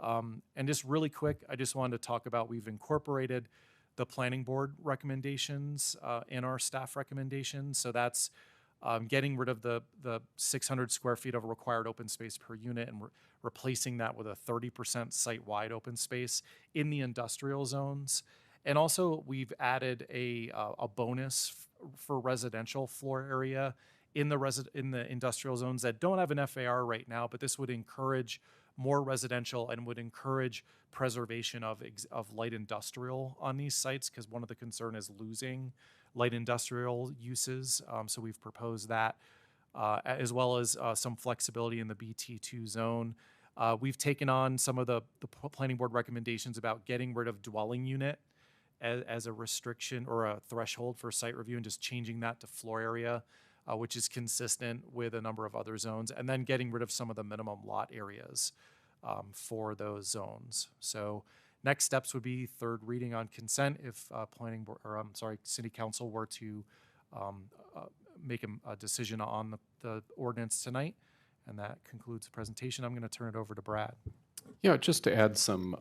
And just really quick, I just wanted to talk about, we've incorporated the planning board recommendations in our staff recommendations. So that's getting rid of the 600 square feet of required open space per unit and replacing that with a 30% site-wide open space in the industrial zones. And also, we've added a bonus for residential floor area in the industrial zones that don't have an FAR right now, but this would encourage more residential and would encourage preservation of light industrial on these sites, because one of the concern is losing light industrial uses. So we've proposed that, as well as some flexibility in the BT2 zone. We've taken on some of the planning board recommendations about getting rid of dwelling unit as a restriction or a threshold for site review and just changing that to floor area, which is consistent with a number of other zones, and then getting rid of some of the minimum lot areas for those zones. So next steps would be third reading on consent if City Council were to make a decision on the ordinance tonight. And that concludes the presentation. I'm going to turn it over to Brad. Yeah, just to add some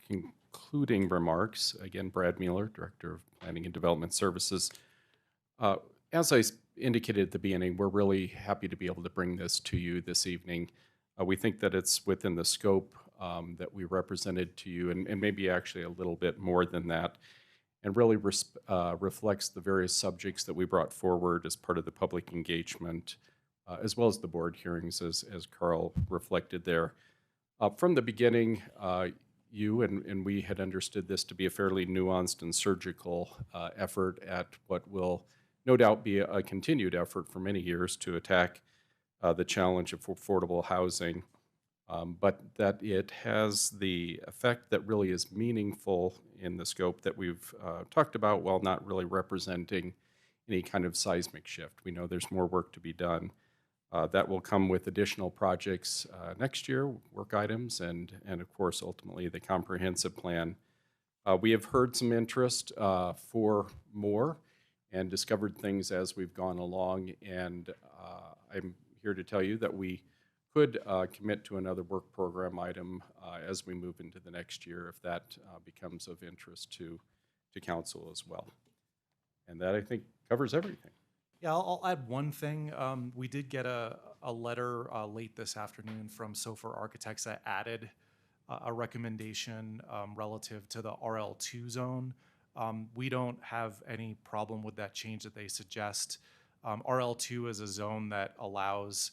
concluding remarks. Again, Brad Mueller, Director of Planning and Development Services. As I indicated at the beginning, we're really happy to be able to bring this to you this evening. We think that it's within the scope that we represented to you, and maybe actually a little bit more than that, and really reflects the various subjects that we brought forward as part of the public engagement, as well as the board hearings, as Carl reflected there. From the beginning, you and we had understood this to be a fairly nuanced and surgical effort at what will no doubt be a continued effort for many years to attack the challenge of affordable housing, but that it has the effect that really is meaningful in the scope that we've talked about, while not really representing any kind of seismic shift. We know there's more work to be done. That will come with additional projects next year, work items, and of course, ultimately, the comprehensive plan. We have heard some interest for more and discovered things as we've gone along, and I'm here to tell you that we could commit to another work program item as we move into the next year, if that becomes of interest to council as well. And that, I think, covers everything. Yeah, I'll add one thing. We did get a letter late this afternoon from Sofer Architects that added a recommendation relative to the RL2 zone. We don't have any problem with that change that they suggest. RL2 is a zone that allows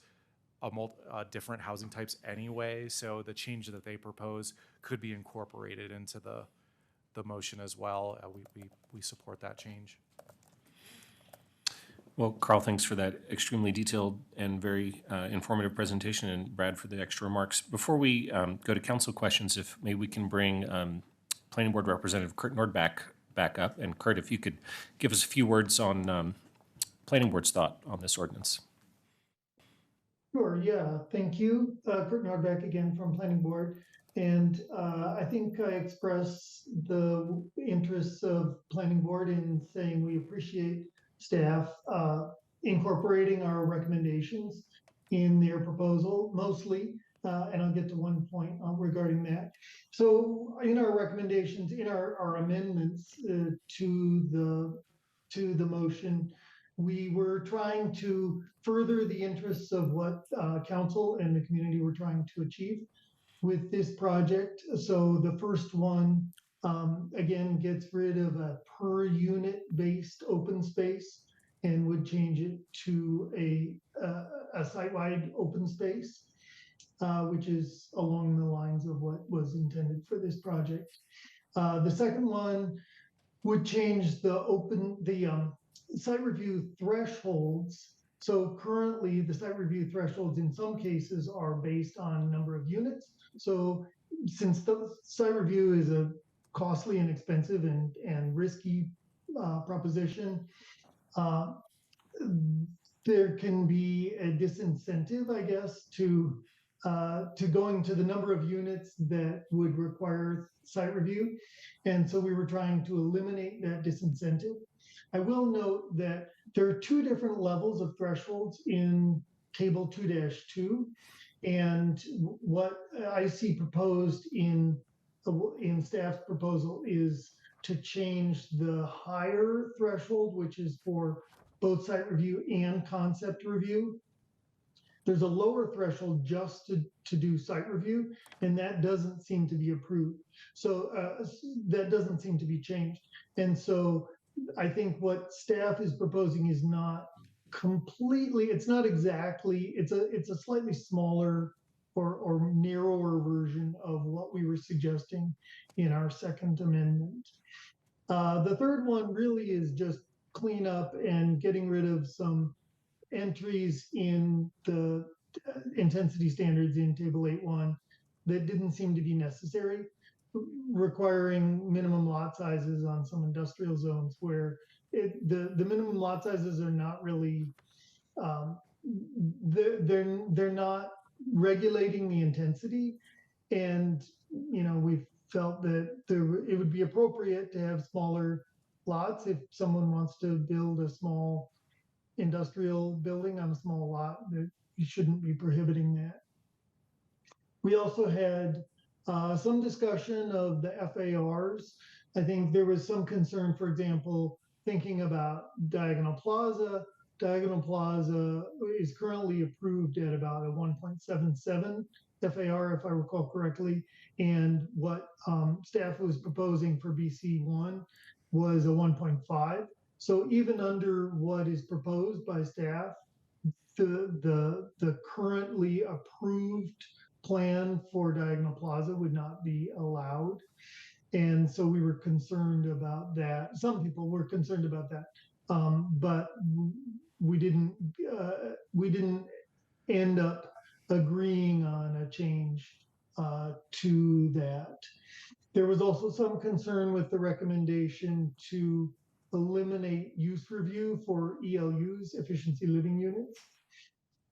different housing types anyway, so the change that they propose could be incorporated into the motion as well. We support that change. Well, Carl, thanks for that extremely detailed and very informative presentation, and Brad for the extra remarks. Before we go to council questions, if maybe we can bring Planning Board Representative Kurt Nord back up. And Kurt, if you could give us a few words on Planning Board's thought on this ordinance. Sure, yeah, thank you. Kurt Nordbeck again from Planning Board. And I think I express the interests of Planning Board in saying we appreciate staff incorporating our recommendations in their proposal mostly, and I'll get to one point regarding that. So in our recommendations, in our amendments to the motion, we were trying to further the interests of what council and the community were trying to achieve with this project. So the first one, again, gets rid of a per unit based open space and would change it to a site-wide open space, which is along the lines of what was intended for this project. The second one would change the site review thresholds. So currently the site review thresholds in some cases are based on number of units. So since the site review is a costly and expensive and risky proposition, there can be a disincentive, I guess, to going to the number of units that would require site review. And so we were trying to eliminate that disincentive. I will note that there are two different levels of thresholds in table 2-2. And what I see proposed in staff's proposal is to change the higher threshold, which is for both site review and concept review. There's a lower threshold just to do site review, and that doesn't seem to be approved. So that doesn't seem to be changed. And so I think what staff is proposing is not completely, it's not exactly, it's a slightly smaller or narrower version of what we were suggesting in our second amendment. The third one really is just clean up and getting rid of some entries in the intensity standards in table 8.1 that didn't seem to be necessary, requiring minimum lot sizes on some industrial zones where the minimum lot sizes are not really, they're not regulating the intensity. And, you know, we felt that it would be appropriate to have smaller lots if someone wants to build a small industrial building on a small lot, that you shouldn't be prohibiting that. We also had some discussion of the FARs. I think there was some concern, for example, thinking about Diagonal Plaza. Diagonal Plaza is currently approved at about a 1.77 FAR, if I recall correctly. And what staff was proposing for BC1 was a 1.5. So even under what is proposed by staff, the currently approved plan for Diagonal Plaza would not be allowed. And so we were concerned about that. Some people were concerned about that, but we didn't end up agreeing on a change to that. There was also some concern with the recommendation to eliminate use review for ELUs, efficiency living units.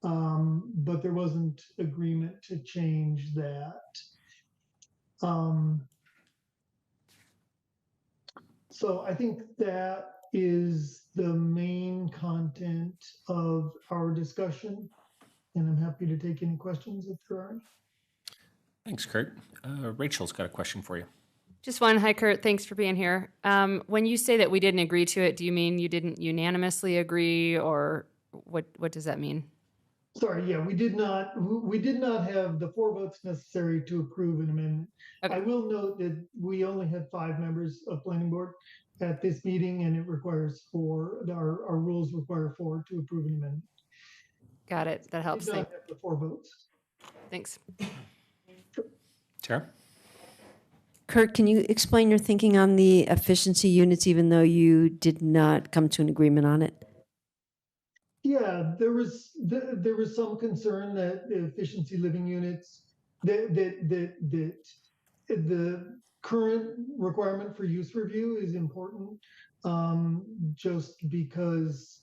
But there wasn't agreement to change that. So I think that is the main content of our discussion, and I'm happy to take any questions if there are any. Thanks, Kurt. Rachel's got a question for you. Just one. Hi, Kurt. Thanks for being here. When you say that we didn't agree to it, do you mean you didn't unanimously agree, or what does that mean? Sorry, yeah, we did not have the 4 votes necessary to approve an amendment. Okay. I will note that we only had 5 members of planning board at this meeting, and it requires 4, our rules require 4 to approve an amendment. Got it. That helps. We did not have the 4 votes. Thanks. Tara? Kurt, can you explain your thinking on the efficiency units, even though you did not come to an agreement on it? Yeah, there was some concern that the efficiency living units, that the current requirement for use review is important, just because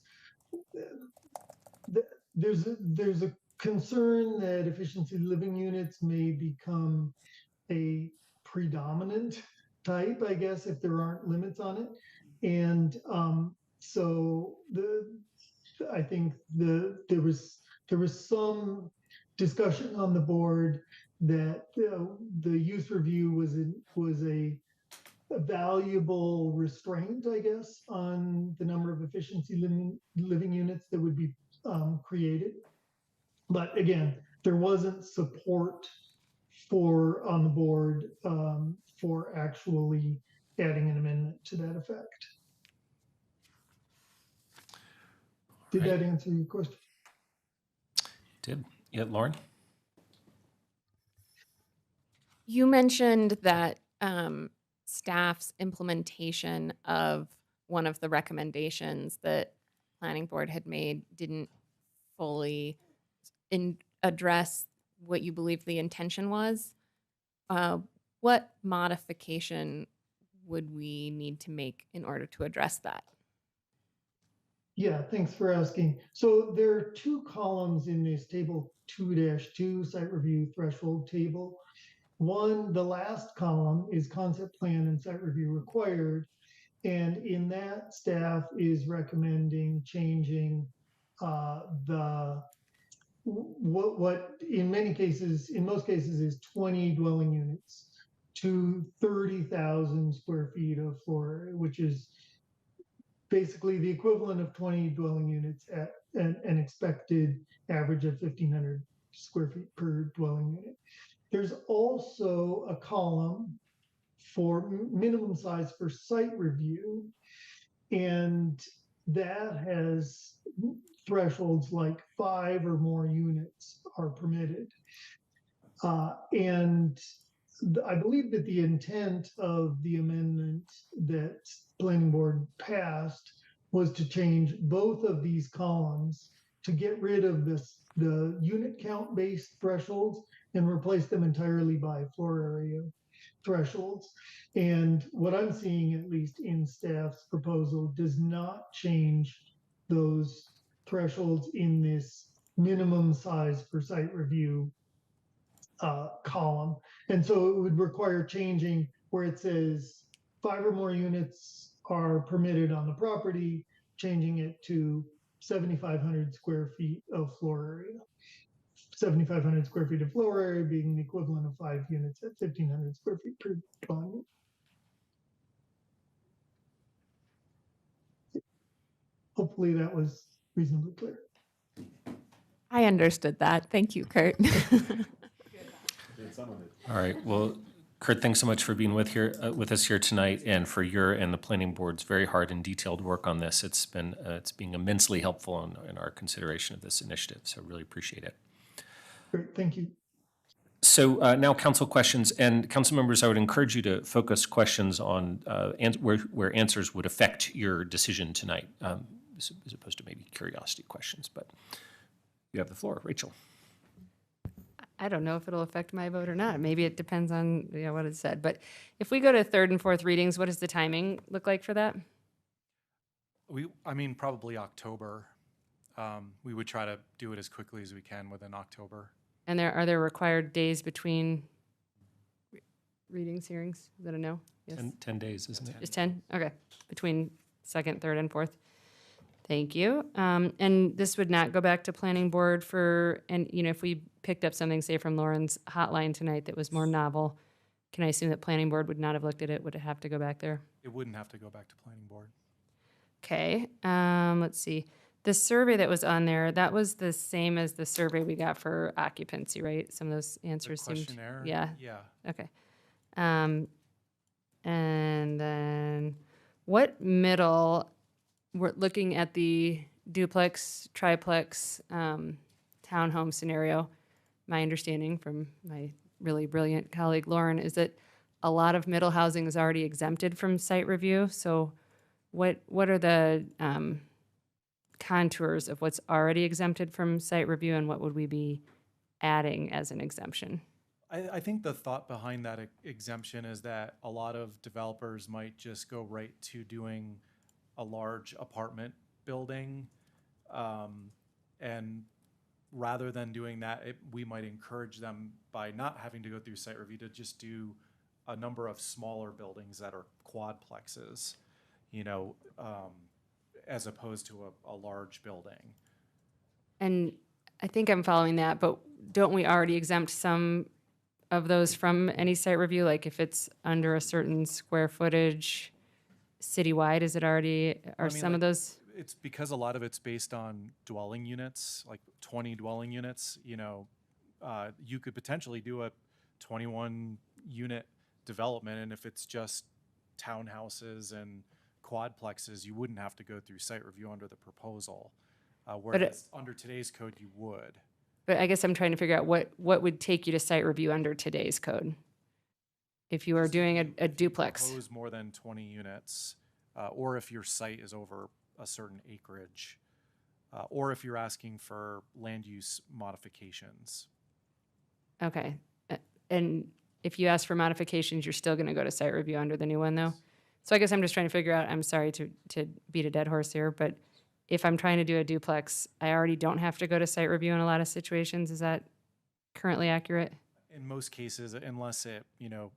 there's a concern that efficiency living units may become a predominant type, I guess, if there aren't limits on it. And so I think there was some discussion on the board that the use review was a valuable restraint, I guess, on the number of efficiency living units that would be created. But again, there wasn't support on the board for actually adding an amendment to that effect. Did that answer your question? Did. Yeah, Lauren? You mentioned that staff's implementation of one of the recommendations that planning board had made didn't fully address what you believe the intention was. What modification would we need to make in order to address that? Yeah, thanks for asking. So there are two columns in this table 2-2 site review threshold table. One, the last column is concept plan and site review required. And in that, staff is recommending changing what in most cases is 20 dwelling units to 30,000 square feet of floor area, which is basically the equivalent of 20 dwelling units at an expected average of 1,500 square feet per dwelling unit. There's also a column for minimum size for site review, and that has thresholds like 5 or more units are permitted. And I believe that the intent of the amendment that planning board passed was to change both of these columns to get rid of the unit count based thresholds and replace them entirely by floor area thresholds. And what I'm seeing, at least in staff's proposal, does not change those thresholds in this minimum size for site review column. And so it would require changing where it says 5 or more units are permitted on the property, changing it to 7,500 square feet of floor area. 7,500 square feet of floor area being the equivalent of 5 units at 1,500 square feet per dwelling. Hopefully that was reasonably clear. I understood that. Thank you, Kurt. All right. Well, Kurt, thanks so much for being with us here tonight, and for your and the planning board's very hard and detailed work on this. It's been immensely helpful in our consideration of this initiative. So really appreciate it. Great, thank you. So now council questions, and council members, I would encourage you to focus questions on where answers would affect your decision tonight, as opposed to maybe curiosity questions. But you have the floor, Rachel. I don't know if it'll affect my vote or not. Maybe it depends on what it said. But if we go to third and fourth readings, what does the timing look like for that? Probably October. We would try to do it as quickly as we can within October. And are there required days between readings, hearings? Is that a no? Yes. 10 days, isn't it? Just 10? Okay. Between second, third, and fourth. Thank you. And this would not go back to planning board if we picked up something, say, from Lauren's hotline tonight that was more novel, can I assume that planning board would not have looked at it? Would it have to go back there? It wouldn't have to go back to planning board. Okay. Let's see. The survey that was on there, that was the same as the survey we got for occupancy, right? Some of those answers seemed... questionnaire? Yeah. Yeah. Okay. And then what middle... We're looking at the duplex, triplex, townhome scenario. My understanding from my really brilliant colleague Lauren is that a lot of middle housing is already exempted from site review. So what are the contours of what's already exempted from site review, and what would we be adding as an exemption? I think the thought behind that exemption is that a lot of developers might just go right to doing a large apartment building, and rather than doing that, we might encourage them, by not having to go through site review, to just do a number of smaller buildings that are quadplexes, as opposed to a large building. And I think I'm following that, but don't we already exempt some of those from any site review? Like if it's under a certain square footage citywide, is it already, are some of those? It's because a lot of it's based on dwelling units, like 20 dwelling units, you know, you could potentially do a 21 unit development. And if it's just townhouses and quadplexes, you wouldn't have to go through site review under the proposal. Whereas under today's code, you would. But I guess I'm trying to figure out what would take you to site review under today's code? If you are doing a duplex. Propose more than 20 units, or if your site is over a certain acreage, or if you're asking for land use modifications. Okay. And if you ask for modifications, you're still going to go to site review under the new one, though? So I guess I'm just trying to figure out, I'm sorry to beat a dead horse here, but if I'm trying to do a duplex, I already don't have to go to site review in a lot of situations. Is that currently accurate? In most cases, unless it, you know,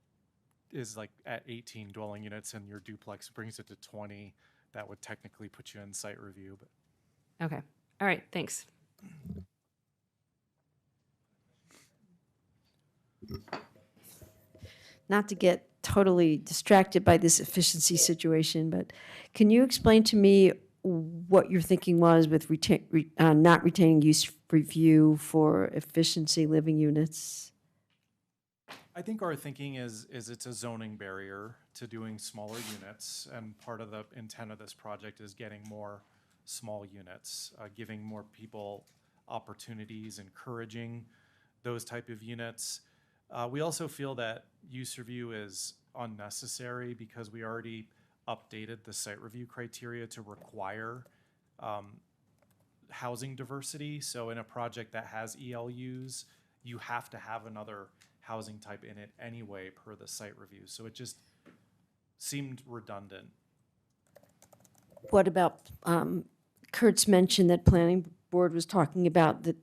is like at 18 dwelling units and your duplex brings it to 20, that would technically put you in site review. But Okay. All right. Thanks. Not to get totally distracted by this efficiency situation, but can you explain to me what your thinking was with not retaining use review for efficiency living units? I think our thinking is it's a zoning barrier to doing smaller units, and part of the intent of this project is getting more small units, giving more people opportunities, encouraging those type of units. We also feel that use review is unnecessary because we already updated the site review criteria to require housing diversity. So in a project that has ELUs, you have to have another housing type in it anyway per the site review. So it just seemed redundant. What about, Kurt's mentioned that planning board was talking about that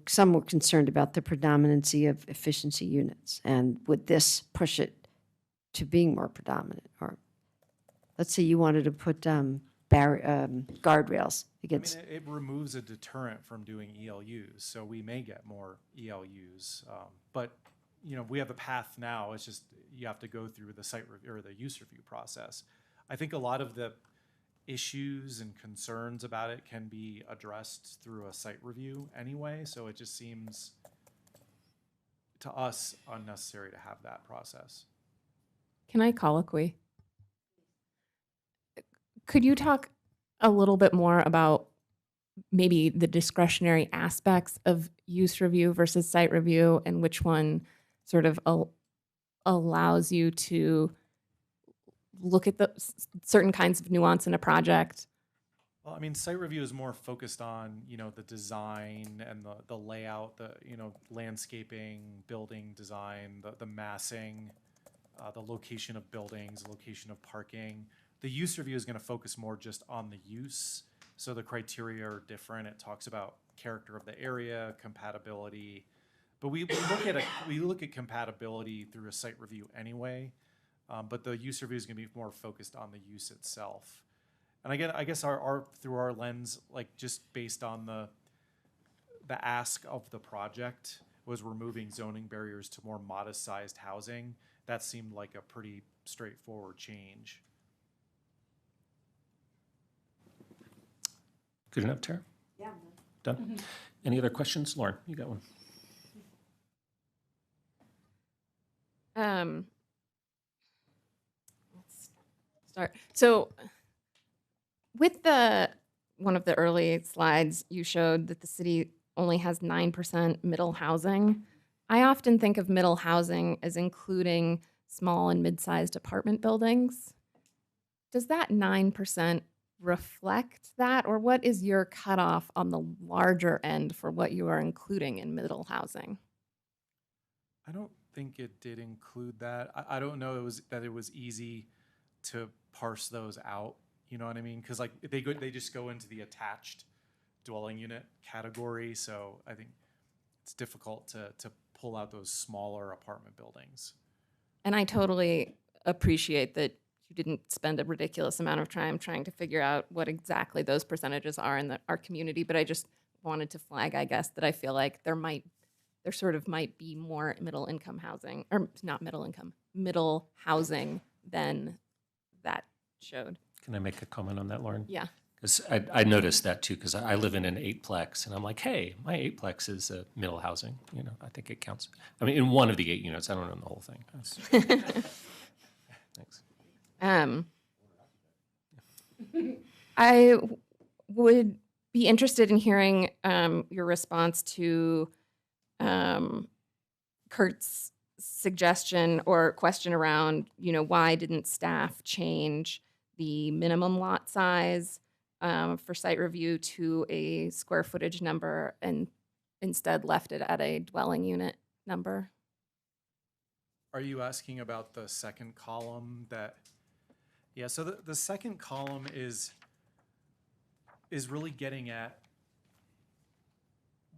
some were concerned about the predominancy of efficiency units. And would this push it to being more predominant? Or let's say you wanted to put guardrails against. I mean, it removes a deterrent from doing ELUs, so we may get more ELUs. But you know, we have a path now. It's just you have to go through the site review or the use review process. I think a lot of the issues and concerns about it can be addressed through a site review anyway. So it just seems to us unnecessary to have that process. Can I colloquy? Could you talk a little bit more about maybe the discretionary aspects of use review versus site review, and which one sort of allows you to look at the certain kinds of nuance in a project? Well, I mean, site review is more focused on, you know, the design and the layout, the, you know, landscaping, building design, the massing, the location of buildings, location of parking. The use review is going to focus more just on the use. So the criteria are different. It talks about character of the area, compatibility. But we look at compatibility through a site review anyway. But the use review is going to be more focused on the use itself. And again, I guess our through our lens, like just based on the ask of the project was removing zoning barriers to more modest sized housing. That seemed like a pretty straightforward change. Good enough, Tara? Yeah. Done? Mm-hmm. Any other questions? Lauren, you got one. Let's start. So with one of the early slides, you showed that the city only has 9% middle housing. I often think of middle housing as including small and mid-sized apartment buildings. Does that 9% reflect that, or what is your cutoff on the larger end for what you are including in middle housing? I don't think it did include that. I don't know it was easy to parse those out. You know what I mean? Because like they just go into the attached dwelling unit category. So I think it's difficult to pull out those smaller apartment buildings. And I totally appreciate that you didn't spend a ridiculous amount of time trying to figure out what exactly those percentages are in our community, but I just wanted to flag, I guess, that I feel like there might there sort of might be more middle income housing, or not middle income, middle housing than that showed. Can I make a comment on that, Lauren? Yeah. Because I noticed that too, because I live in an 8-plex, and I'm like, hey, my 8-plex is middle housing. You know, I think it counts. I mean, in one of the 8 units, I don't own the whole thing. Thanks. I would be interested in hearing your response to Kurt's suggestion or question around, why didn't staff change the minimum lot size for site review to a square footage number and instead left it at a dwelling unit number? Are you asking about the second column that, yeah, so the second column is really getting at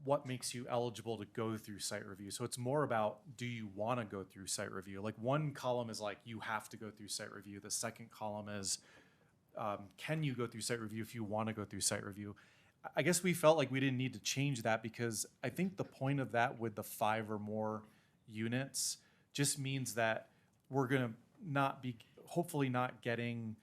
what makes you eligible to go through site review. So it's more about, do you want to go through site review? Like one column is like, you have to go through site review. The second column is, can you go through site review if you want to go through site review? I guess we felt like we didn't need to change that because I think the point of that with the 5 or more units just means that we're going to not be, hopefully not getting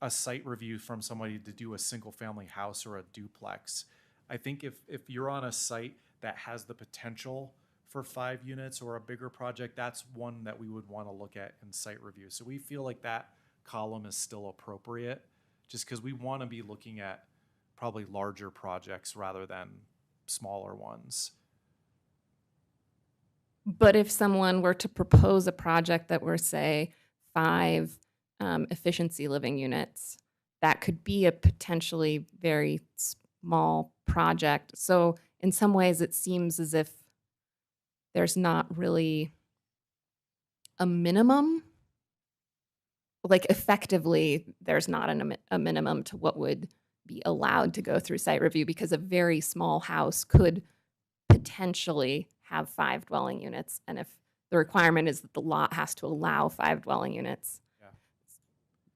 a site review from somebody to do a single family house or a duplex. I think if you're on a site that has the potential for 5 units or a bigger project, that's one that we would want to look at in site review. So we feel like that column is still appropriate just because we want to be looking at probably larger projects rather than smaller ones. But if someone were to propose a project that were, say, 5 efficiency living units, that could be a potentially very small project. So in some ways, it seems as if there's not really a minimum. Like effectively, there's not a minimum to what would be allowed to go through site review because a very small house could potentially have 5 dwelling units. And if the requirement is that the lot has to allow 5 dwelling units. Yeah.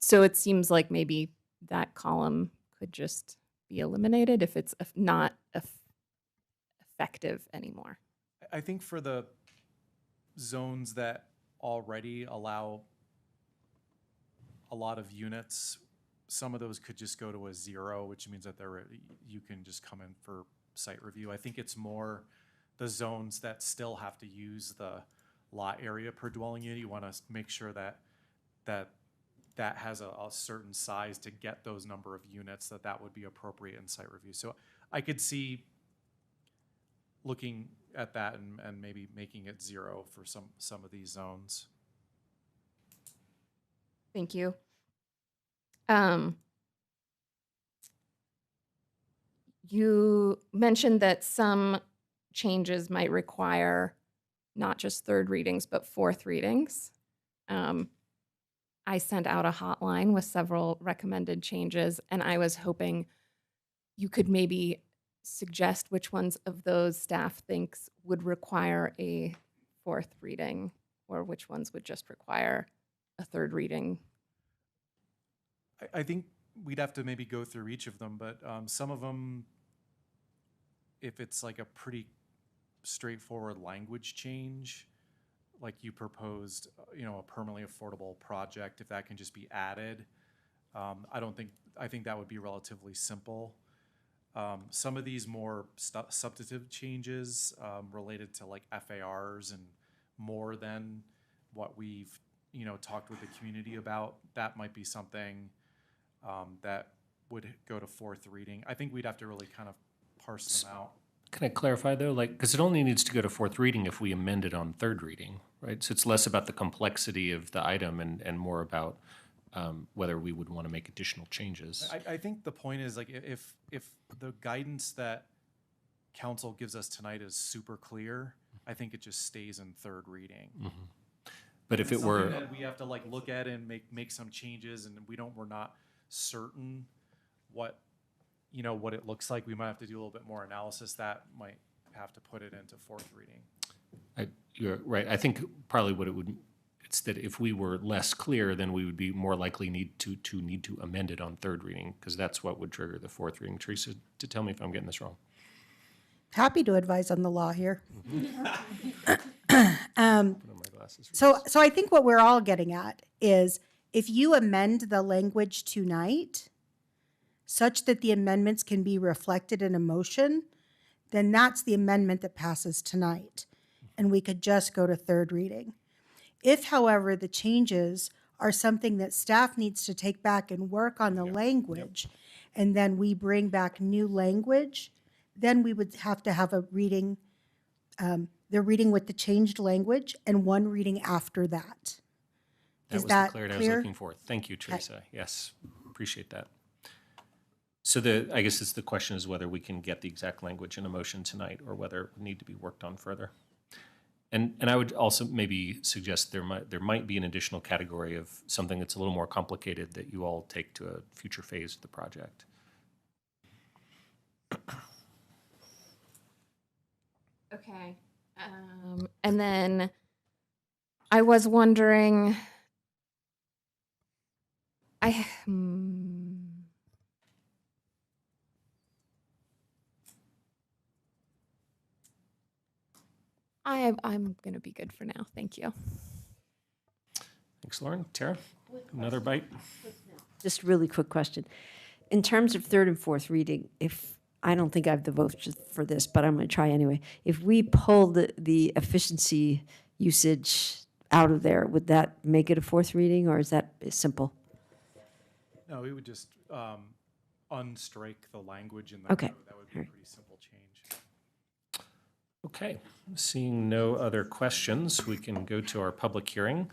So it seems like maybe that column could just be eliminated if it's not effective anymore. I think for the zones that already allow a lot of units, some of those could just go to a 0, which means that you can just come in for site review. I think it's more the zones that still have to use the lot area per dwelling unit. You want to make sure that has a certain size to get those number of units that would be appropriate in site review. So I could see looking at that and maybe making it 0 for some of these zones. Thank you. You mentioned that some changes might require not just 3rd readings, but 4th readings. I sent out a hotline with several recommended changes, and I was hoping you could maybe suggest which ones of those staff thinks would require a 4th reading, or which ones would just require a 3rd reading. I think we'd have to maybe go through each of them, but some of them, if it's like a pretty straightforward language change, like you proposed, a permanently affordable project, if that can just be added, I think that would be relatively simple. Some of these more substantive changes related to like FARs and more than what we've, talked with the community about, that might be something that would go to 4th reading. I think we'd have to really kind of parse them out. Can I clarify though, because it only needs to go to 4th reading if we amend it on 3rd reading, right? So it's less about the complexity of the item and more about whether we would want to make additional changes. I think the point is like if the guidance that council gives us tonight is super clear, I think it just stays in 3rd reading. Mm-hmm. But if it's it were, something that we have to like look at and make some changes, and we're not certain what it looks like, we might have to do a little bit more analysis. That might have to put it into 4th reading. You're right. I think probably what it would, it's that if we were less clear, then we would be more likely need to amend it on 3rd reading, because that's what would trigger the 4th reading. Teresa, to tell me if I'm getting this wrong. happy to advise on the law here. Put on my glasses. So I think what we're all getting at is if you amend the language tonight such that the amendments can be reflected in a motion, then that's the amendment that passes tonight. And we could just go to third reading. If, however, the changes are something that staff needs to take back and work on the language, and then we bring back new language, then we would have to have a reading, the reading with the changed language and one reading after that. That Is was that the clarity I clear? was looking for. Thank you, Teresa. Yes, appreciate that. So I guess the question is whether we can get the exact language in a motion tonight or whether it would need to be worked on further. And I would also maybe suggest there might be an additional category of something that's a little more complicated that you all take to a future phase of the project. Okay. And then I was wondering, I'm going to be good for now. Thank you. Thanks, Lauren. Tara, another bite? Just a really quick question. In terms of third and fourth reading, I don't think I have the votes for this, but I'm going to try anyway. If we pull the efficiency usage out of there, would that make it a fourth reading, or is that simple? No, we would just unstrike the language in the Okay. code. That would be a pretty simple change. Okay, seeing no other questions, we can go to our public hearing.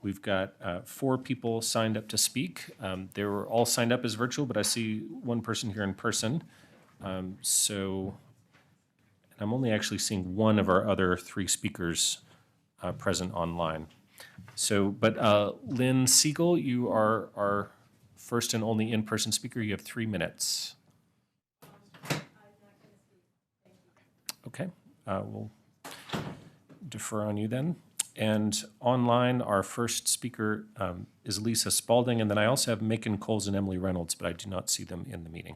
We've got 4 people signed up to speak. They were all signed up as virtual, but I see one person here in person. So I'm only actually seeing one of our other 3 speakers present online. So, but Lynn Siegel, you are our first and only in-person speaker. You have 3 minutes. Okay, we'll defer on you then. And online, our first speaker is Lisa Spalding, and then I also have Macon Coles and Emily Reynolds, but I do not see them in the meeting.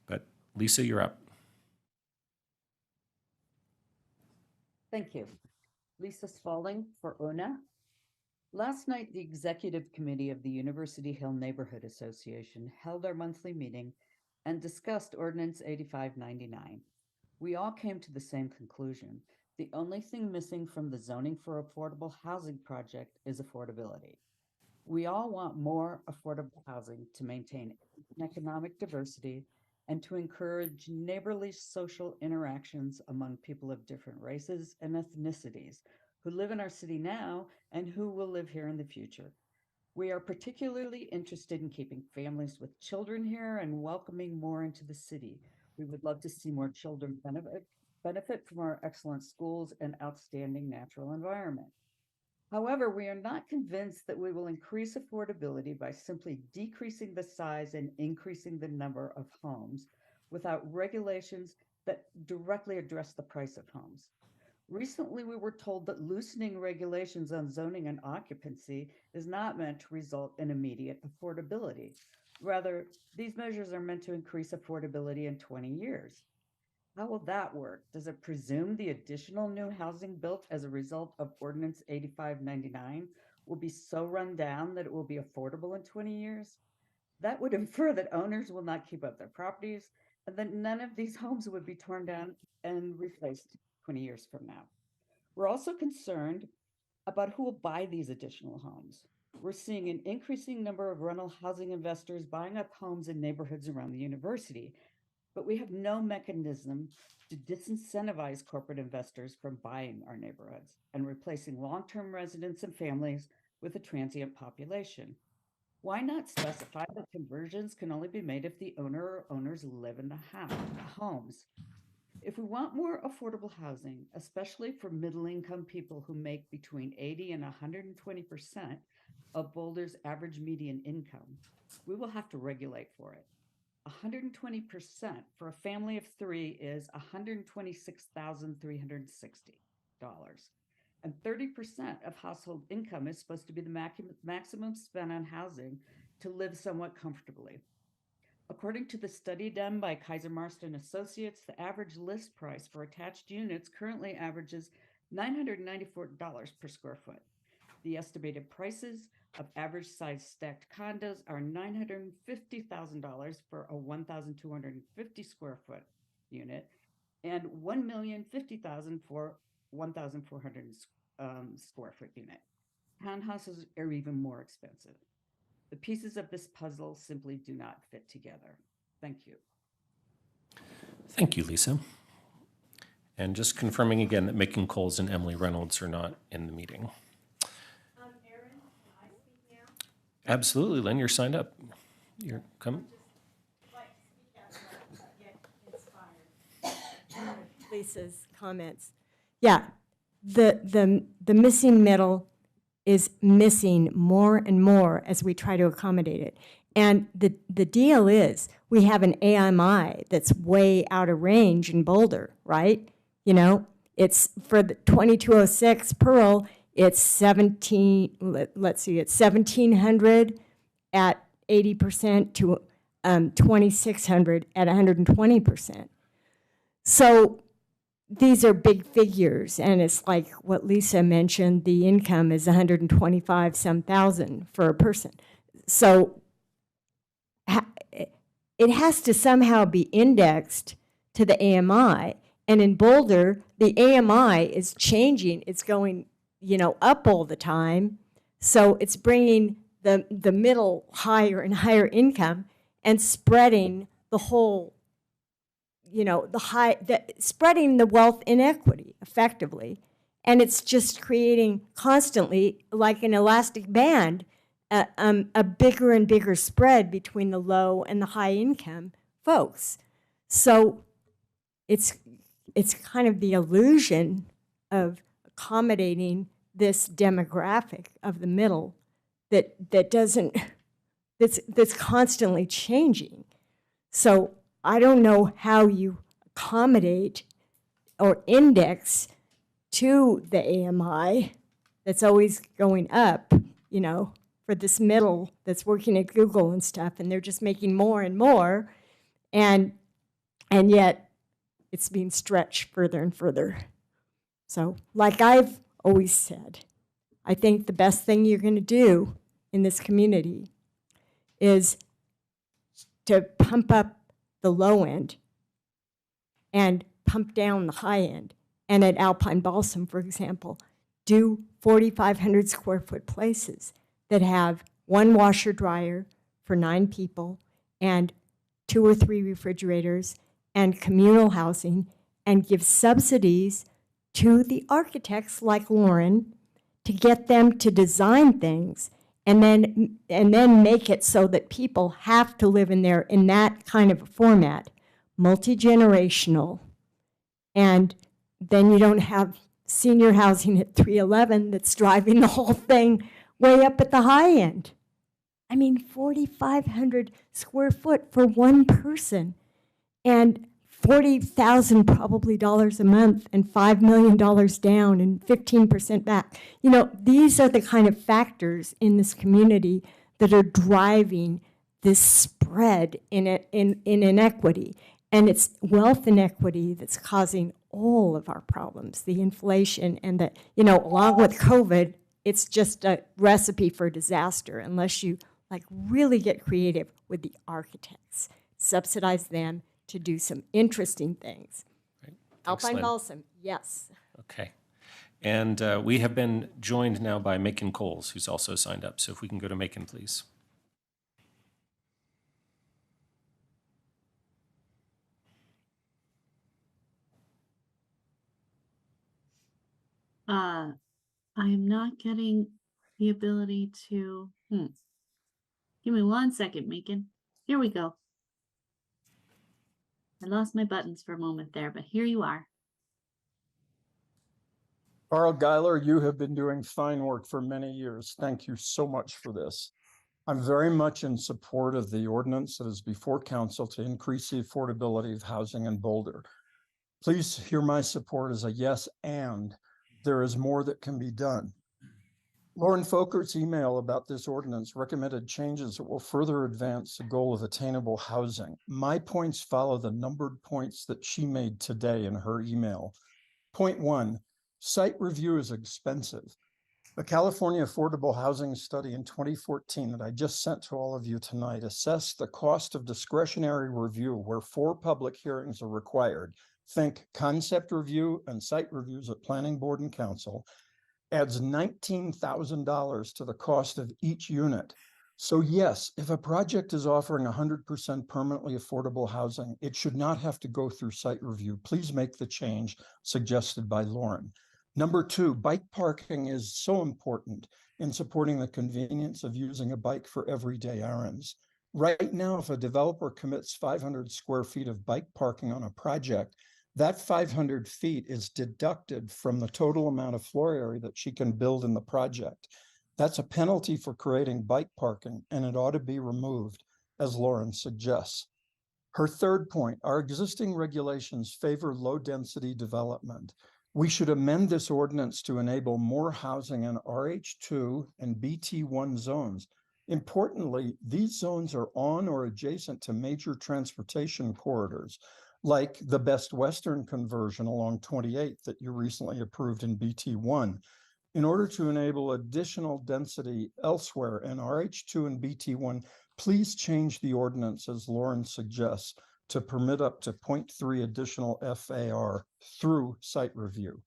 But Lisa, you're up. Thank you. Lisa Spalding for UNA. Last night, the Executive Committee of the University Hill Neighborhood Association held our monthly meeting and discussed Ordinance 8599. We all came to the same conclusion. The only thing missing from the zoning for affordable housing project is affordability. We all want more affordable housing to maintain economic diversity and to encourage neighborly social interactions among people of different races and ethnicities who live in our city now and who will live here in the future. We are particularly interested in keeping families with children here and welcoming more into the city. We would love to see more children benefit from our excellent schools and outstanding natural environment. However, we are not convinced that we will increase affordability by simply decreasing the size and increasing the number of homes without regulations that directly address the price of homes. Recently, we were told that loosening regulations on zoning and occupancy is not meant to result in immediate affordability. Rather, these measures are meant to increase affordability in 20 years. How will that work? Does it presume the additional new housing built as a result of Ordinance 8599 will be so run down that it will be affordable in 20 years? That would infer that owners will not keep up their properties and that none of these homes would be torn down and replaced 20 years from now. We're also concerned about who will buy these additional homes. We're seeing an increasing number of rental housing investors buying up homes in neighborhoods around the university, but we have no mechanism to disincentivize corporate investors from buying our neighborhoods and replacing long-term residents and families with a transient population. Why not specify that conversions can only be made if the owner or owners live in the homes? If we want more affordable housing, especially for middle-income people who make between 80 and 120% of Boulder's average median income, we will have to regulate for it. 120% for a family of 3 is $126,360. And 30% of household income is supposed to be the maximum spent on housing to live somewhat comfortably. According to the study done by Kaiser Marston Associates, the average list price for attached units currently averages $994 per square foot. The estimated prices of average size stacked condos are $950,000 for a 1,250 square foot unit and $1,050,000 for 1,400 square foot unit. Townhouses are even more expensive. The pieces of this puzzle simply do not fit together. Thank you. Thank you, Lisa. And just confirming again that Macon Coles and Emily Reynolds are not in the meeting. Aaron, can I speak now? Absolutely, Lynn, you're signed up. You're come. Lisa's comments. Yeah, the missing middle is missing more and more as we try to accommodate it. And the deal is we have an AMI that's way out of range in Boulder, right? You know, it's for the 2206 Pearl, it's 1,700 at 80% to 2,600 at 120%. So these are big figures, and it's like what Lisa mentioned, the income is 125 some thousand for a person. So it has to somehow be indexed to the AMI. And in Boulder, the AMI is changing. It's going, you know, up all the time. So it's bringing the middle higher and higher income and spreading the whole, you know, spreading the wealth inequity effectively. And it's just creating constantly, like an elastic band, a bigger and bigger spread between the low and the high income folks. So it's kind of the illusion of accommodating this demographic of the middle that's constantly changing. So I don't know how you accommodate or index to the AMI that's always going up, you know, for this middle that's working at Google and stuff, and they're just making more and more, and yet it's being stretched further and further. So, like I've always said, I think the best thing you're going to do in this community is to pump up the low end and pump down the high end. And at Alpine Balsam, for example, do 4,500 square foot places that have one washer dryer for 9 people and 2 or 3 refrigerators and communal housing, and give subsidies to the architects like Lauren to get them to design things and then make it so that people have to live in there in that kind of a format, multi-generational. And then you don't have senior housing at 311 that's driving the whole thing way up at the high end. I mean, 4,500 square foot for one person, and $40,000 probably dollars a month, and $5 million down, and 15% back. You know, these are the kind of factors in this community that are driving this spread in inequity. And it's wealth inequity that's causing all of our problems, the inflation and the, you know, along with COVID, it's just a recipe for disaster unless you like really get creative with the architects, subsidize them to do some interesting things. Right. Alpine Balsam, yes. Okay. And we have been joined now by Macon Coles, who's also signed up. So if we can go to Macon, please. I am not getting the ability to, Give me 1 second, Macon. Here we go. I lost my buttons for a moment there, but here you are. Carl Geiler, you have been doing fine work for many years. Thank you so much for this. I'm very much in support of the ordinance that is before council to increase the affordability of housing in Boulder. Please hear my support as a yes, and there is more that can be done. Lauren Folkert's email about this ordinance recommended changes that will further advance the goal of attainable housing. My points follow the numbered points that she made today in her email. Point 1, site review is expensive. The California Affordable Housing Study in 2014 that I just sent to all of you tonight assessed the cost of discretionary review where 4 public hearings are required. Think concept review and site reviews at Planning Board and Council, adds $19,000 to the cost of each unit. So yes, if a project is offering 100% permanently affordable housing, it should not have to go through site review. Please make the change suggested by Lauren. Number 2, bike parking is so important in supporting the convenience of using a bike for everyday errands. Right now, if a developer commits 500 square feet of bike parking on a project, that 500 feet is deducted from the total amount of floor area that she can build in the project. That's a penalty for creating bike parking, and it ought to be removed, as Lauren suggests. Her third point, our existing regulations favor low-density development. We should amend this ordinance to enable more housing in RH2 and BT1 zones. Importantly, these zones are on or adjacent to major transportation corridors, like the Best Western conversion along 28 that you recently approved in BT1. In order to enable additional density elsewhere in RH2 and BT1, please change the ordinance as Lauren suggests to permit up to 0.3 additional FAR through site review.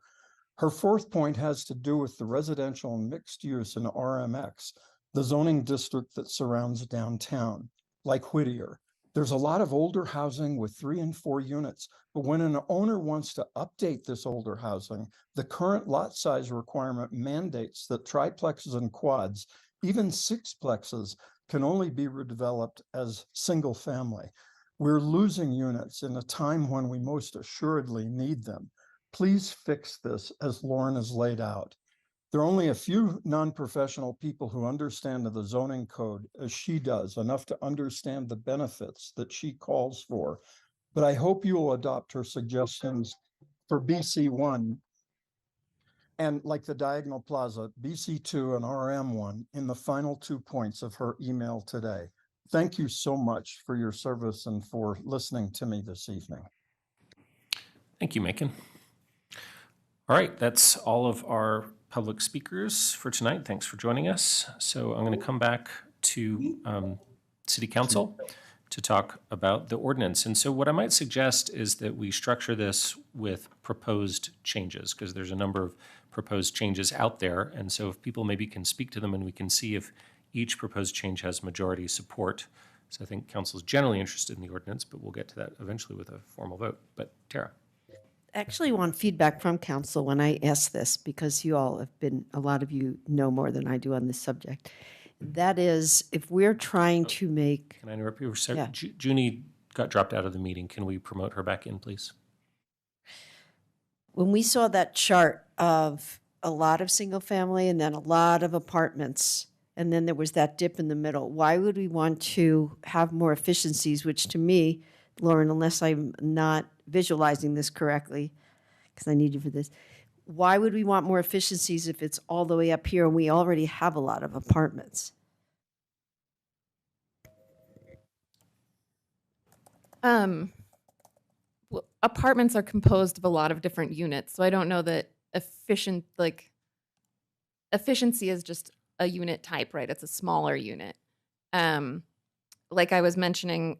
Her fourth point has to do with the residential and mixed use in RMX, the zoning district that surrounds downtown, like Whittier. There's a lot of older housing with 3 and 4 units, but when an owner wants to update this older housing, the current lot size requirement mandates that triplexes and quads, even sixplexes, can only be redeveloped as single family. We're losing units in a time when we most assuredly need them. Please fix this as Lauren has laid out. There are only a few non-professional people who understand the zoning code as she does, enough to understand the benefits that she calls for. But I hope you will adopt her suggestions for BC1 and, like the Diagonal Plaza, BC2 and RM1 in the final 2 points of her email today. Thank you so much for your service and for listening to me this evening. Thank you, Macon. All right, that's all of our public speakers for tonight. Thanks for joining us. So I'm going to come back to City Council to talk about the ordinance. And so what I might suggest is that we structure this with proposed changes, because there's a number of proposed changes out there. And so if people maybe can speak to them and we can see if each proposed change has majority support. So I think council is generally interested in the ordinance, but we'll get to that eventually with a formal vote. But Tara. Actually want feedback from council when I ask this, because you all have been, a lot of you know more than I do on this subject. That is, if we're trying to make... Can I interrupt you? Yeah. Junie got dropped out of the meeting. Can we promote her back in, please? When we saw that chart of a lot of single family and then a lot of apartments, and then there was that dip in the middle, why would we want to have more efficiencies, which to me, Lauren, unless I'm not visualizing this correctly, because I need you for this, why would we want more efficiencies if it's all the way up here and we already have a lot of apartments? Well, apartments are composed of a lot of different units, so I don't know that efficiency is just a unit type, right? It's a smaller unit. Like I was mentioning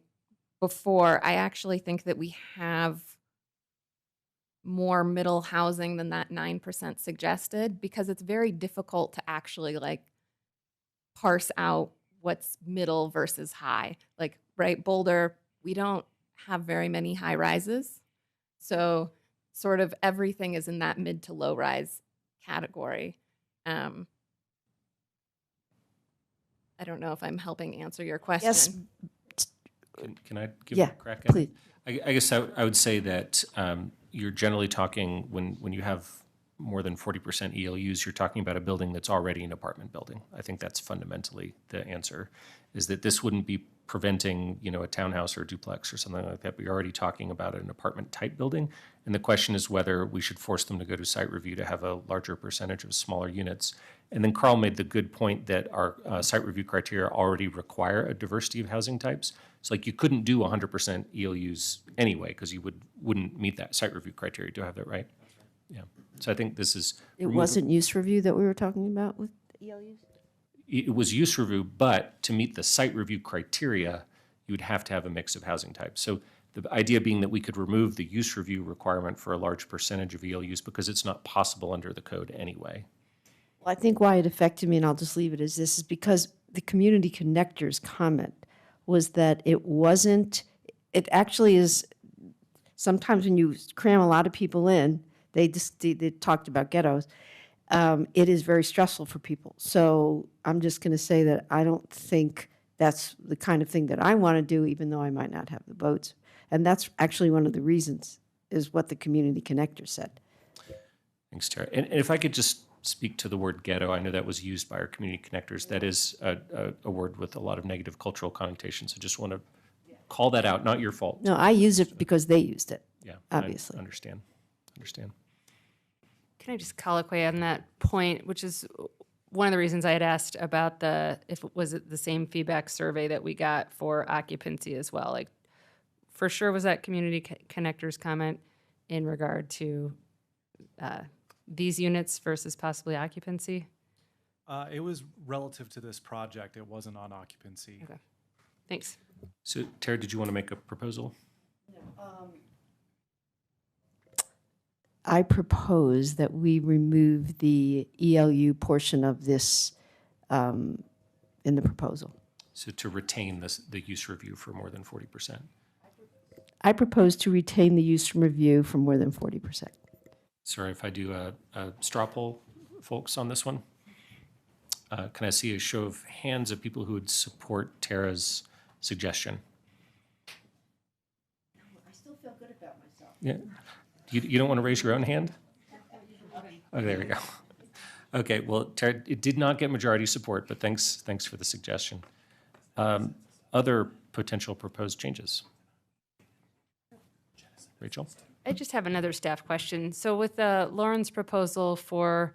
before, I actually think that we have more middle housing than that 9% suggested, because it's very difficult to actually parse out what's middle versus high. Like, right, Boulder, we don't have very many high rises. So sort of everything is in that mid to low rise category. I don't know if I'm helping answer your question. Yes. Can I give a crack at it? I guess I would say that you're generally talking, when you have more than 40% ELUs, you're talking about a building that's already an apartment building. I think that's fundamentally the answer, is that this wouldn't be preventing, a townhouse or a duplex or something like that. But you're already talking about an apartment type building. And the question is whether we should force them to go to site review to have a larger percentage of smaller units. And then Carl made the good point that our site review criteria already require a diversity of housing types. So like you couldn't do 100% ELUs anyway, because you wouldn't meet that site review criteria. Do I have that right? Yeah. So I think this is. It wasn't use review that we were talking about with ELUs? It was use review, but to meet the site review criteria, you would have to have a mix of housing types. So the idea being that we could remove the use review requirement for a large percentage of ELUs because it's not possible under the code anyway. Well, I think why it affected me, and I'll just leave it as this, is because the community connectors comment was that it wasn't, it actually is, sometimes when you cram a lot of people in, they talked about ghettos, it is very stressful for people. So I'm just going to say that I don't think that's the kind of thing that I want to do, even though I might not have the votes. And that's actually one of the reasons, is what the community connector said. Thanks, Tara. And if I could just speak to the word ghetto, I know that was used by our community connectors. That is a word with a lot of negative cultural connotations. So just want to call that out. Not your fault. No, I use it because they used it. Yeah, obviously. I understand. Can I just colloquy on that point, which is one of the reasons I had asked about if it was the same feedback survey that we got for occupancy as well. Like, for sure, was that community connectors comment in regard to these units versus possibly occupancy? It was relative to this project. It wasn't on occupancy. Okay, thanks. So, Tara, did you want to make a proposal? I propose that we remove the ELU portion of this in the proposal. So to retain the use review for more than 40%. I propose to retain the use review for more than 40%. Sorry if I do a straw poll, folks, on this one. Can I see a show of hands of people who would support Tara's suggestion? I still feel good about myself. Yeah. You don't want to raise your own hand? Oh, there we go. Okay, well, Tara, it did not get majority support, but thanks for the suggestion. Other potential proposed changes? Rachel? I just have another staff question. So with Lauren's proposal for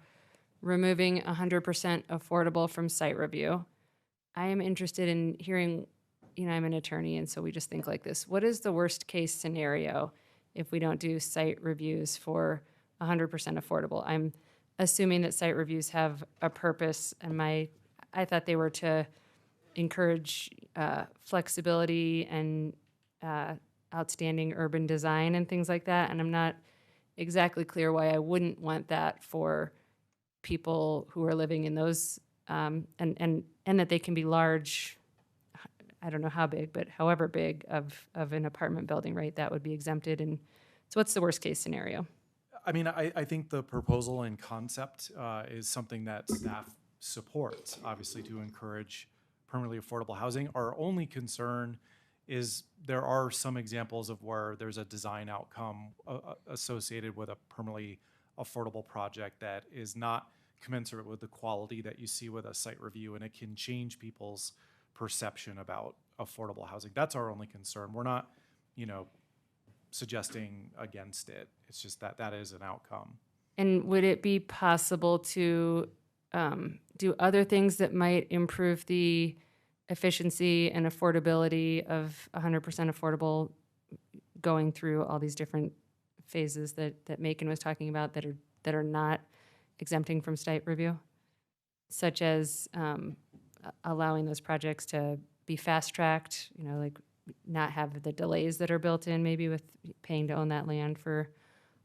removing 100% affordable from site review, I am interested in hearing, I'm an attorney, and so we just think like this. What is the worst case scenario if we don't do site reviews for 100% affordable? I'm assuming that site reviews have a purpose, and I thought they were to encourage flexibility and outstanding urban design and things like that, and I'm not exactly clear why I wouldn't want that for people who are living in those, and that they can be large, I don't know how big, but however big of an apartment building, right, that would be exempted. And so what's the worst case scenario? I mean, I think the proposal and concept is something that staff supports, obviously, to encourage permanently affordable housing. Our only concern is there are some examples of where there's a design outcome associated with a permanently affordable project that is not commensurate with the quality that you see with a site review, and it can change people's perception about affordable housing. That's our only concern. We're not, suggesting against it. It's just that is an outcome. And would it be possible to do other things that might improve the efficiency and affordability of 100% affordable, going through all these different phases that Macon was talking about that are not exempting from site review, such as allowing those projects to be fast-tracked, like not have the delays that are built in maybe with paying to own that land for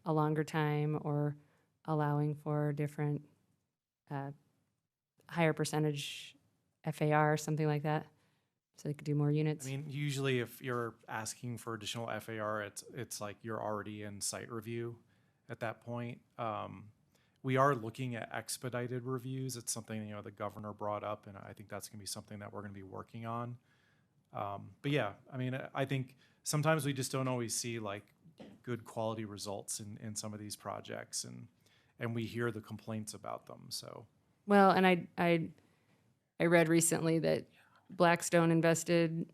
a longer time, or allowing for different higher percentage FAR, something like that, so they could do more units. I mean, usually if you're asking for additional FAR, it's like you're already in site review at that point. We are looking at expedited reviews. It's something, the governor brought up, and I think that's going to be something that we're going to be working on. But yeah, I mean, I think sometimes we just don't always see like good quality results in some of these projects, and we hear the complaints about them. So, well, and I read recently that Blackstone invested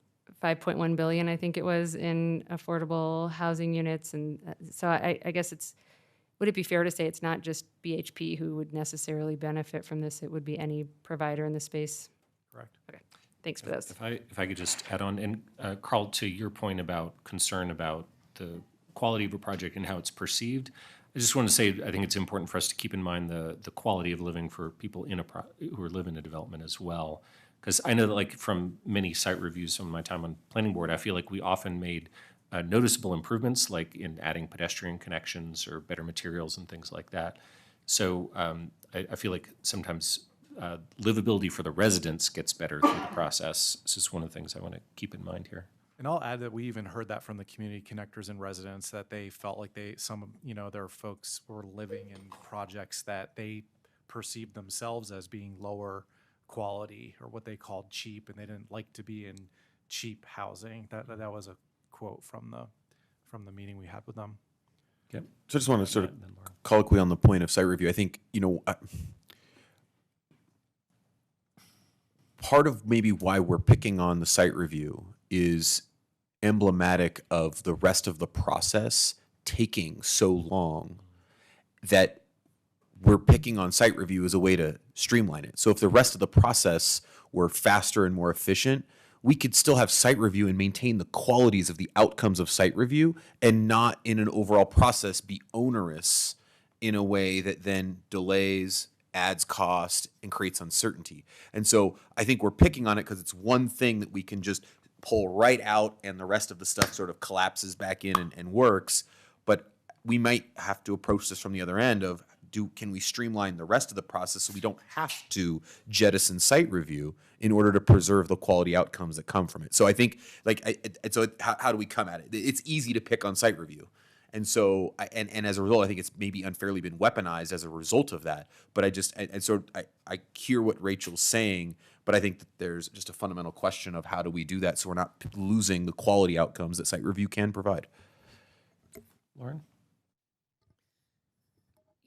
$5.1 billion, I think it was, in affordable housing units, and so I guess would it be fair to say it's not just BHP who would necessarily benefit from this? It would be any provider in the space? Correct. Okay, thanks for those. If I could just add on, and Carl, to your point about concern about the quality of a project and how it's perceived, I just want to say I think it's important for us to keep in mind the quality of living for people who live in a development as well. Because I know that, like, from many site reviews from my time on planning board, I feel like we often made noticeable improvements, like in adding pedestrian connections or better materials and things like that. So I feel like sometimes livability for the residents gets better through the process. This is one of the things I want to keep in mind here. And I'll add that we even heard that from the community connectors and residents, that they felt like their folks were living in projects that they perceived themselves as being lower quality, or what they called cheap, and they didn't like to be in cheap housing. That was a quote from the meeting we had with them. Okay. So I just want to sort of colloquy on the point of site review. I think, part of maybe why we're picking on the site review is emblematic of the rest of the process taking so long, that we're picking on site review as a way to streamline it. So if the rest of the process were faster and more efficient, we could still have site review and maintain the qualities of the outcomes of site review, and not in an overall process be onerous in a way that then delays, adds cost, and creates uncertainty. And so I think we're picking on it because it's one thing that we can just pull right out, and the rest of the stuff sort of collapses back in and works. But we might have to approach this from the other end of, can we streamline the rest of the process so we don't have to jettison site review in order to preserve the quality outcomes that come from it? So I think, how do we come at it? It's easy to pick on site review. And so, and as a result, I think it's maybe unfairly been weaponized as a result of that. But I hear what Rachel's saying, but I think that there's just a fundamental question of how do we do that so we're not losing the quality outcomes that site review can provide. Lauren?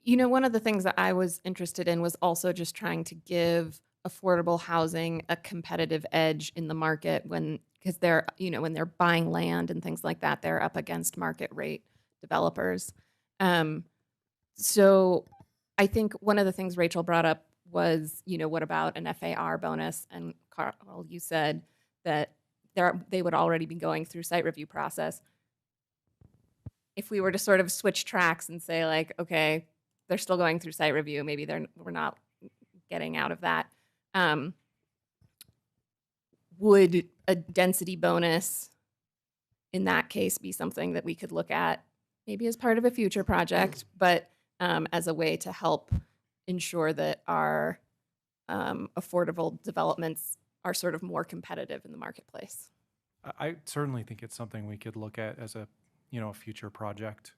One of the things that I was interested in was also just trying to give affordable housing a competitive edge in the market because they're, when they're buying land and things like that, they're up against market rate developers. So I think one of the things Rachel brought up was, what about an FAR bonus? And Carl, you said that they would already be going through site review process. If we were to sort of switch tracks and say, like, okay, they're still going through site review, maybe we're not getting out of that. Would a density bonus in that case be something that we could look at maybe as part of a future project, but as a way to help ensure that our affordable developments are sort of more competitive in the marketplace? I certainly think it's something we could look at as a future project.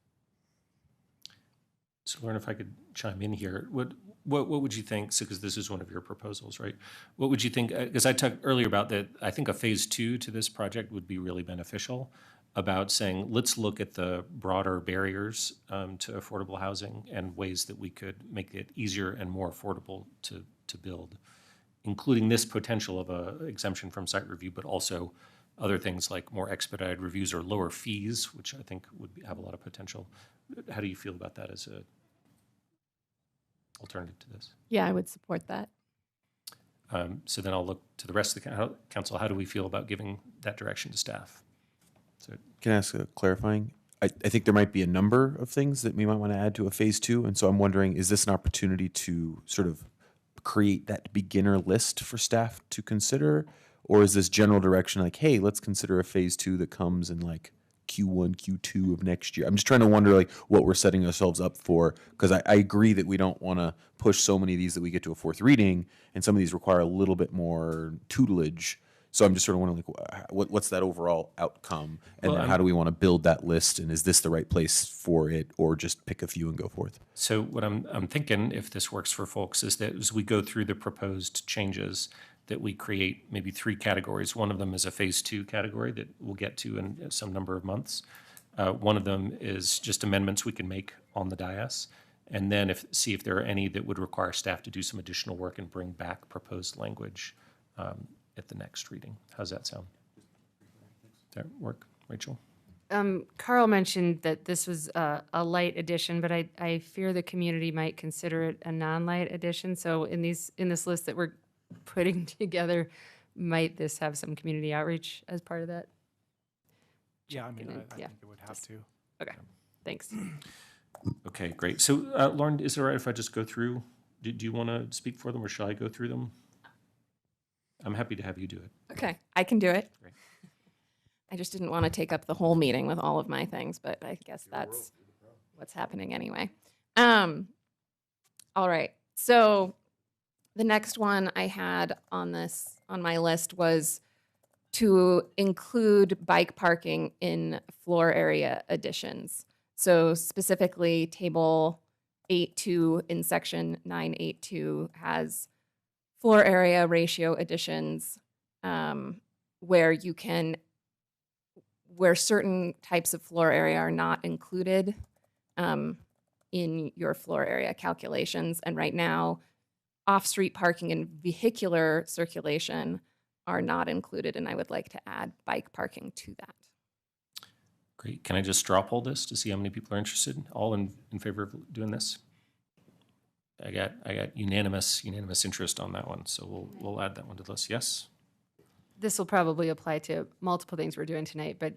So, Lauren, if I could chime in here, what would you think? So, because this is one of your proposals, right? What would you think? Because I talked earlier about that. I think a phase 2 to this project would be really beneficial. About saying, let's look at the broader barriers to affordable housing and ways that we could make it easier and more affordable to build, including this potential of a exemption from site review, but also other things like more expedited reviews or lower fees, which I think would have a lot of potential. How do you feel about that as a alternative to this? Yeah, I would support that. So then I'll look to the rest of the council. How do we feel about giving that direction to staff? So, can I ask a clarifying? I think there might be a number of things that we might want to add to a phase 2. And so I'm wondering, is this an opportunity to sort of create that beginner list for staff to consider? Or is this general direction like, hey, let's consider a phase 2 that comes in like Q1, Q2 of next year? I'm just trying to wonder like what we're setting ourselves up for, because I agree that we don't want to push so many of these that we get to a 4th reading, and some of these require a little bit more tutelage. So I'm just sort of wondering like what's that overall outcome, and then how do we want to build that list, and is this the right place for it, or just pick a few and go forth? So what I'm thinking, if this works for folks, is that as we go through the proposed changes, that we create maybe 3 categories. One of them is a phase 2 category that we'll get to in some number of months. One of them is just amendments we can make on the dais, and then see if there are any that would require staff to do some additional work and bring back proposed language at the next reading. How's that sound? Does that work, Rachel? Carl mentioned that this was a light addition, but I fear the community might consider it a non-light addition. So in this list that we're putting together, might this have some community outreach as part of that? Yeah, I mean, I Yeah. think it would have to. Okay, thanks. Okay, great. So, Lauren, is it all right if I just go through? Do you want to speak for them, or shall I go through them? I'm happy to have you do it. Okay, I can do it. Great. I just didn't want to take up the whole meeting with all of my things, but I guess that's what's happening anyway. All right. So the next one I had on my list was to include bike parking in floor area additions. So specifically, table 8.2 in section 982 has floor area ratio additions where certain types of floor area are not included in your floor area calculations. And right now, off-street parking and vehicular circulation are not included, and I would like to add bike parking to that. Great. Can I just straw poll this to see how many people are interested? All in favor of doing this? I got unanimous interest on that one, so we'll add that one to the list. Yes. This will probably apply to multiple things we're doing tonight, but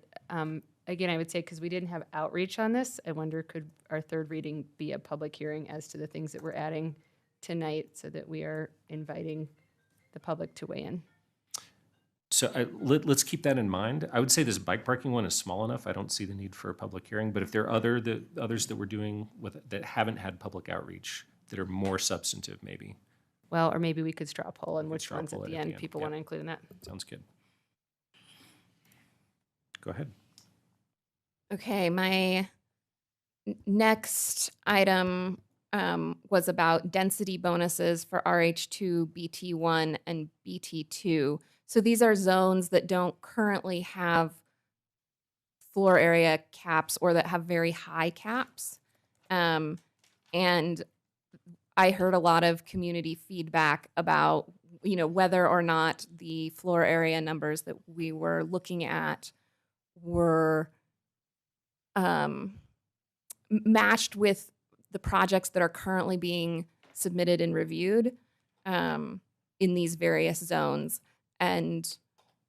again, I would say because we didn't have outreach on this, I wonder could our third reading be a public hearing as to the things that we're adding tonight, so that we are inviting the public to weigh in. So let's keep that in mind. I would say this bike parking one is small enough. I don't see the need for a public hearing. But if there are others that we're doing that haven't had public outreach that are more substantive, maybe. Well, or maybe we could straw poll on which ones at the end people want to include in that. Sounds good. Go ahead. Okay, my next item was about density bonuses for RH2, BT1, and BT2. So these are zones that don't currently have floor area caps or that have very high caps. And I heard a lot of community feedback about, whether or not the floor area numbers that we were looking at were matched with the projects that are currently being submitted and reviewed in these various zones. And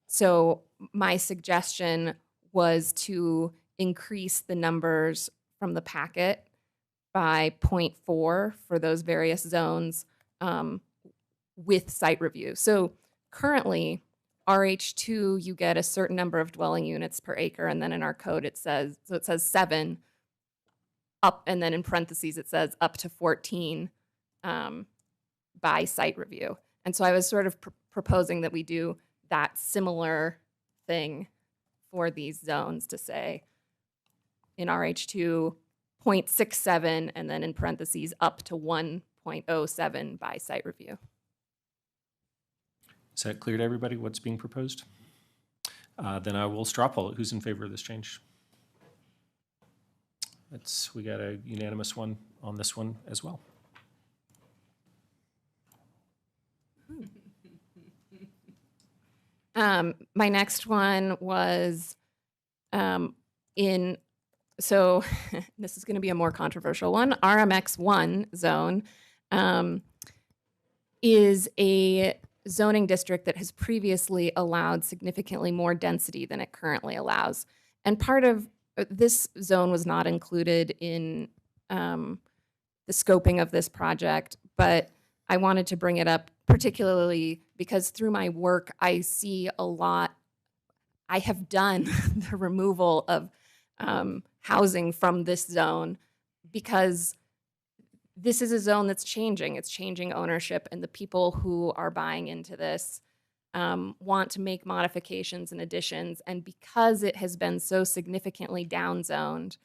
so my suggestion was to increase the numbers from the packet by 0.4 for those various zones with site review. So currently, RH2, you get a certain number of dwelling units per acre, and then in our code it says 7 up, and then in parentheses it says up to 14 by site review. And so I was sort of proposing that we do that similar thing for these zones to say in RH2, 0.67, and then in parentheses up to 1.07 by site review. Is that clear to everybody what's being proposed? Then I will straw poll it. Who's in favor of this change? We got a unanimous one on this one as well. My next one was so this is going to be a more controversial one. RMX1 zone is a zoning district that has previously allowed significantly more density than it currently allows. And part of this zone was not included in the scoping of this project, but I wanted to bring it up particularly because through my work, I see a lot. I have done the removal of housing from this zone because this is a zone that's changing. It's changing ownership, and the people who are buying into this want to make modifications and additions. And because it has been so significantly downzoned,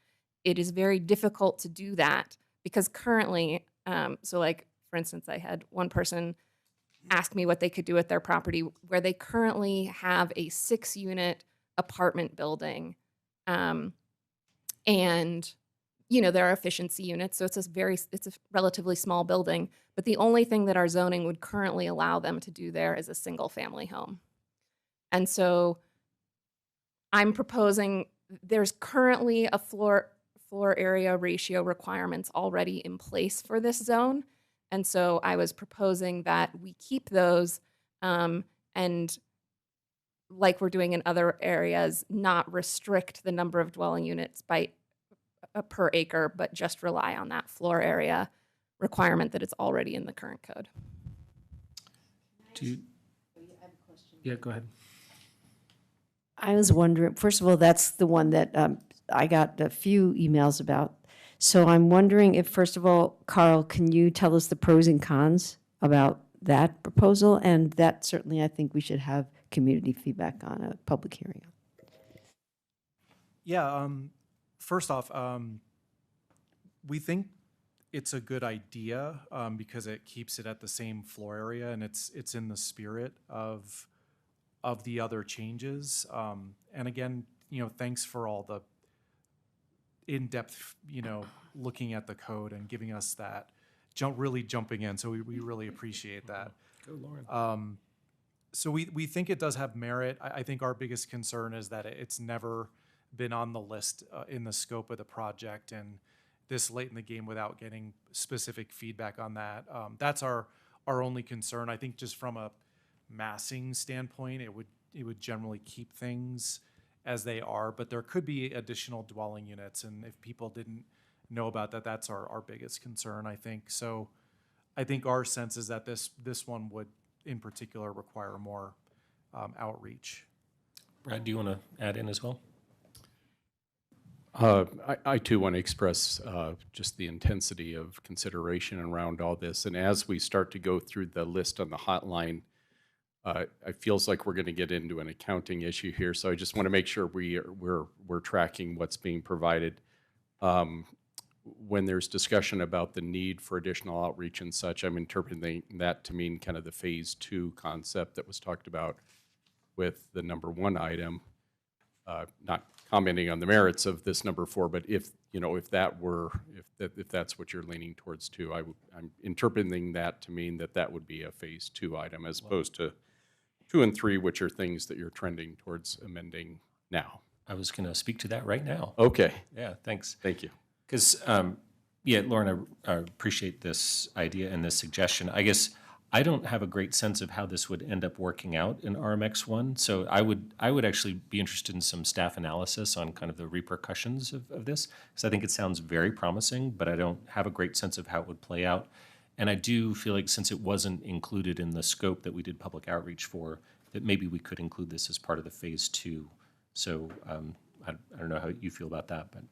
it is very difficult to do that because currently, for instance, I had one person ask me what they could do with their property where they currently have a 6-unit apartment building. And, there are efficiency units, so it's a relatively small building, but the only thing that our zoning would currently allow them to do there is a single family home. And so I'm proposing there's currently a floor area ratio requirements already in place for this zone. And so I was proposing that we keep those and like we're doing in other areas, not restrict the number of dwelling units by per acre, but just rely on that floor area requirement that is already in the current code. Yeah, go ahead. I was wondering, first of all, that's the one that I got a few emails about. So I'm wondering if, first of all, Carl, can you tell us the pros and cons about that proposal? And that certainly I think we should have community feedback on a public hearing. Yeah, first off, we think it's a good idea because it keeps it at the same floor area, and it's in the spirit of the other changes. And again, thanks for all the in-depth, looking at the code and giving us that really jumping in. So we really appreciate that. Go, Lauren. So we think it does have merit. I think our biggest concern is that it's never been on the list in the scope of the project, and this late in the game without getting specific feedback on that. That's our only concern. I think just from a massing standpoint, it would generally keep things as they are, but there could be additional dwelling units, and if people didn't know about that, that's our biggest concern, I think. So I think our sense is that this one would in particular require more outreach. Brad, do you want to add in as well? I too want to express just the intensity of consideration around all this. And as we start to go through the list on the hotline, it feels like we're going to get into an accounting issue here. So I just want to make sure we're tracking what's being provided. When there's discussion about the need for additional outreach and such, I'm interpreting that to mean kind of the phase 2 concept that was talked about with the number 1 item. Not commenting on the merits of this number 4, but if that's what you're leaning towards too, I'm interpreting that to mean that would be a phase 2 item as opposed to 2 and 3, which are things that you're trending towards amending now. I was going to speak to that right now. Okay. Yeah, thanks. Thank you. Because, yeah, Lauren, I appreciate this idea and this suggestion. I guess I don't have a great sense of how this would end up working out in RMX1. So I would actually be interested in some staff analysis on kind of the repercussions of this, because I think it sounds very promising, but I don't have a great sense of how it would play out. And I do feel like since it wasn't included in the scope that we did public outreach for, that maybe we could include this as part of the phase 2. So I don't know how you feel about that, but.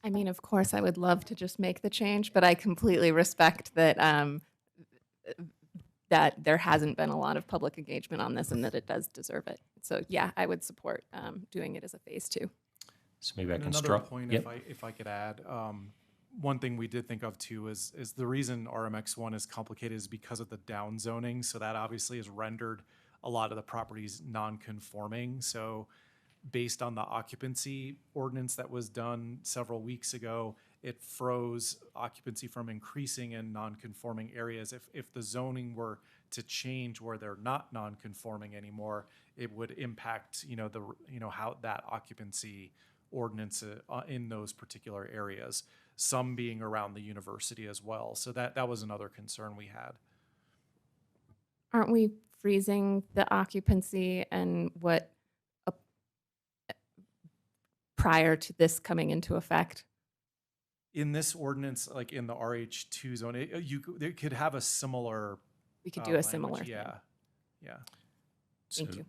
I mean, of course, I would love to just make the change, but I completely respect that that there hasn't been a lot of public engagement on this and that it does deserve it. So yeah, I would support doing it as a phase 2. So maybe I can Another point, if I could add, one thing we did think of too is the reason RMX1 is complicated is because of the down zoning. So that obviously has rendered a lot of the properties non-conforming. So based on the occupancy ordinance that was done several weeks ago, it froze occupancy from increasing in non-conforming areas. If the zoning were to change where they're not non-conforming anymore, it would impact how that occupancy ordinance in those particular areas. Some being around the university as well. So that was another concern we had. Aren't we freezing the occupancy and what prior to this coming into effect? In this ordinance, like in the RH2 zone, it could have a similar. We could do a similar thing. Yeah. Thank you.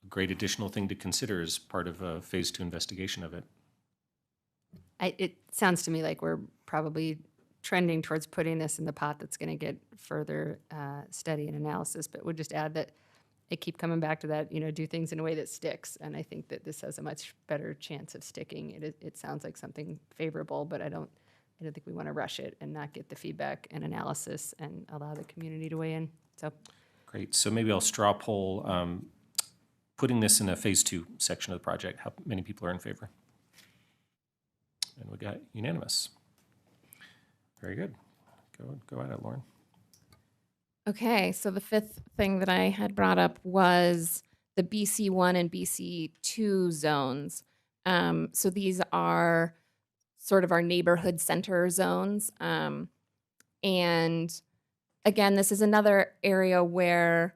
A great additional thing to consider as part of a phase 2 investigation of it. It sounds to me like we're probably trending towards putting this in the pot that's going to get further study and analysis, but we'll just add that I keep coming back to that, do things in a way that sticks. And I think that this has a much better chance of sticking. It sounds like something favorable, but I don't think we want to rush it and not get the feedback and analysis and allow the community to weigh in. So great. So maybe I'll straw poll putting this in a phase 2 section of the project. How many people are in favor? And we got unanimous. Very good. Go at it, Lauren. Okay, so the 5th thing that I had brought up was the BC1 and BC2 zones. So these are sort of our neighborhood center zones. And again, this is another area where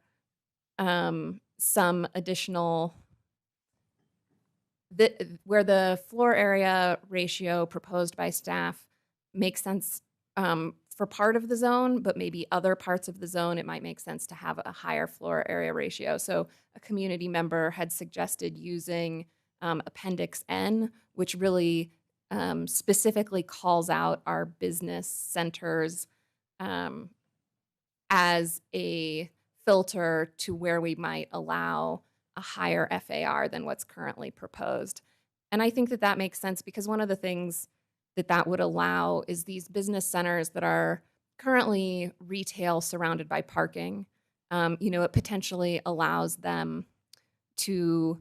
some additional, where the floor area ratio proposed by staff makes sense for part of the zone, but maybe other parts of the zone, it might make sense to have a higher floor area ratio. So a community member had suggested using Appendix N, which really specifically calls out our business centers as a filter to where we might allow a higher FAR than what's currently proposed. And I think that that makes sense because one of the things that would allow is these business centers that are currently retail surrounded by parking. It potentially allows them to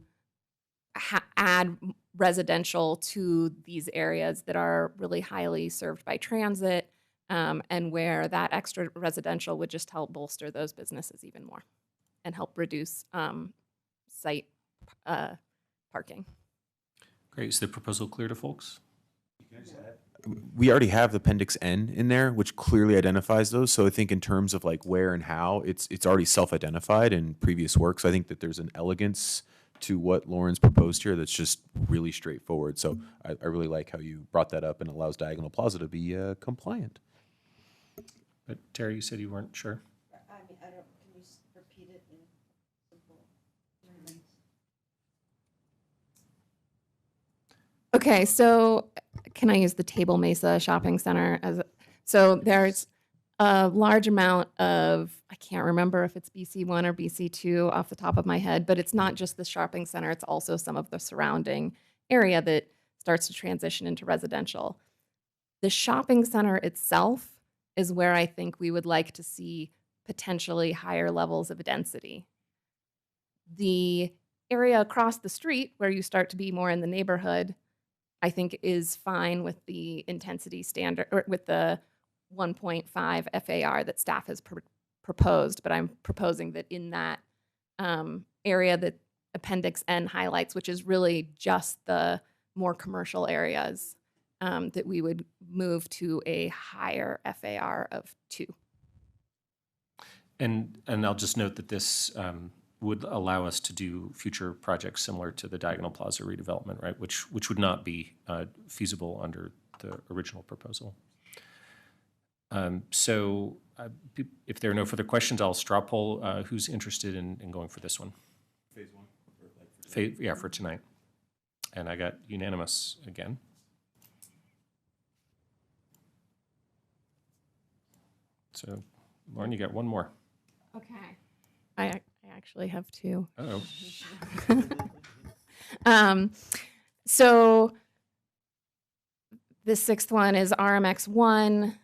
add residential to these areas that are really highly served by transit, and where that extra residential would just help bolster those businesses even more and help reduce site parking. Great. Is the proposal clear to folks? We already have Appendix N in there, which clearly identifies those. So I think in terms of like where and how, it's already self-identified in previous work. So I think that there's an elegance to what Lauren's proposed here that's just really straightforward. So I really like how you brought that up and allows Diagonal Plaza to be compliant. But Terry, you said you weren't sure. Can you repeat it in simple terms? Okay, so can I use the Table Mesa Shopping Center as so there's a large amount of, I can't remember if it's BC1 or BC2 off the top of my head, but it's not just the shopping center, it's also some of the surrounding area that starts to transition into residential. The shopping center itself is where I think we would like to see potentially higher levels of density. The area across the street where you start to be more in the neighborhood, I think is fine with the intensity standard, or with the 1.5 FAR that staff has proposed, but I'm proposing that in that area that Appendix N highlights, which is really just the more commercial areas, that we would move to a higher FAR of 2. And I'll just note that this would allow us to do future projects similar to the Diagonal Plaza redevelopment, right? Which would not be feasible under the original proposal. If there are no further questions, I'll straw poll who's interested in going for this one. Phase 1? Yeah, for tonight. And I got unanimous again. So, Lauren, you got one more. Okay. I actually have 2. Uh-oh. So the 6th one is RMX1.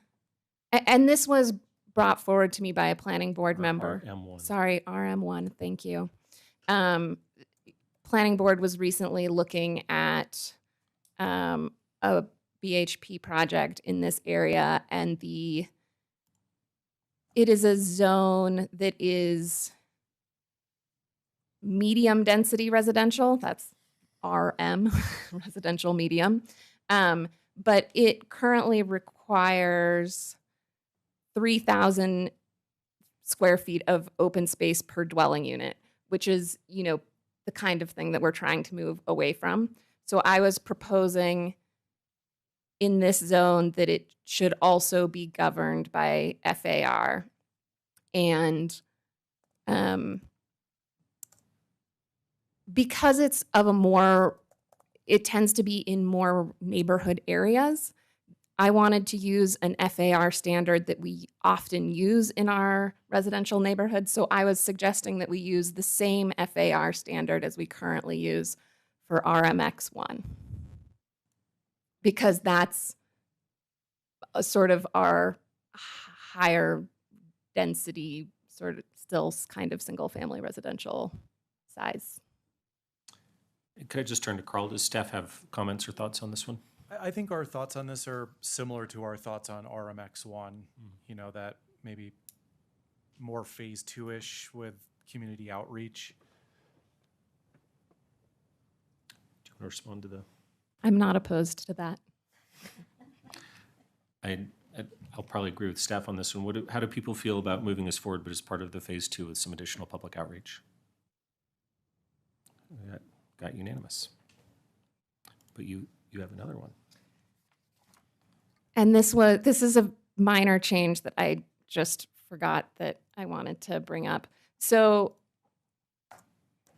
And this was brought forward to me by a planning board member. RM1. Sorry, RM1. Thank you. Planning board was recently looking at a BHP project in this area, and it is a zone that is medium density residential. That's RM, residential medium. But it currently requires 3,000 square feet of open space per dwelling unit, which is, the kind of thing that we're trying to move away from. So I was proposing in this zone that it should also be governed by FAR. And because it's it tends to be in more neighborhood areas, I wanted to use an FAR standard that we often use in our residential neighborhoods. So I was suggesting that we use the same FAR standard as we currently use for RMX1, because that's a sort of our higher density, sort of still kind of single family residential size. Could I just turn to Carl? Does staff have comments or thoughts on this one? I think our thoughts on this are similar to our thoughts on RMX1, that maybe more phase 2-ish with community outreach. want to respond to the? I'm not opposed to that. I'll probably agree with staff on this one. How do people feel about moving this forward, but as part of the phase 2 with some additional public outreach? That got unanimous. But you have another one. And this is a minor change that I just forgot that I wanted to bring up. So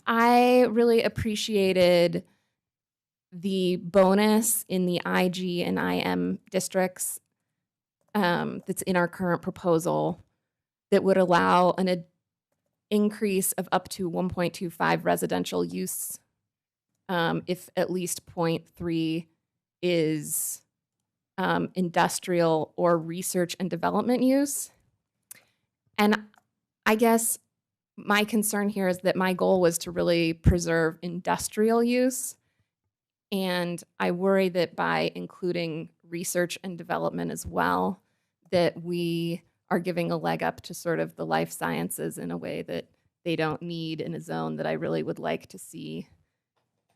I really appreciated the bonus in the IG and IM districts that's in our current proposal that would allow an increase of up to 1.25 residential use if at least 0.3 is industrial or research and development use. And I guess my concern here is that my goal was to really preserve industrial use. And I worry that by including research and development as well, that we are giving a leg up to sort of the life sciences in a way that they don't need in a zone that I really would like to see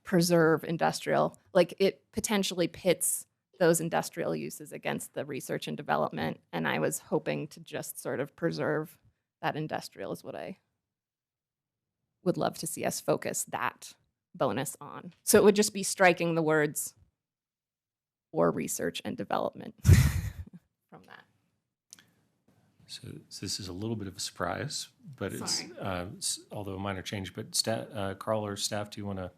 preserve industrial. Like it potentially pits those industrial uses against the research and development. And I was hoping to just sort of preserve that industrial is what I would love to see us focus that bonus on. So it would just be striking the words or research and development from that. So this is a little bit of a surprise, but it's although a minor change. But Carl or staff, do you want to?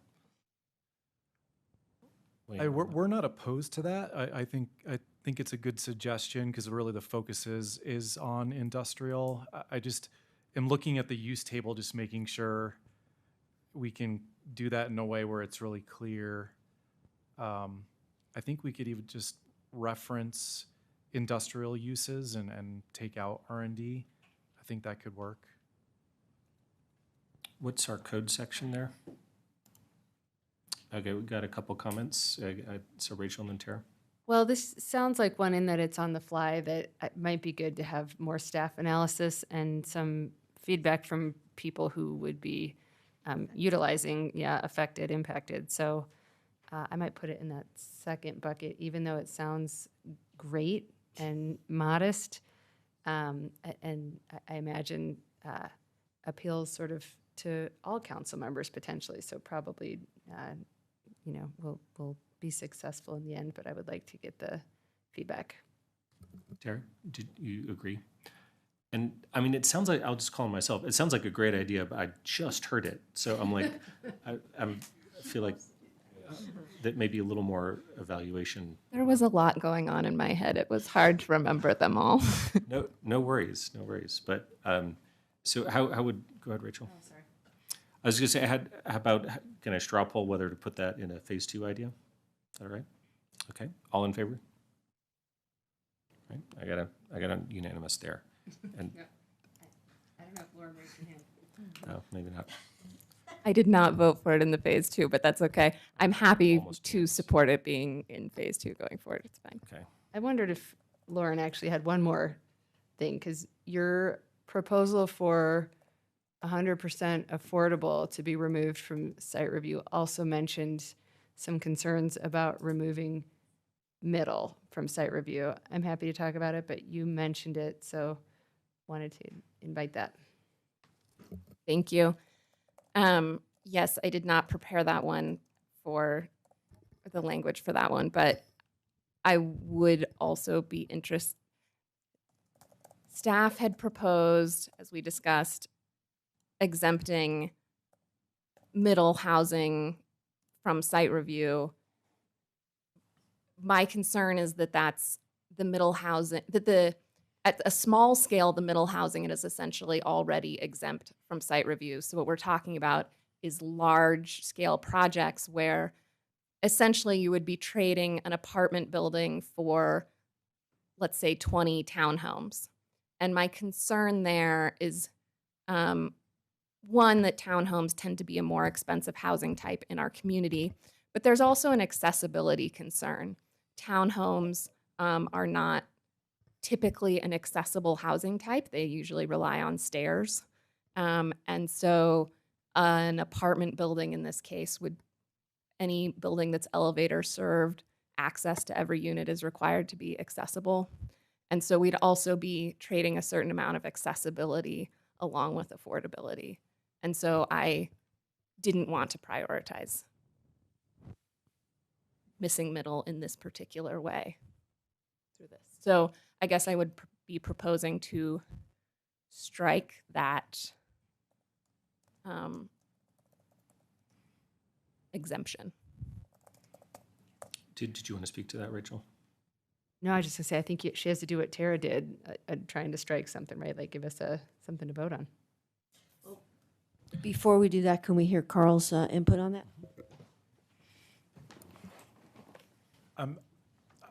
We're not opposed to that. I think it's a good suggestion because really the focus is on industrial. I just am looking at the use table, just making sure we can do that in a way where it's really clear. I think we could even just reference industrial uses and take out R&D. I think that could work. What's our code section there? Okay, we've got a couple comments. So Rachel and then Tara. Well, this sounds like one in that it's on the fly, that it might be good to have more staff analysis and some feedback from people who would be utilizing, affected, impacted. So I might put it in that second bucket, even though it sounds great and modest. And I imagine appeals sort of to all council members potentially. So probably, we'll be successful in the end, but I would like to get the feedback. Tara, did you agree? And I mean, it sounds like, I'll just call on myself, it sounds like a great idea, but I just heard it. So I'm like, I feel like that maybe a little more evaluation. There was a lot going on in my head. It was hard to remember them all. No worries. But so how would, go ahead, Rachel. Oh, sorry. I was gonna say, how about, can I straw poll whether to put that in a phase 2 idea? Is that all right? Okay, all in favor? Right, I got a unanimous there. And I don't know if Lauren raised her hand. no, maybe not. I did not vote for it in the phase 2, but that's okay. I'm happy to support it being in phase 2 going forward. It's fine. Okay. I wondered if Lauren actually had one more thing, because your proposal for 100% affordable to be removed from site review also mentioned some concerns about removing middle from site review. I'm happy to talk about it, but you mentioned it, so wanted to invite that. Thank you. Yes, I did not prepare that one for the language for that one, but I would also be interested. Staff had proposed, as we discussed, exempting middle housing from site review. My concern is that that's the middle housing, at a small scale, the middle housing is essentially already exempt from site review. So what we're talking about is large scale projects where essentially you would be trading an apartment building for, let's say, 20 townhomes. And my concern there is, one, that townhomes tend to be a more expensive housing type in our community, but there's also an accessibility concern. Townhomes are not typically an accessible housing type. They usually rely on stairs. And so an apartment building in this case would, any building that's elevator served, access to every unit is required to be accessible. And so we'd also be trading a certain amount of accessibility along with affordability. And so I didn't want to prioritize missing middle in this particular way through this. So I guess I would be proposing to strike that exemption. Did you want to speak to that, Rachel? No, I was just gonna say, I think she has to do what Tara did, trying to strike something, right? Like give us something to vote on. Before we do that, can we hear Carl's input on that?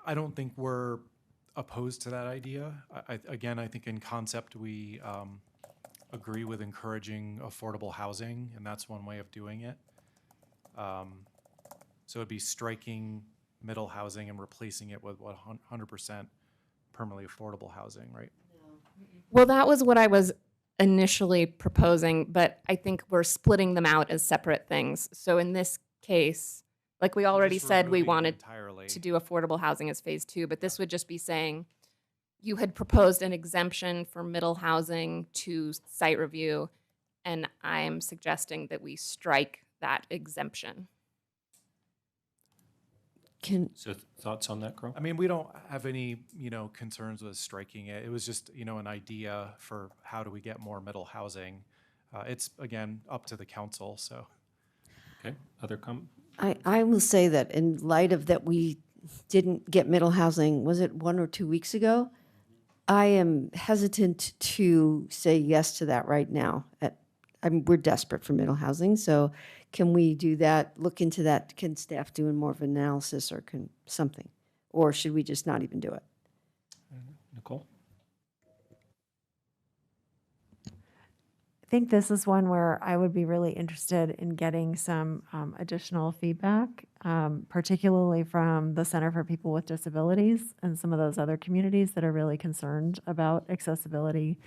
I don't think we're opposed to that idea. Again, I think in concept, we agree with encouraging affordable housing, and that's one way of doing it. So it'd be striking middle housing and replacing it with 100% permanently affordable housing, right? Well, that was what I was initially proposing, but I think we're splitting them out as separate things. So in this case, like we already said, we wanted to do affordable housing as phase 2, but this would just be saying you had proposed an exemption for middle housing to site review, and I'm suggesting that we strike that exemption. So thoughts on that, Carl? I mean, we don't have any, concerns with striking it. It was just, an idea for how do we get more middle housing. It's, again, up to the council, so. Okay, other comment? I will say that in light of that we didn't get middle housing, was it 1 or 2 weeks ago? I am hesitant to say yes to that right now. We're desperate for middle housing, so can we do that, look into that? Can staff do more of an analysis or something? Or should we just not even do it? Nicole? I think this is one where I would be really interested in getting some additional feedback, particularly from the Center for People with Disabilities and some of those other communities that are really concerned about accessibility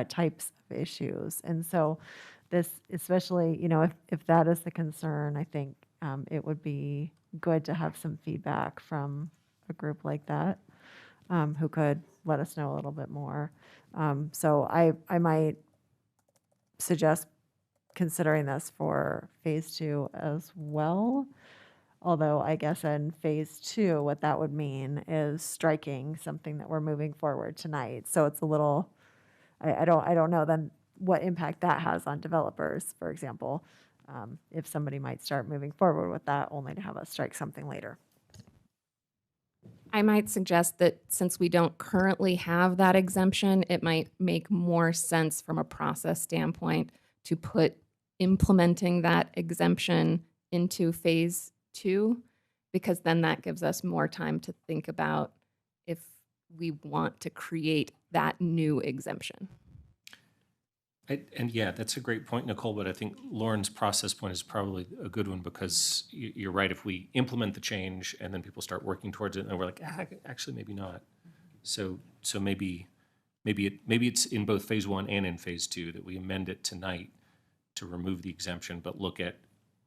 types of issues. And so this, especially, if that is the concern, I think it would be good to have some feedback from a group like that who could let us know a little bit more. So I might suggest considering this for phase 2 as well. Although I guess in phase 2, what that would mean is striking something that we're moving forward tonight. So it's a little, I don't know then what impact that has on developers, for example, if somebody might start moving forward with that only to have us strike something later. I might suggest that since we don't currently have that exemption, it might make more sense from a process standpoint to put implementing that exemption into phase 2, because then that gives us more time to think about if we want to create that new exemption. And yeah, that's a great point, Nicole, but I think Lauren's process point is probably a good one, because you're right. If we implement the change and then people start working towards it and we're like, actually, maybe not. So maybe it's in both phase 1 and in phase 2 that we amend it tonight to remove the exemption, but look at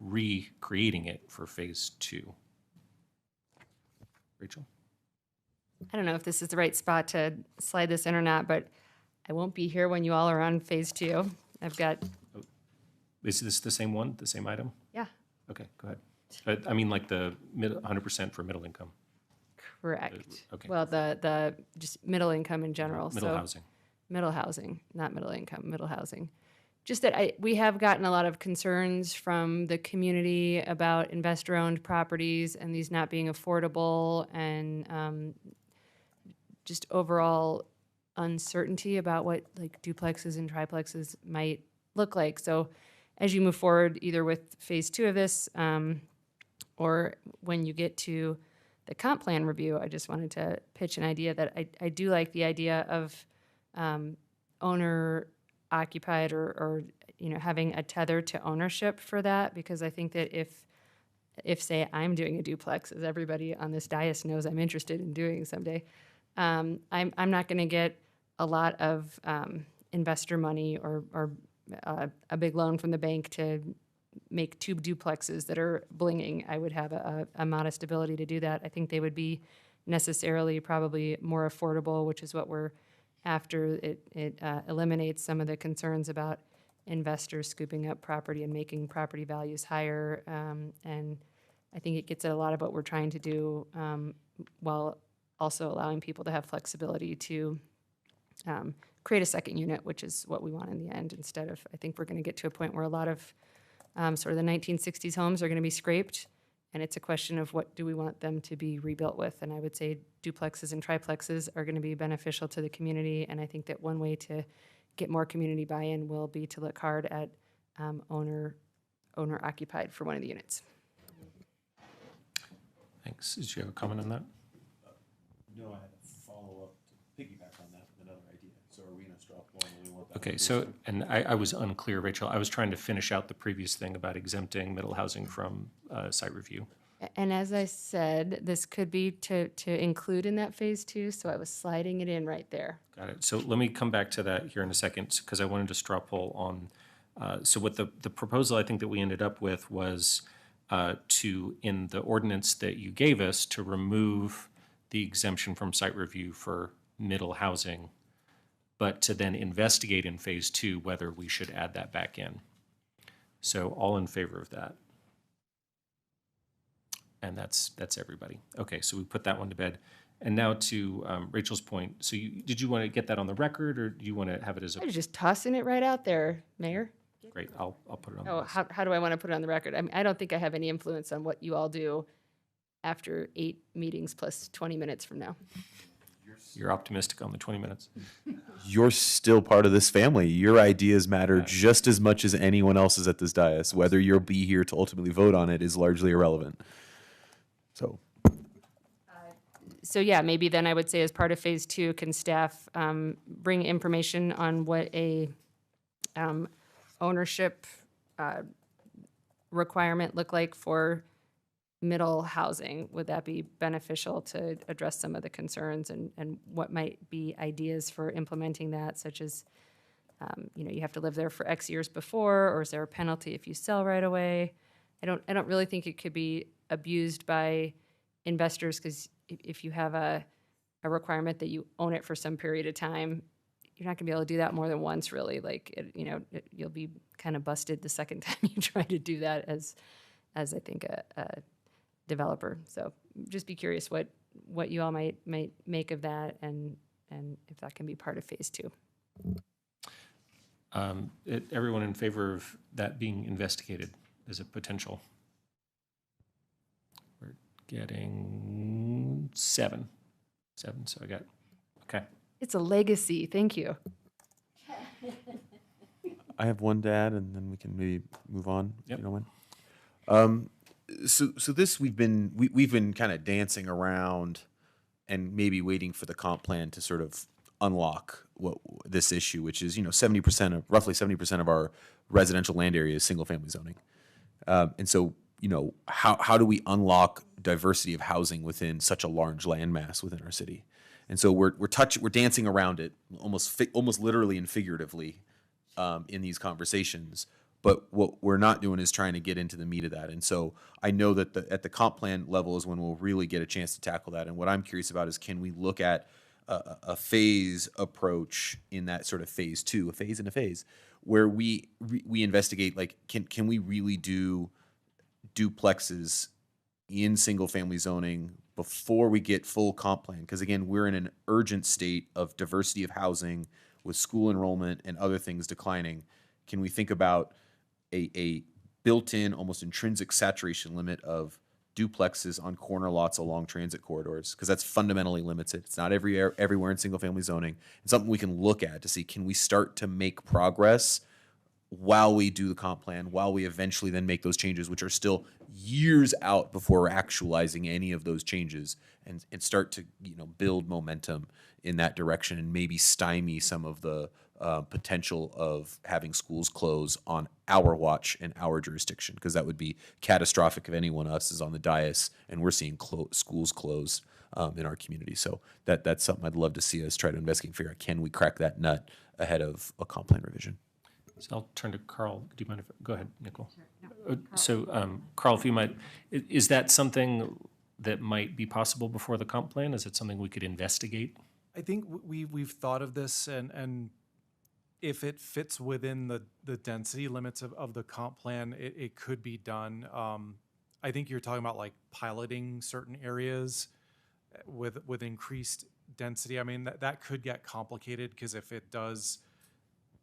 recreating it for phase 2. Rachel? I don't know if this is the right spot to slide this in or not, but I won't be here when you all are on phase 2. I've got. Is this the same one, the same item? Yeah. Okay, go ahead. I mean, like the 100% for middle income. Correct. Okay. Well, the just middle income in general. Middle housing. Middle housing, not middle income, middle housing. Just that we have gotten a lot of concerns from the community about investor-owned properties and these not being affordable, and just overall uncertainty about what like duplexes and triplexes might look like. So as you move forward, either with phase 2 of this or when you get to the comp plan review, I just wanted to pitch an idea that I do like the idea of owner occupied or having a tether to ownership for that, because I think that if say I'm doing a duplex, as everybody on this dais knows I'm interested in doing someday, I'm not going to get a lot of investor money or a big loan from the bank to make two duplexes that are blinging, I would have a modest ability to do that. I think they would be necessarily probably more affordable, which is what we're after. It eliminates some of the concerns about investors scooping up property and making property values higher. And I think it gets at a lot of what we're trying to do, while also allowing people to have flexibility to create a second unit, which is what we want in the end, instead of, I think we're going to get to a point where a lot of sort of the 1960s homes are going to be scraped, and it's a question of what do we want them to be rebuilt with. And I would say duplexes and triplexes are going to be beneficial to the community, and I think that one way to get more community buy-in will be to look hard at owner occupied for one of the units. Thanks. Did you have a comment on that? No, I had a follow-up to piggyback on that with another idea. So are we going to straw poll and we want that? Okay, so, and I was unclear, Rachel. I was trying to finish out the previous thing about exempting middle housing from site review. And as I said, this could be to include in that phase 2, so I was sliding it in right there. Got it. So let me come back to that here in a second, because I wanted to straw poll on, so what the proposal I think that we ended up with was to, in the ordinance that you gave us, to remove the exemption from site review for middle housing, but to then investigate in phase 2 whether we should add that back in. So all in favor of that? And that's everybody. Okay, so we put that one to bed. And now to Rachel's point, so did you want to get that on the record, or do you want to have it as a... I was just tossing it right out there, Mayor. Great, I'll put it on the Oh, list. how do I want to put it on the record? I mean, I don't think I have any influence on what you all do after 8 meetings plus 20 minutes from now. You're optimistic on the 20 minutes. You're still part of this family. Your ideas matter just as much as anyone else's at this dais. Whether you'll be here to ultimately vote on it is largely irrelevant. So yeah, maybe then I would say as part of phase 2, can staff bring information on what a ownership requirement look like for middle housing? Would that be beneficial to address some of the concerns, and what might be ideas for implementing that, such as, you have to live there for X years before, or is there a penalty if you sell right away? I don't really think it could be abused by investors, because if you have a requirement that you own it for some period of time, you're not gonna be able to do that more than once, really. Like, you'll be kind of busted the second time you try to do that as I think a developer. So just be curious what you all might make of that, and if that can be part of phase 2. Everyone in favor of that being investigated as a potential? We're getting 7, so I got, okay. It's a legacy. Thank you. I have one to add, and then we can maybe move on. Yep. If you don't mind. So this we've been kind of dancing around, and maybe waiting for the comp plan to sort of unlock this issue, which is roughly 70% of our residential land area is single family zoning, and so how do we unlock diversity of housing within such a large landmass within our city? And so we're dancing around it almost literally and figuratively in these conversations. But what we're not doing is trying to get into the meat of that. And so I know that at the comp plan level is when we'll really get a chance to tackle that. And what I'm curious about is, can we look at a phase approach in that sort of phase 2, a phase and a phase, where we investigate, like, can we really do duplexes in single family zoning before we get full comp plan? Because again, we're in an urgent state of diversity of housing with school enrollment and other things declining. Can we think about a built-in, almost intrinsic saturation limit of duplexes on corner lots along transit corridors? Because that's fundamentally limits it. It's not everywhere in single family zoning. It's something we can look at to see, can we start to make progress while we do the comp plan, while we eventually then make those changes, which are still years out before we're actualizing any of those changes, and start to build momentum in that direction, and maybe stymie some of the potential of having schools close on our watch and our jurisdiction, because that would be catastrophic if any one of us is on the dais and we're seeing schools close in our community. So that's something I'd love to see us try to investigate and figure out, can we crack that nut ahead of a comp plan revision? So I'll turn to Carl. Do you mind if, go ahead, Nicole. Carl, if you might, is that something that might be possible before the comp plan? Is it something we could investigate? I think we've thought of this, and if it fits within the density limits of the comp plan, it could be done. I think you're talking about like piloting certain areas with increased density. I mean, that could get complicated because if it does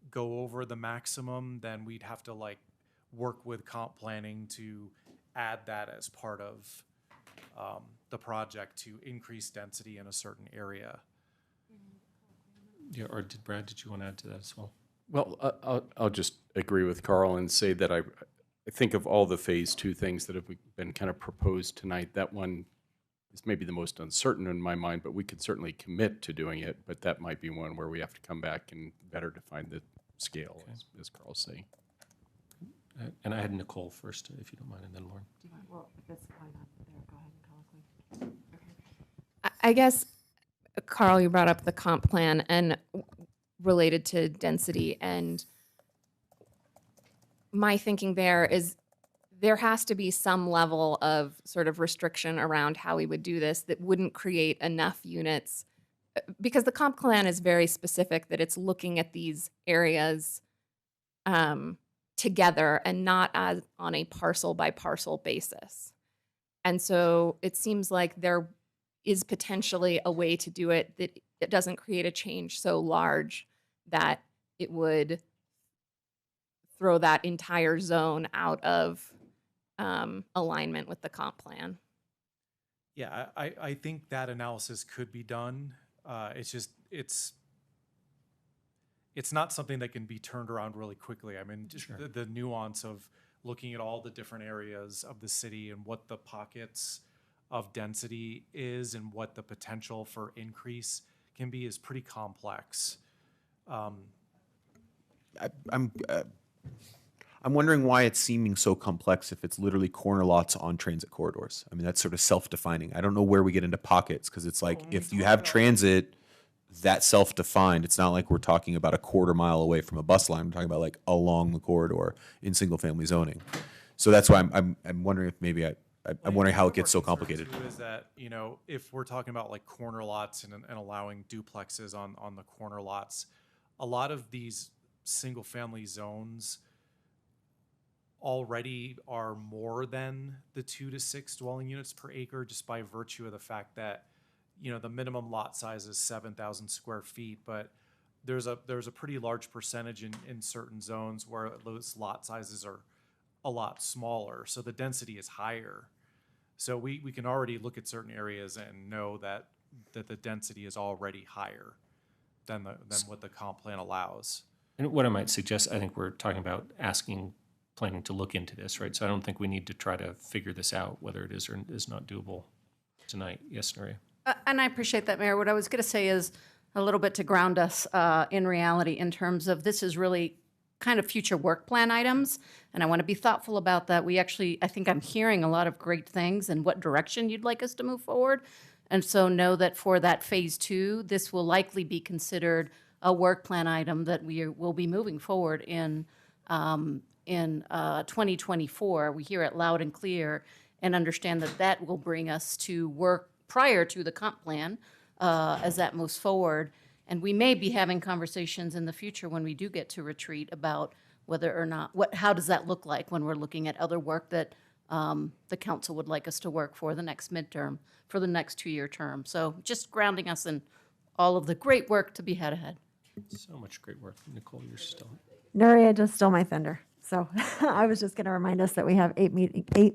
go over the maximum, then we'd have to like work with comp planning to add that as part of the project to increase density in a certain area. Yeah, or did you want to add to that as well? Well, I'll just agree with Carl and say that I think of all the phase 2 things that have been kind of proposed tonight, that one is maybe the most uncertain in my mind, but we could certainly commit to doing it. But that might be one where we have to come back and better define the scale, as Carl's saying. And I had Nicole first, if you don't mind, and then Lauren. Well, at this point, there, go ahead and call I guess, Carl, you brought up the comp plan and related to density, and my thinking there is there has to be some level of sort of restriction around how we would do this that wouldn't create enough units, because the comp plan is very specific that it's looking at these areas together and not as on a parcel by parcel basis. And so it seems like there is potentially a way to do it that it doesn't create a change so large that it would throw that entire zone out of alignment with the comp plan. Yeah, I think that analysis could be done. It's just, it's not something that can be turned around really quickly. I mean, just the nuance of looking at all the different areas of the city and what the pockets of density is and what the potential for increase can be is pretty complex. I'm wondering why it's seeming so complex if it's literally corner lots on transit corridors. I mean, that's sort of self-defining. I don't know where we get into pockets, because it's like if you have transit, that's self-defined. It's not like we're talking about a quarter mile away from a bus line. We're talking about like along the corridor in single-family zoning. So that's why I'm wondering if maybe I'm wondering how it gets so complicated. Is that, you know, if we're talking about like corner lots and allowing duplexes on the corner lots, a lot of these single-family zones already are more than the 2 to 6 dwelling units per acre, just by virtue of the fact that, you know, the minimum lot size is 7,000 square feet, but there's a pretty large percentage in certain zones where those lot sizes are a lot smaller, so the density is higher. So we can already look at certain areas and know that the density is already higher than what the comp plan allows. And what I might suggest, I think we're talking about planning to look into this, right? So I don't think we need to try to figure this out, whether it is or is not doable tonight. Yes, Nuria? And I appreciate that, Mayor. What I was going to say is a little bit to ground us in reality in terms of this is really kind of future work plan items. And I want to be thoughtful about that. We actually, I think I'm hearing a lot of great things and what direction you'd like us to move forward. And so know that for that phase 2, this will likely be considered a work plan item that we will be moving forward in 2024. We hear it loud and clear and understand that that will bring us to work prior to the comp plan as that moves forward. And we may be having conversations in the future when we do get to retreat about whether or not, how does that look like when we're looking at other work that the council would like us to work for the next midterm, for the next 2-year term. So just grounding us in all of the great work to be had ahead. So much great work. Nicole, you're still. Nuria just stole my thunder. So I was just going to remind us that we have 8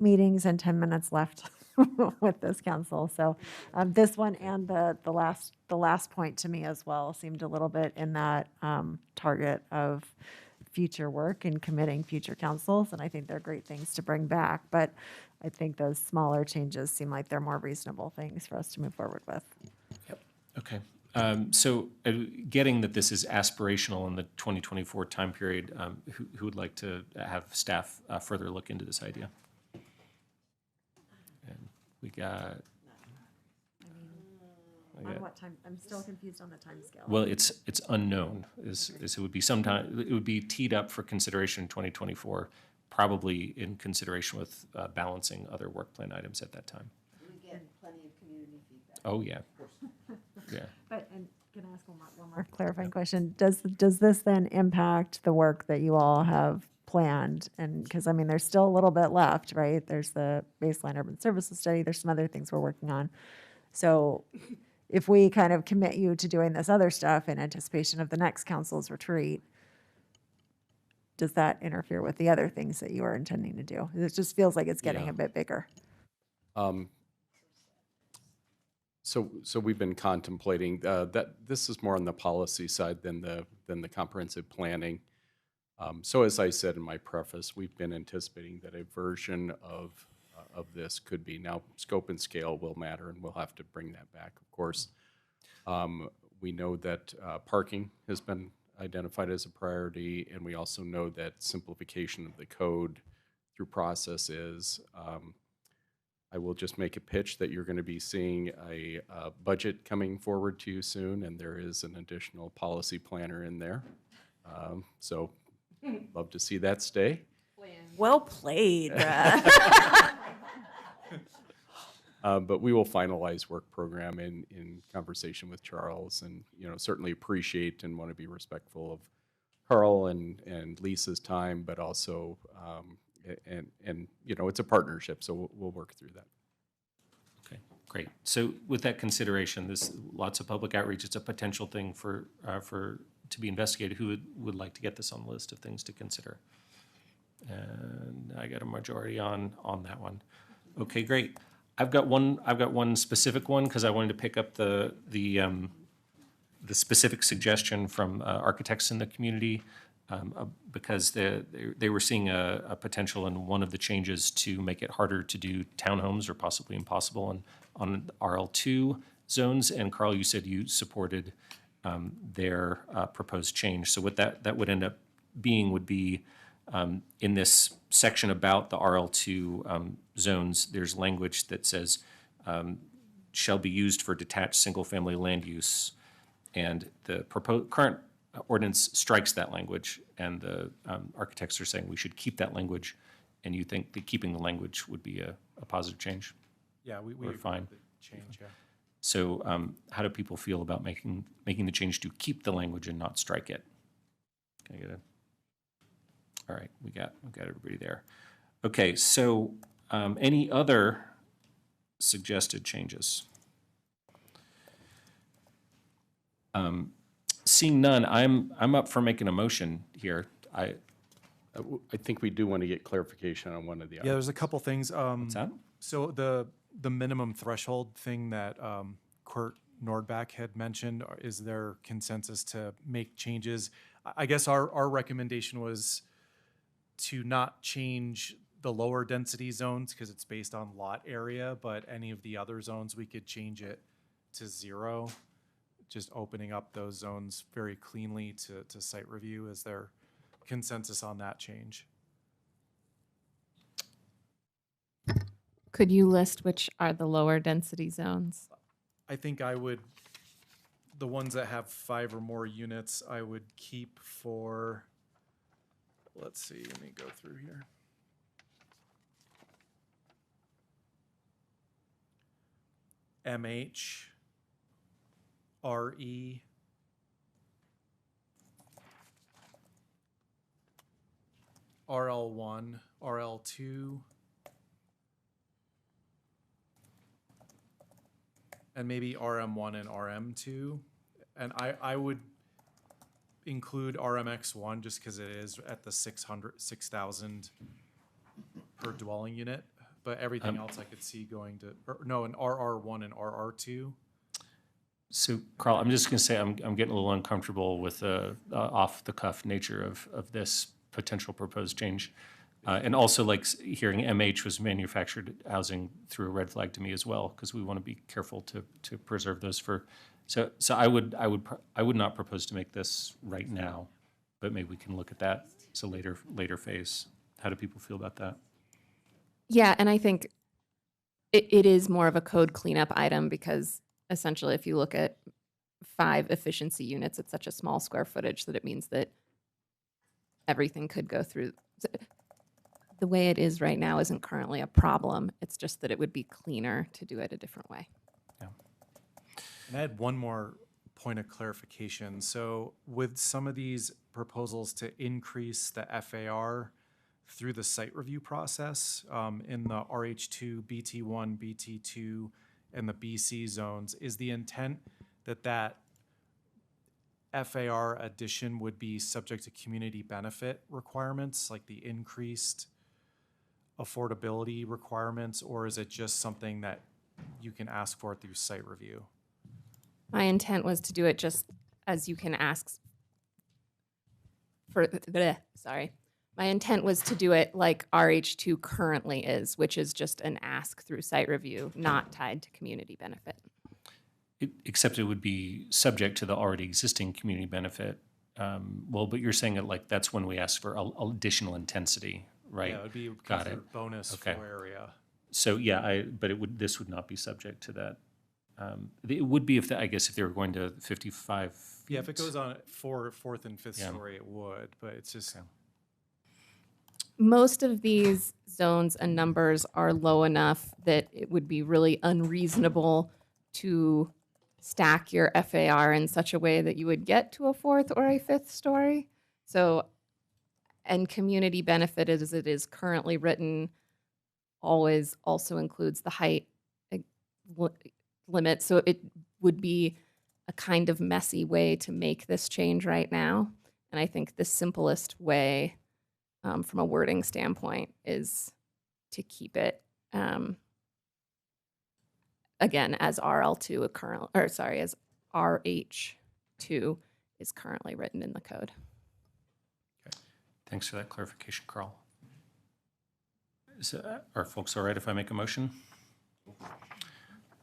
meetings and 10 minutes left with this council. So this one and the last point to me as well seemed a little bit in that target of future work and committing future councils. And I think they're great things to bring back. But I think those smaller changes seem like they're more reasonable things for us to move forward with. Yep. Okay. So getting that this is aspirational in the 2024 time period, who would like to have staff further look into this idea? And we got On what time? I'm still confused on the timescale. Well, it's unknown. It would be sometime, it would be teed up for consideration in 2024, probably in consideration with balancing other work plan items at that time. We get plenty of community feedback. Oh, yeah. Yeah. But, and can I ask one more clarifying question? Does this then impact the work that you all have planned? And because I mean, there's still a little bit left, right? There's the baseline urban services study. There's some other things we're working on. So if we kind of commit you to doing this other stuff in anticipation of the next council's retreat, does that interfere with the other things that you are intending to do? It just feels like it's getting a bit bigger. So we've been contemplating that this is more on the policy side than the comprehensive planning. So as I said in my preface, we've been anticipating that a version of this could be. Now, scope and scale will matter, and we'll have to bring that back, of course. We know that parking has been identified as a priority, and we also know that simplification of the code through processes. I will just make a pitch that you're going to be seeing a budget coming forward to you soon, and there is an additional policy planner in there. So love to see that stay. Well played, but we will finalize work program in conversation with Charles, and certainly appreciate and want to be respectful of Carl and Lisa's time, but also and it's a partnership, so we'll work through that. Okay, great. So with that consideration, this lots of public outreach. It's a potential thing for to be investigated. Who would like to get this on the list of things to consider? And I got a majority on that one. Okay, great. I've got one specific one because I wanted to pick up the specific suggestion from architects in the community. Because they were seeing a potential in one of the changes to make it harder to do townhomes or possibly impossible on RL2 zones. And Carl, you said you supported their proposed change. So what that would end up being would be in this section about the RL2 zones, there's language that says shall be used for detached single-family land use. And the current ordinance strikes that language, and the architects are saying we should keep that language, and you think that keeping the language would be a positive change? Yeah, we Or agree fine. with the change, yeah. So how do people feel about making the change to keep the language and not strike it? Can I get a? All right, we got everybody there. Okay, so any other suggested changes? Seeing none, I'm up for making a motion here. I think we do want to get clarification on one of the Yeah, items. there's a couple things. What's that? So the minimum threshold thing that Kurt Nordback had mentioned, is there consensus to make changes? I guess our recommendation was to not change the lower density zones because it's based on lot area, but any of the other zones, we could change it to 0. Just opening up those zones very cleanly to site review. Is there consensus on that change? Could you list which are the lower density zones? I think the ones that have 5 or more units, I would keep for, let's see, let me go through here. MH, RE, RL1, RL2, and maybe RM1 and RM2. And I would include RMX1 just because it is at the 6,000 per dwelling unit. But everything else I could see going to, an RR1 and RR2. So, Carl, I'm just going to say I'm getting a little uncomfortable with the off-the-cuff nature of this potential proposed change. And also, like, hearing MH was manufactured housing through a red flag to me as well, because we want to be careful to preserve those for. So I would not propose to make this right now, but maybe we can look at that. It's a later phase. How do people feel about that? Yeah, and I think it is more of a code cleanup item because essentially, if you look at 5 efficiency units, it's such a small square footage that it means that everything could go through. The way it is right now isn't currently a problem. It's just that it would be cleaner to do it a different way. And I had one more point of clarification. So with some of these proposals to increase the FAR through the site review process in the RH2, BT1, BT2, and the BC zones, is the intent that that FAR addition would be subject to community benefit requirements, like the increased affordability requirements, or is it just something that you can ask for through site review? My intent was to do it just as you can ask for, sorry. My intent was to do it like RH2 currently is, which is just an ask through site review, not tied to community benefit. Except it would be subject to the already existing community benefit. Well, but you're saying it like that's when we ask for additional intensity, right? Yeah, it would be Got it. considered bonus floor area. So yeah, but it would. This would not be subject to that. It would be if I guess if they were going to 55. Yeah, if it goes on fourth and fifth story, it would. But it's just. Most of these zones and numbers are low enough that it would be really unreasonable to stack your FAR in such a way that you would get to a 4th or a 5th story. So, and community benefit as it is currently written always also includes the height limit. So it would be a kind of messy way to make this change right now. And I think the simplest way from a wording standpoint is to keep it again as RL2 current, or sorry, as RH2 is currently written in the code. Okay. Thanks for that clarification, Carl. Are folks all right if I make a motion?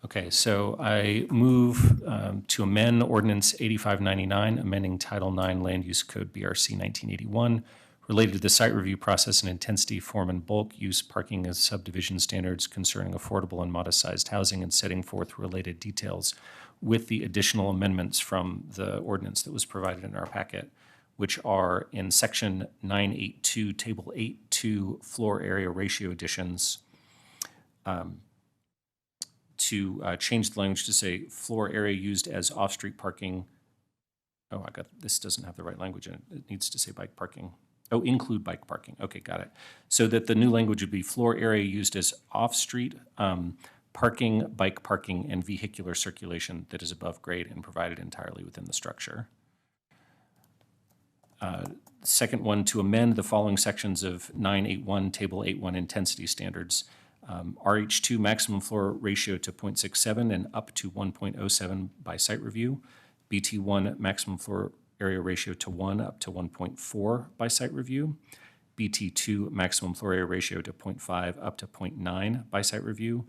Okay, so I move to amend Ordinance 8599, amending Title IX Land Use Code BRC 1981, related to the site review process and intensity, form, and bulk use parking as subdivision standards concerning affordable and modest-sized housing, and setting forth related details with the additional amendments from the ordinance that was provided in our packet, which are in Section 982, Table 8.2, floor area ratio additions, to change the language to say floor area used as off-street parking. Oh, this doesn't have the right language in it. It needs to say bike parking. Oh, include bike parking. Okay, got it. So that the new language would be floor area used as off-street parking, bike parking, and vehicular circulation that is above grade and provided entirely within the structure. Second one, to amend the following sections of 981, Table 8.1 intensity standards. RH2 maximum floor ratio to 0.67 and up to 1.07 by site review. BT1 maximum floor area ratio to 1 up to 1.4 by site review. BT2 maximum floor area ratio to 0.5 up to 0.9 by site review.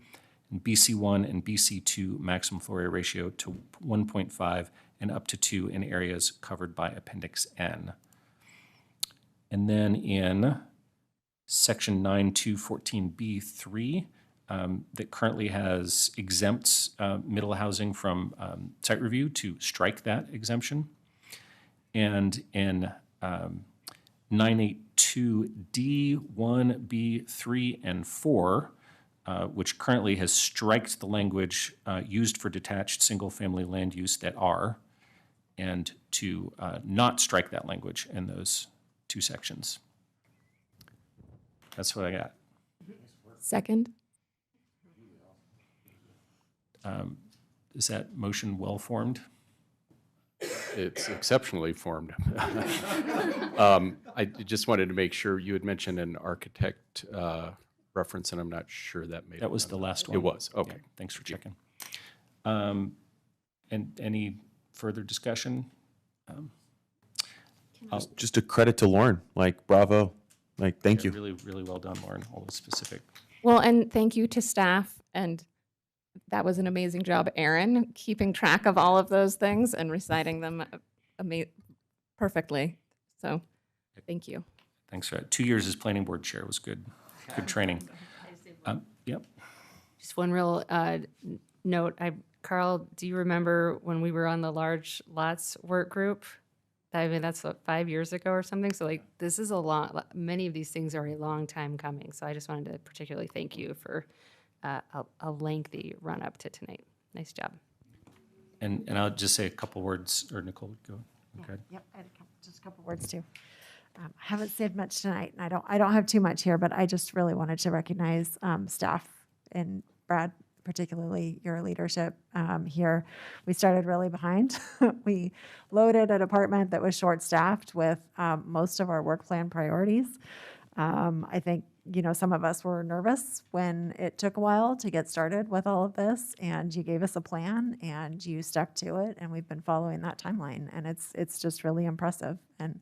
And BC1 and BC2 maximum floor area ratio to 1.5 and up to 2 in areas covered by Appendix N. And then in Section 9214B3, that currently has exempts middle housing from site review, to strike that exemption. And in 982D1, B3, and 4, which currently has striked the language used for detached single-family land use that are, and to not strike that language in those 2 sections. That's what I got. Second. Is that motion well-formed? It's exceptionally formed. I just wanted to make sure you had mentioned an architect reference, and I'm not sure that made it. That was the last one. It was, okay. Yeah, thanks for checking. And any further discussion? Just a credit to Lauren, like bravo, like thank you. Really, really well done, Lauren, all the specific. Well, and thank you to staff, and that was an amazing job, Aaron, keeping track of all of those things and reciting them perfectly. So thank you. Thanks for that. 2 years as planning board chair was good. Good training. Yep. Just one real note. I Carl, do you remember when we were on the large lots work group? I mean, that's what, 5 years ago or something. So like, this is a long, many of these things are a long time coming. So I just wanted to particularly thank you for a lengthy run up to tonight. Nice job. And I'll just say a couple words, or Nicole, go. Okay. Yep, I had just a couple words too. I haven't said much tonight, and I don't have too much here, but I just really wanted to recognize staff and Brad, particularly your leadership here. We started really behind. We loaded a department that was short-staffed with most of our work plan priorities. I think, some of us were nervous when it took a while to get started with all of this, and you gave us a plan and you stuck to it, and we've been following that timeline, and it's just really impressive. And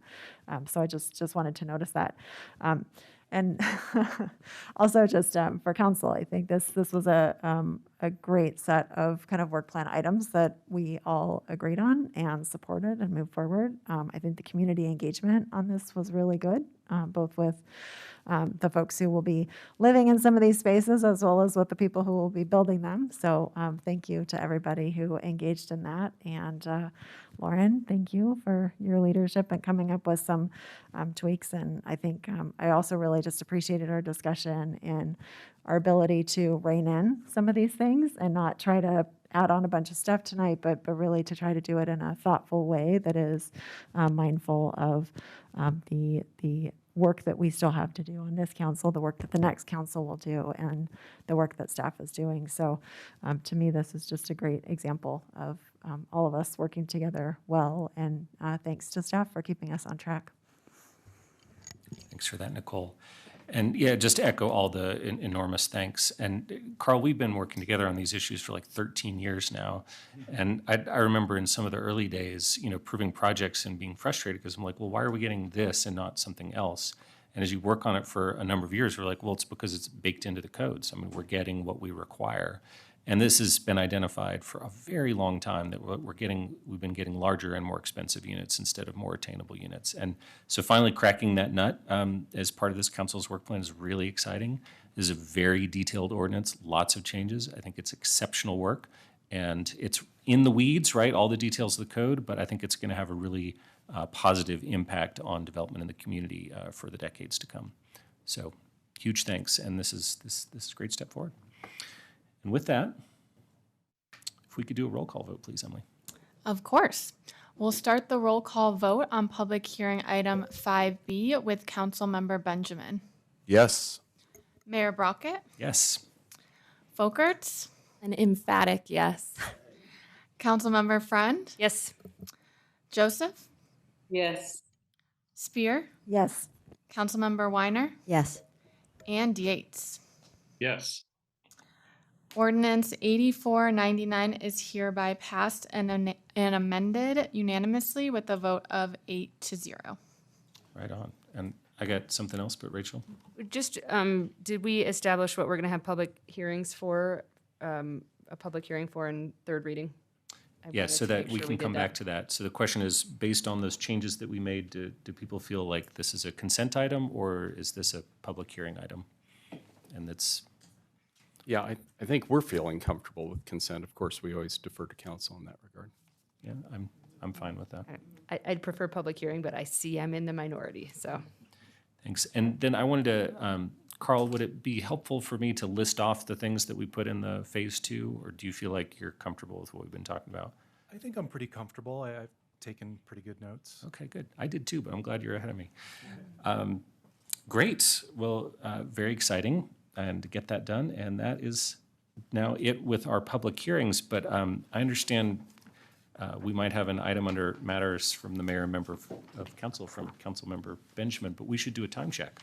so I just wanted to notice that. And also just for council, I think this was a great set of kind of work plan items that we all agreed on and supported and moved forward. I think the community engagement on this was really good, both with the folks who will be living in some of these spaces as well as with the people who will be building them. So thank you to everybody who engaged in that. And Lauren, thank you for your leadership and coming up with some tweaks. And I think I also really just appreciated our discussion and our ability to rein in some of these things and not try to add on a bunch of stuff tonight, but really to try to do it in a thoughtful way that is mindful of the work that we still have to do on this council, the work that the next council will do, and the work that staff is doing. So to me, this is just a great example of all of us working together well, and thanks to staff for keeping us on track. Thanks for that, Nicole. And yeah, just to echo all the enormous thanks. And Carl, we've been working together on these issues for like 13 years now. And I remember in some of the early days, approving projects and being frustrated because I'm like, well, why are we getting this and not something else? And as you work on it for a number of years, we're like, well, it's because it's baked into the codes. I mean, we're getting what we require. And this has been identified for a very long time that we've been getting larger and more expensive units instead of more attainable units. And so finally cracking that nut as part of this council's work plan is really exciting. This is a very detailed ordinance, lots of changes. I think it's exceptional work, and it's in the weeds, right? All the details of the code, but I think it's going to have a really positive impact on development in the community for the decades to come. So huge thanks, and this is a great step forward. And with that, if we could do a roll call vote, please, Emily. Of course. We'll start the roll call vote on public hearing item 5B with Councilmember Benjamin. Yes. Mayor Brockett? Yes. Folkerts? An emphatic yes. Councilmember Friend? Yes. Joseph? Yes. Spear? Yes. Councilmember Weiner? Yes. And Yates. Yes. Ordinance 8499 is hereby passed and amended unanimously with a vote of 8-0. Right on. And I got something else, but Rachel? Just, did we establish what we're going to have public hearings for, a public hearing for in third reading? Yes, so that we can come back to that. So the question is, based on those changes that we made, do people feel like this is a consent item or is this a public hearing item? And that's... Yeah, I think we're feeling comfortable with consent. Of course, we always defer to council in that regard. Yeah, I'm fine with that. I'd prefer public hearing, but I see I'm in the minority, so. Thanks. And then I wanted to, Carl, would it be helpful for me to list off the things that we put in the phase 2, or do you feel like you're comfortable with what we've been talking about? I think I'm pretty comfortable. I've taken pretty good notes. Okay, good. I did too, but I'm glad you're ahead of me. Great. Well, very exciting. And to get that done, and that is now it with our public hearings. But I understand we might have an item under matters from the mayor and member of council, from Councilmember Benjamin, but we should do a time check.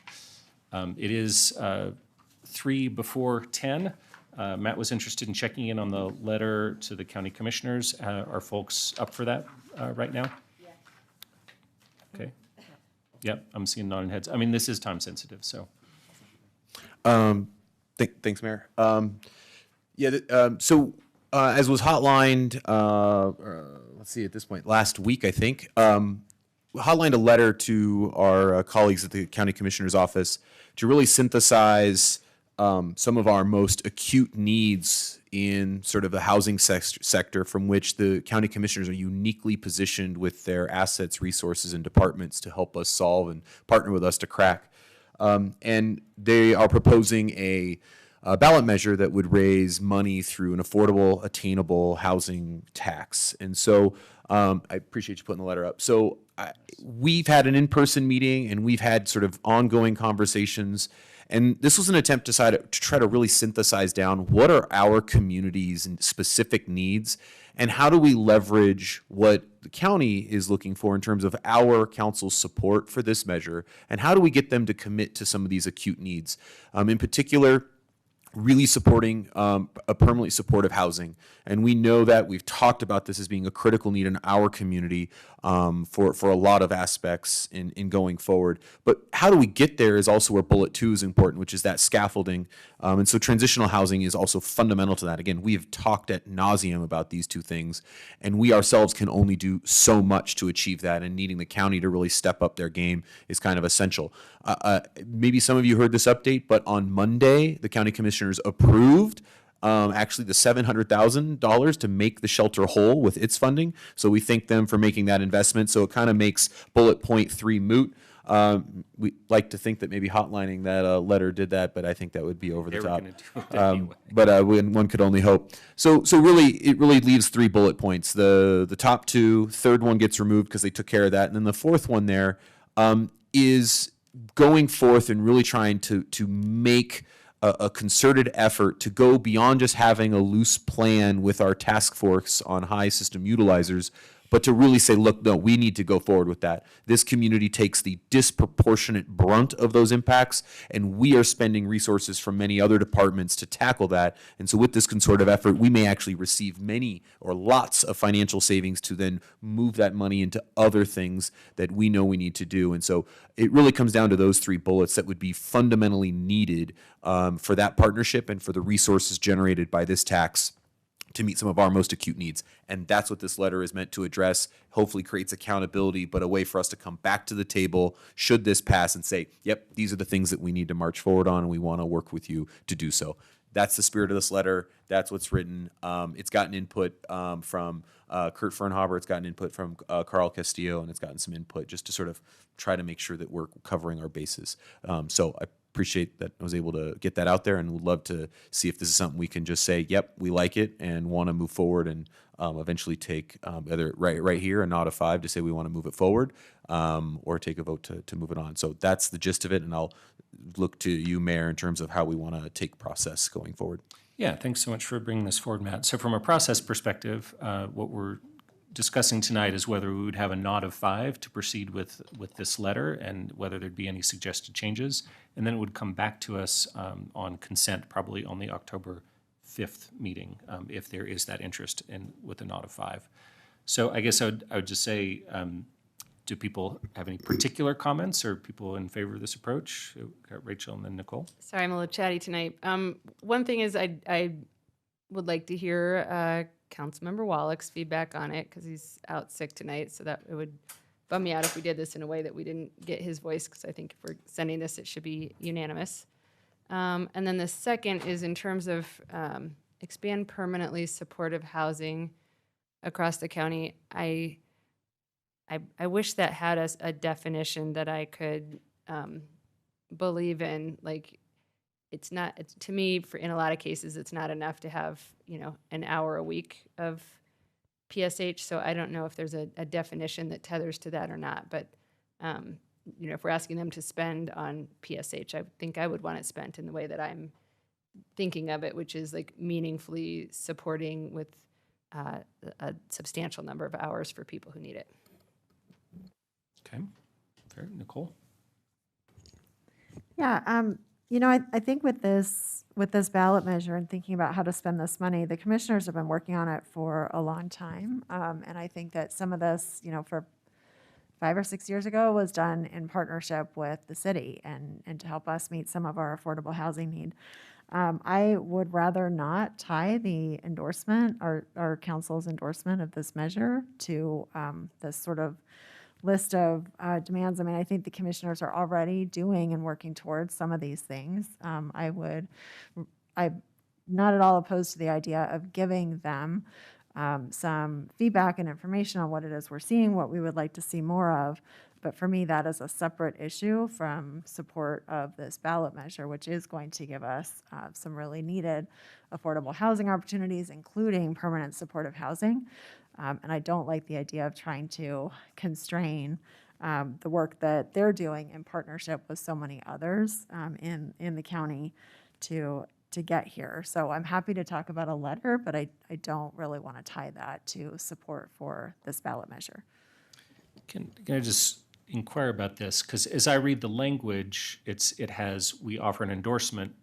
It is 3:10. Matt was interested in checking in on the letter to the county commissioners. Are folks up for that right now? Yeah. Okay. Yep, I'm seeing nodding heads. I mean, this is time sensitive, so. Thanks, Mayor. So as was hotlined, let's see, at this point, last week, I think, hotlined a letter to our colleagues at the County Commissioner's Office to really synthesize some of our most acute needs in sort of the housing sector, from which the county commissioners are uniquely positioned with their assets, resources, and departments to help us solve and partner with us to crack. And they are proposing a ballot measure that would raise money through an affordable, attainable housing tax. And so I appreciate you putting the letter up. So we've had an in-person meeting and we've had sort of ongoing conversations. And this was an attempt to try to really synthesize down what are our community's specific needs and how do we leverage what the county is looking for in terms of our council's support for this measure, and how do we get them to commit to some of these acute needs. In particular, really supporting a permanently supportive housing. And we know that we've talked about this as being a critical need in our community for a lot of aspects in going forward. But how do we get there is also where bullet 2 is important, which is that scaffolding. And so transitional housing is also fundamental to that. Again, we have talked at nauseum about these two things, and we ourselves can only do so much to achieve that, and needing the county to really step up their game is kind of essential. Maybe some of you heard this update, but on Monday, the county commissioners approved actually the $700,000 to make the shelter whole with its funding. So we thank them for making that investment. So it kind of makes bullet point 3 moot. We like to think that maybe hotlining that letter did that, but I think that would be over the top. But one could only hope. So really, it really leaves 3 bullet points. The top 2, third one gets removed because they took care of that, and then the fourth one there is going forth and really trying to make a concerted effort to go beyond just having a loose plan with our task force on high system utilizers, but to really say, look, no, we need to go forward with that. This community takes the disproportionate brunt of those impacts, and we are spending resources from many other departments to tackle that. And so with this concerted effort, we may actually receive many or lots of financial savings to then move that money into other things that we know we need to do. And so it really comes down to those 3 bullets that would be fundamentally needed for that partnership and for the resources generated by this tax to meet some of our most acute needs. And that's what this letter is meant to address. Hopefully creates accountability, but a way for us to come back to the table should this pass and say, yep, these are the things that we need to march forward on, and we want to work with you to do so. That's the spirit of this letter. That's what's written. It's gotten input from Kurt Fernhaber. It's gotten input from Carl Castillo, and it's gotten some input just to sort of try to make sure that we're covering our bases. So I appreciate that I was able to get that out there, and would love to see if this is something we can just say, yep, we like it and want to move forward, and eventually take either right here a nod of 5 to say we want to move it forward, or take a vote to move it on. So that's the gist of it, and I'll look to you, Mayor, in terms of how we want to take process going forward. Yeah, thanks so much for bringing this forward, Matt. So from a process perspective, what we're discussing tonight is whether we would have a nod of 5 to proceed with this letter, and whether there'd be any suggested changes. And then it would come back to us on consent, probably on the October 5th meeting, if there is that interest in with a nod of 5. So I guess I would just say, do people have any particular comments, or people in favor of this approach? Got Rachel and then Nicole. Sorry, I'm a little chatty tonight. One thing is I would like to hear Councilmember Wallach's feedback on it, because he's out sick tonight, so that it would bum me out if we did this in a way that we didn't get his voice, because I think if we're sending this, it should be unanimous. And then the second is in terms of expand permanently supportive housing across the county. I wish that had a definition that I could believe in. Like, it's not, to me, in a lot of cases, it's not enough to have, an hour a week of PSH. So I don't know if there's a definition that tethers to that or not. But, if we're asking them to spend on PSH, I think I would want it spent in the way that I'm thinking of it, which is like meaningfully supporting with a substantial number of hours for people who need it. Okay, fair. Nicole? Yeah, I think with this ballot measure and thinking about how to spend this money, the commissioners have been working on it for a long time. And I think that some of this, for 5 or 6 years ago, was done in partnership with the city and to help us meet some of our affordable housing need. I would rather not tie the endorsement or council's endorsement of this measure to this sort of list of demands. I mean, I think the commissioners are already doing and working towards some of these things. I'm not at all opposed to the idea of giving them some feedback and information on what it is we're seeing, what we would like to see more of. But for me, that is a separate issue from support of this ballot measure, which is going to give us some really needed affordable housing opportunities, including permanent supportive housing. And I don't like the idea of trying to constrain the work that they're doing in partnership with so many others in the county to get here. So I'm happy to talk about a letter, but I don't really want to tie that to support for this ballot measure. Can I just inquire about this? Because as I read the language, it has, we offer an endorsement,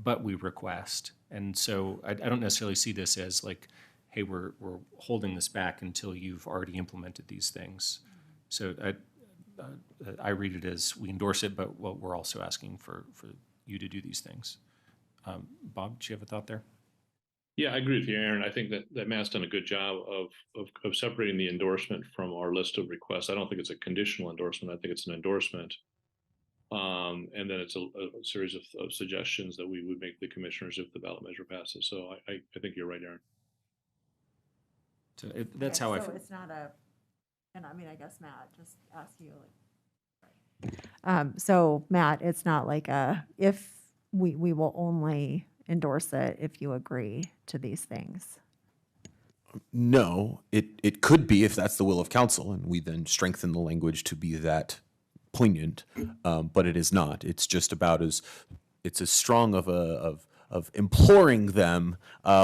but we request. And so I don't necessarily see this as like, hey, we're holding this back until you've already implemented these things. So I read it as we endorse it, but we're also asking for you to do these things. Bob, do you have a thought there? Yeah, I agree with you, Aaron. I think that Matt's done a good job of separating the endorsement from our list of requests. I don't think it's a conditional endorsement. I think it's an endorsement. And then it's a series of suggestions that we would make the commissioners if the ballot measure passes. So I think you're right, Aaron. So that's how So it's not a, and I mean, I guess Matt just asked you. So Matt, it's not like if we will only endorse it if you agree to these things. No, it could be if that's the will of council, and we then strengthen the language to be that poignant, but it is not. It's just about it's as strong of imploring them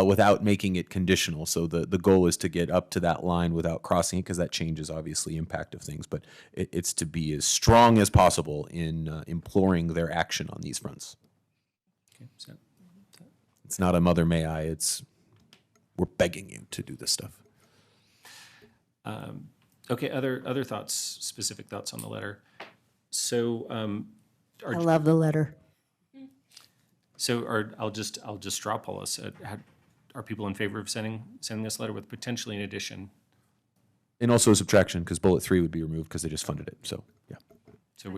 without making it conditional. So the goal is to get up to that line without crossing it, because that changes obviously impact of things, but it's to be as strong as possible in imploring their action on these fronts. Okay, so it's not a mother may I, we're begging you to do this stuff. Okay, other thoughts, specific thoughts on the letter. So I love the letter. So I'll just straw poll us. Are people in favor of sending this letter with potentially an addition? And also a subtraction, because bullet 3 would be removed because they just funded it. So yeah. So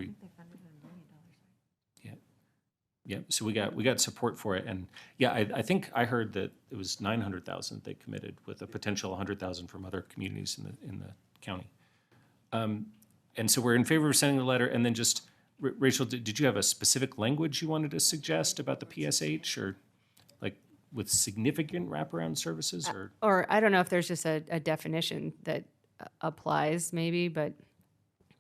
yeah. So we got support for it, and yeah, I think I heard that it was 900,000 they committed, with a potential 100,000 from other communities in the county. And so we're in favor of sending the letter, and then just. Rachel, did you have a specific language you wanted to suggest about the PSH, or like with significant wraparound services, or I don't know if there's just a definition that applies maybe, but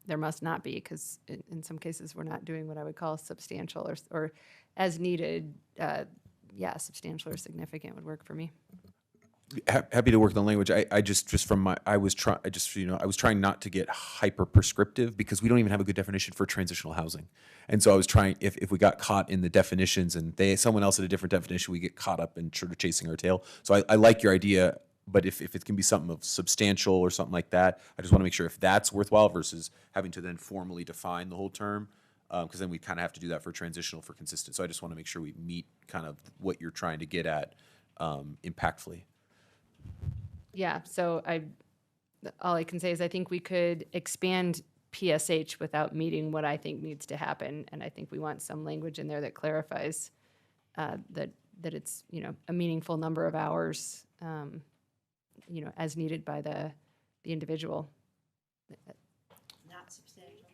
there must not be, because in some cases we're not doing what I would call substantial or as needed. Yeah, substantial or significant would work for me. Happy to work the language. I was trying not to get hyper prescriptive, because we don't even have a good definition for transitional housing. And so I was trying, if we got caught in the definitions and someone else had a different definition, we get caught up in sort of chasing our tail. So I like your idea, but if it can be something of substantial or something like that, I just want to make sure if that's worthwhile versus having to then formally define the whole term, because then we kind of have to do that for transitional, for consistent. So I just want to make sure we meet kind of what you're trying to get at impactfully. Yeah, so all I can say is I think we could expand PSH without meeting what I think needs to happen, and I think we want some language in there that clarifies that it's a meaningful number of hours, as needed by the individual. Not substantial.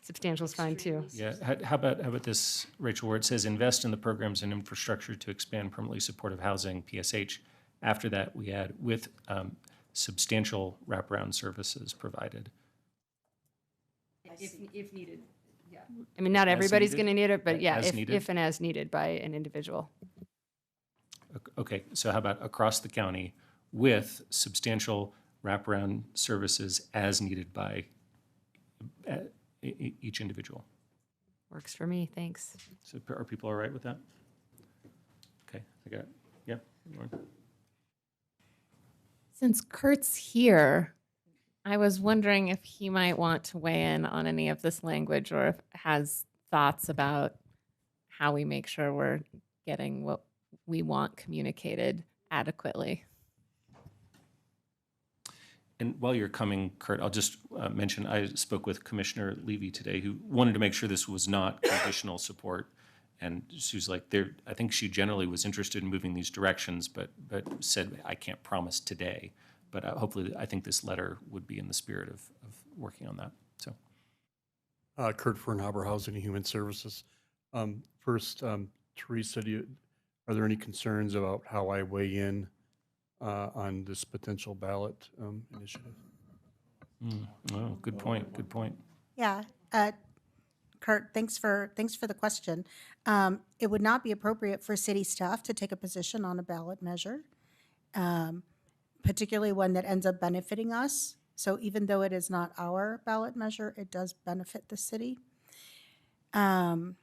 Substantial is fine too. Yeah. How about this, Rachel, where it says invest in the programs and infrastructure to expand permanently supportive housing, PSH. After that, we add with substantial wraparound services provided. If needed, yeah. I mean, not everybody's going to need it, but yeah, if and as needed by an individual. Okay, so how about across the county with substantial wraparound services as needed by each individual? Works for me, thanks. So are people all right with that? Okay, I got it. Yeah. Since Kurt's here, I was wondering if he might want to weigh in on any of this language, or if has thoughts about how we make sure we're getting what we want communicated adequately. And while you're coming, Kurt, I'll just mention, I spoke with Commissioner Levy today, who wanted to make sure this was not conditional support. And she was like, I think she generally was interested in moving these directions, but said, I can't promise today. But hopefully, I think this letter would be in the spirit of working on that, so. Kurt Fernhaber, Housing and Human Services. First, Teresa, are there any concerns about how I weigh in on this potential ballot initiative? Oh, good point, good point. Yeah, Kurt, thanks for the question. It would not be appropriate for city staff to take a position on a ballot measure, particularly one that ends up benefiting us. So even though it is not our ballot measure, it does benefit the city. I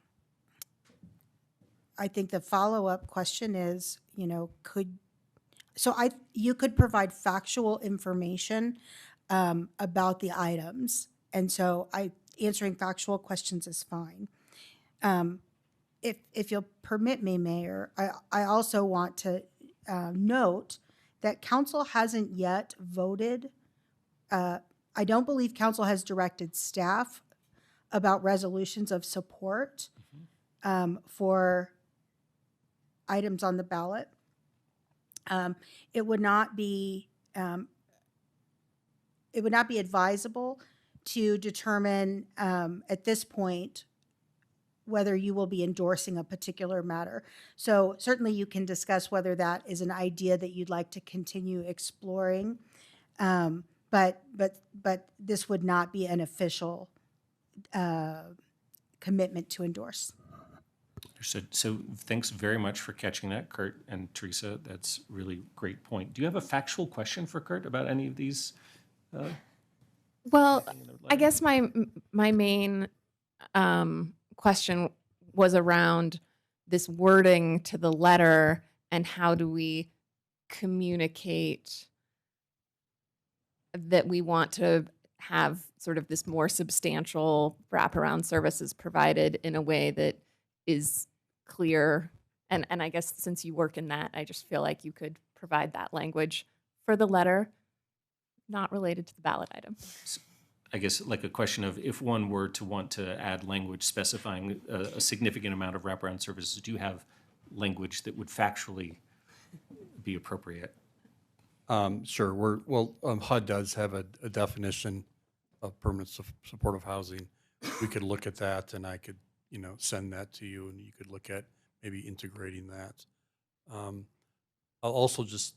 think the follow-up question is, you could provide factual information about the items, and so answering factual questions is fine. If you'll permit me, Mayor, I also want to note that council hasn't yet voted. I don't believe council has directed staff about resolutions of support for items on the ballot. It would not be advisable to determine at this point whether you will be endorsing a particular matter. So certainly you can discuss whether that is an idea that you'd like to continue exploring, but this would not be an official commitment to endorse. Understood. So thanks very much for catching that, Kurt and Teresa. That's really great point. Do you have a factual question for Kurt about any of these? Well, I guess my main question was around this wording to the letter and how do we communicate that we want to have sort of this more substantial wraparound services provided in a way that is clear. And I guess since you work in that, I just feel like you could provide that language for the letter, not related to the ballot item. I guess like a question of if one were to want to add language specifying a significant amount of wraparound services, do you have language that would factually be appropriate? Sure. HUD does have a definition of permanent supportive housing. We could look at that, and I could, send that to you, and you could look at maybe integrating that. I'll also just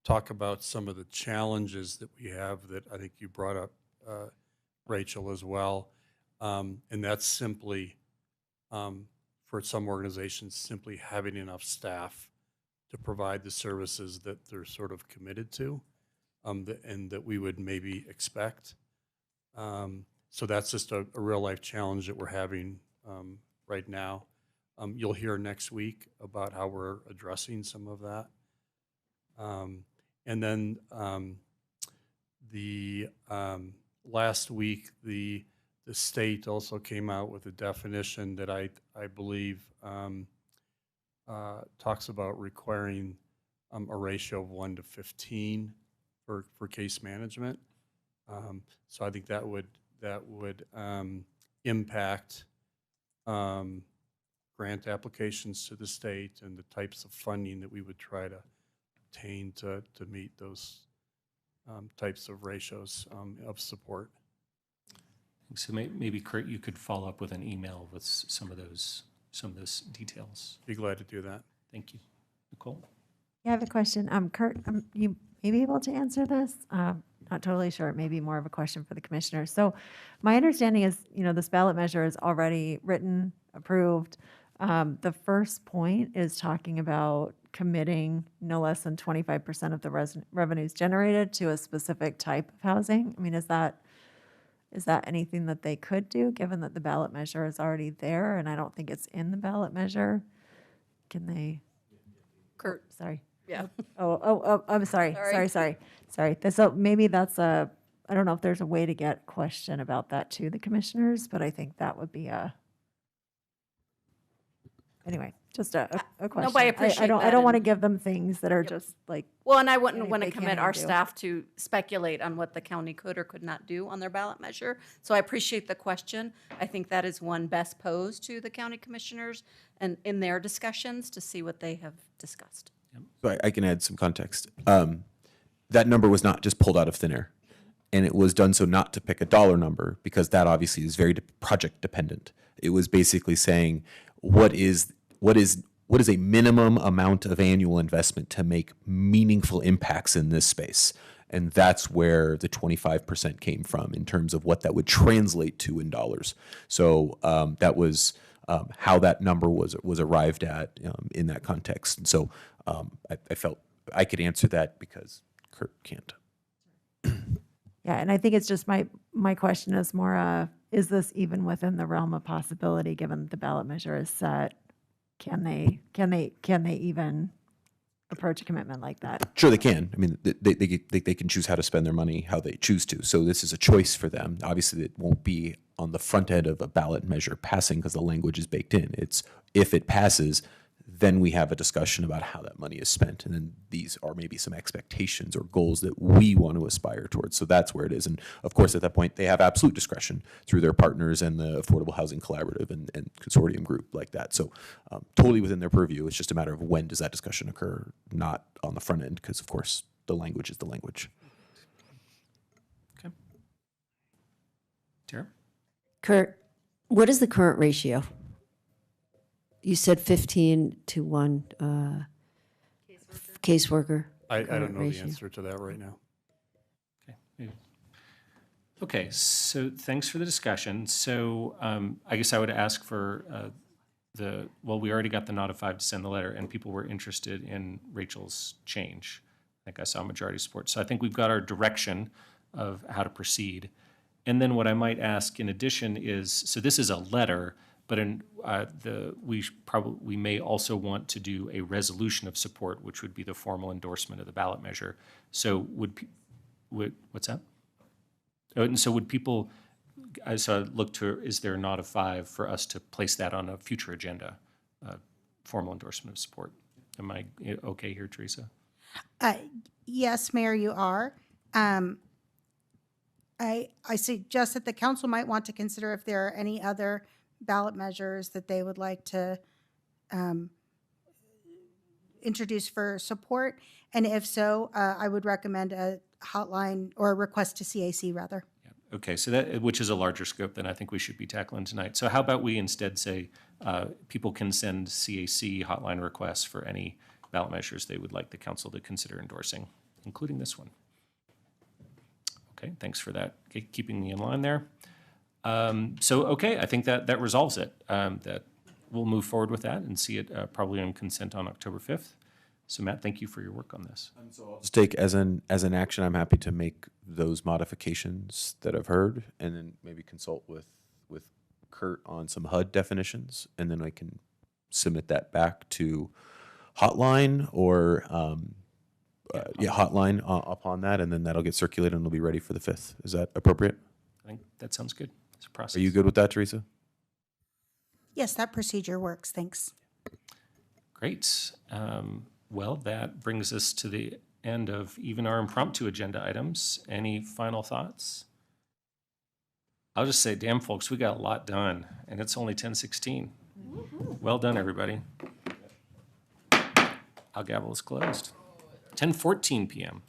talk about some of the challenges that we have that I think you brought up, Rachel, as well. And that's simply, for some organizations, simply having enough staff to provide the services that they're sort of committed to, and that we would maybe expect. So that's just a real life challenge that we're having right now. You'll hear next week about how we're addressing some of that. And then last week, the state also came out with a definition that I believe talks about requiring a ratio of 1 to 15 for case management. So I think that would impact grant applications to the state and the types of funding that we would try to obtain to meet those types of ratios of support. So maybe Kurt, you could follow up with an email with some of those details. Be glad to do that. Thank you. Nicole? Yeah, I have a question. Kurt, you may be able to answer this. Not totally sure. It may be more of a question for the commissioner. So my understanding is, this ballot measure is already written, approved. The first point is talking about committing no less than 25% of the revenues generated to a specific type of housing. I mean, is that anything that they could do, given that the ballot measure is already there, and I don't think it's in the ballot measure? Can they? Kurt. Sorry. Yeah. Oh, I'm sorry. Sorry. So maybe that's I don't know if there's a way to get question about that to the commissioners, but I think that would be anyway, Just a question. No, but I appreciate I that, don't want to and- give them things that are just like. Well, and I wouldn't want to they can't commit our even do. staff to speculate on what the county could or could not do on their ballot measure. So I appreciate the question. I think that is one best posed to the county commissioners and in their discussions to see what they have discussed. So I can add some context. That number was not just pulled out of thin air, and it was done so not to pick a dollar number, because that obviously is very project dependent. It was basically saying what is a minimum amount of annual investment to make meaningful impacts in this space. And that's where the 25% came from in terms of what that would translate to in dollars. So that was how that number was arrived at in that context. And so I felt I could answer that because Kurt can't. Yeah, and I think it's just my question is more, is this even within the realm of possibility, given that the ballot measure is set? Can they even approach a commitment like that? Sure, they can. I mean, they can choose how to spend their money how they choose to. So this is a choice for them. Obviously, it won't be on the front end of a ballot measure passing because the language is baked in. It's if it passes, then we have a discussion about how that money is spent. And then these are maybe some expectations or goals that we want to aspire towards. So that's where it is. And of course, at that point, they have absolute discretion through their partners and the Affordable Housing Collaborative and consortium group like that. So totally within their purview. It's just a matter of when does that discussion occur, not on the front end, because of course, the language is the language. Okay. Tara? Kurt, what is the current ratio? You said 15 to 1 caseworker. I current don't know ratio. the answer to that right now. Okay, so thanks for the discussion. So I guess I would ask for we already got the nod of 5 to send the letter, and people were interested in Rachel's change. I think I saw majority support. So I think we've got our direction of how to proceed. And then what I might ask in addition is, so this is a letter, but we may also want to do a resolution of support, which would be the formal endorsement of the ballot measure. So what's that? Oh, and so would people, so I look to, is there a nod of 5 for us to place that on a future agenda, formal endorsement of support? Am I okay here, Teresa? Yes, Mayor, you are. I suggest that the council might want to consider if there are any other ballot measures that they would like to introduce for support. And if so, I would recommend a hotline or a request to CAC rather. Okay, so that, which is a larger scope than I think we should be tackling tonight. So how about we instead say people can send CAC hotline requests for any ballot measures they would like the council to consider endorsing, including this one. Okay, thanks for that, keeping me in line there. Okay, I think that resolves it. That we'll move forward with that and see it probably on consent on October 5th. So Matt, thank you for your work on this. Just take as an action, I'm happy to make those modifications that I've heard, and then maybe consult with Kurt on some HUD definitions, and then I can submit that back to Hotline or Hotline upon that, and then that'll get circulated and it'll be ready for the 5th. Is that appropriate? I think that sounds good. It's a process. Are you good with that, Teresa? Yes, that procedure works. Thanks. Great. Well, that brings us to the end of even our impromptu agenda items. Any final thoughts? I'll just say, damn folks, we got a lot done, and it's only 10:16. Well done, everybody. Our gavel is closed. 10:14 p.m.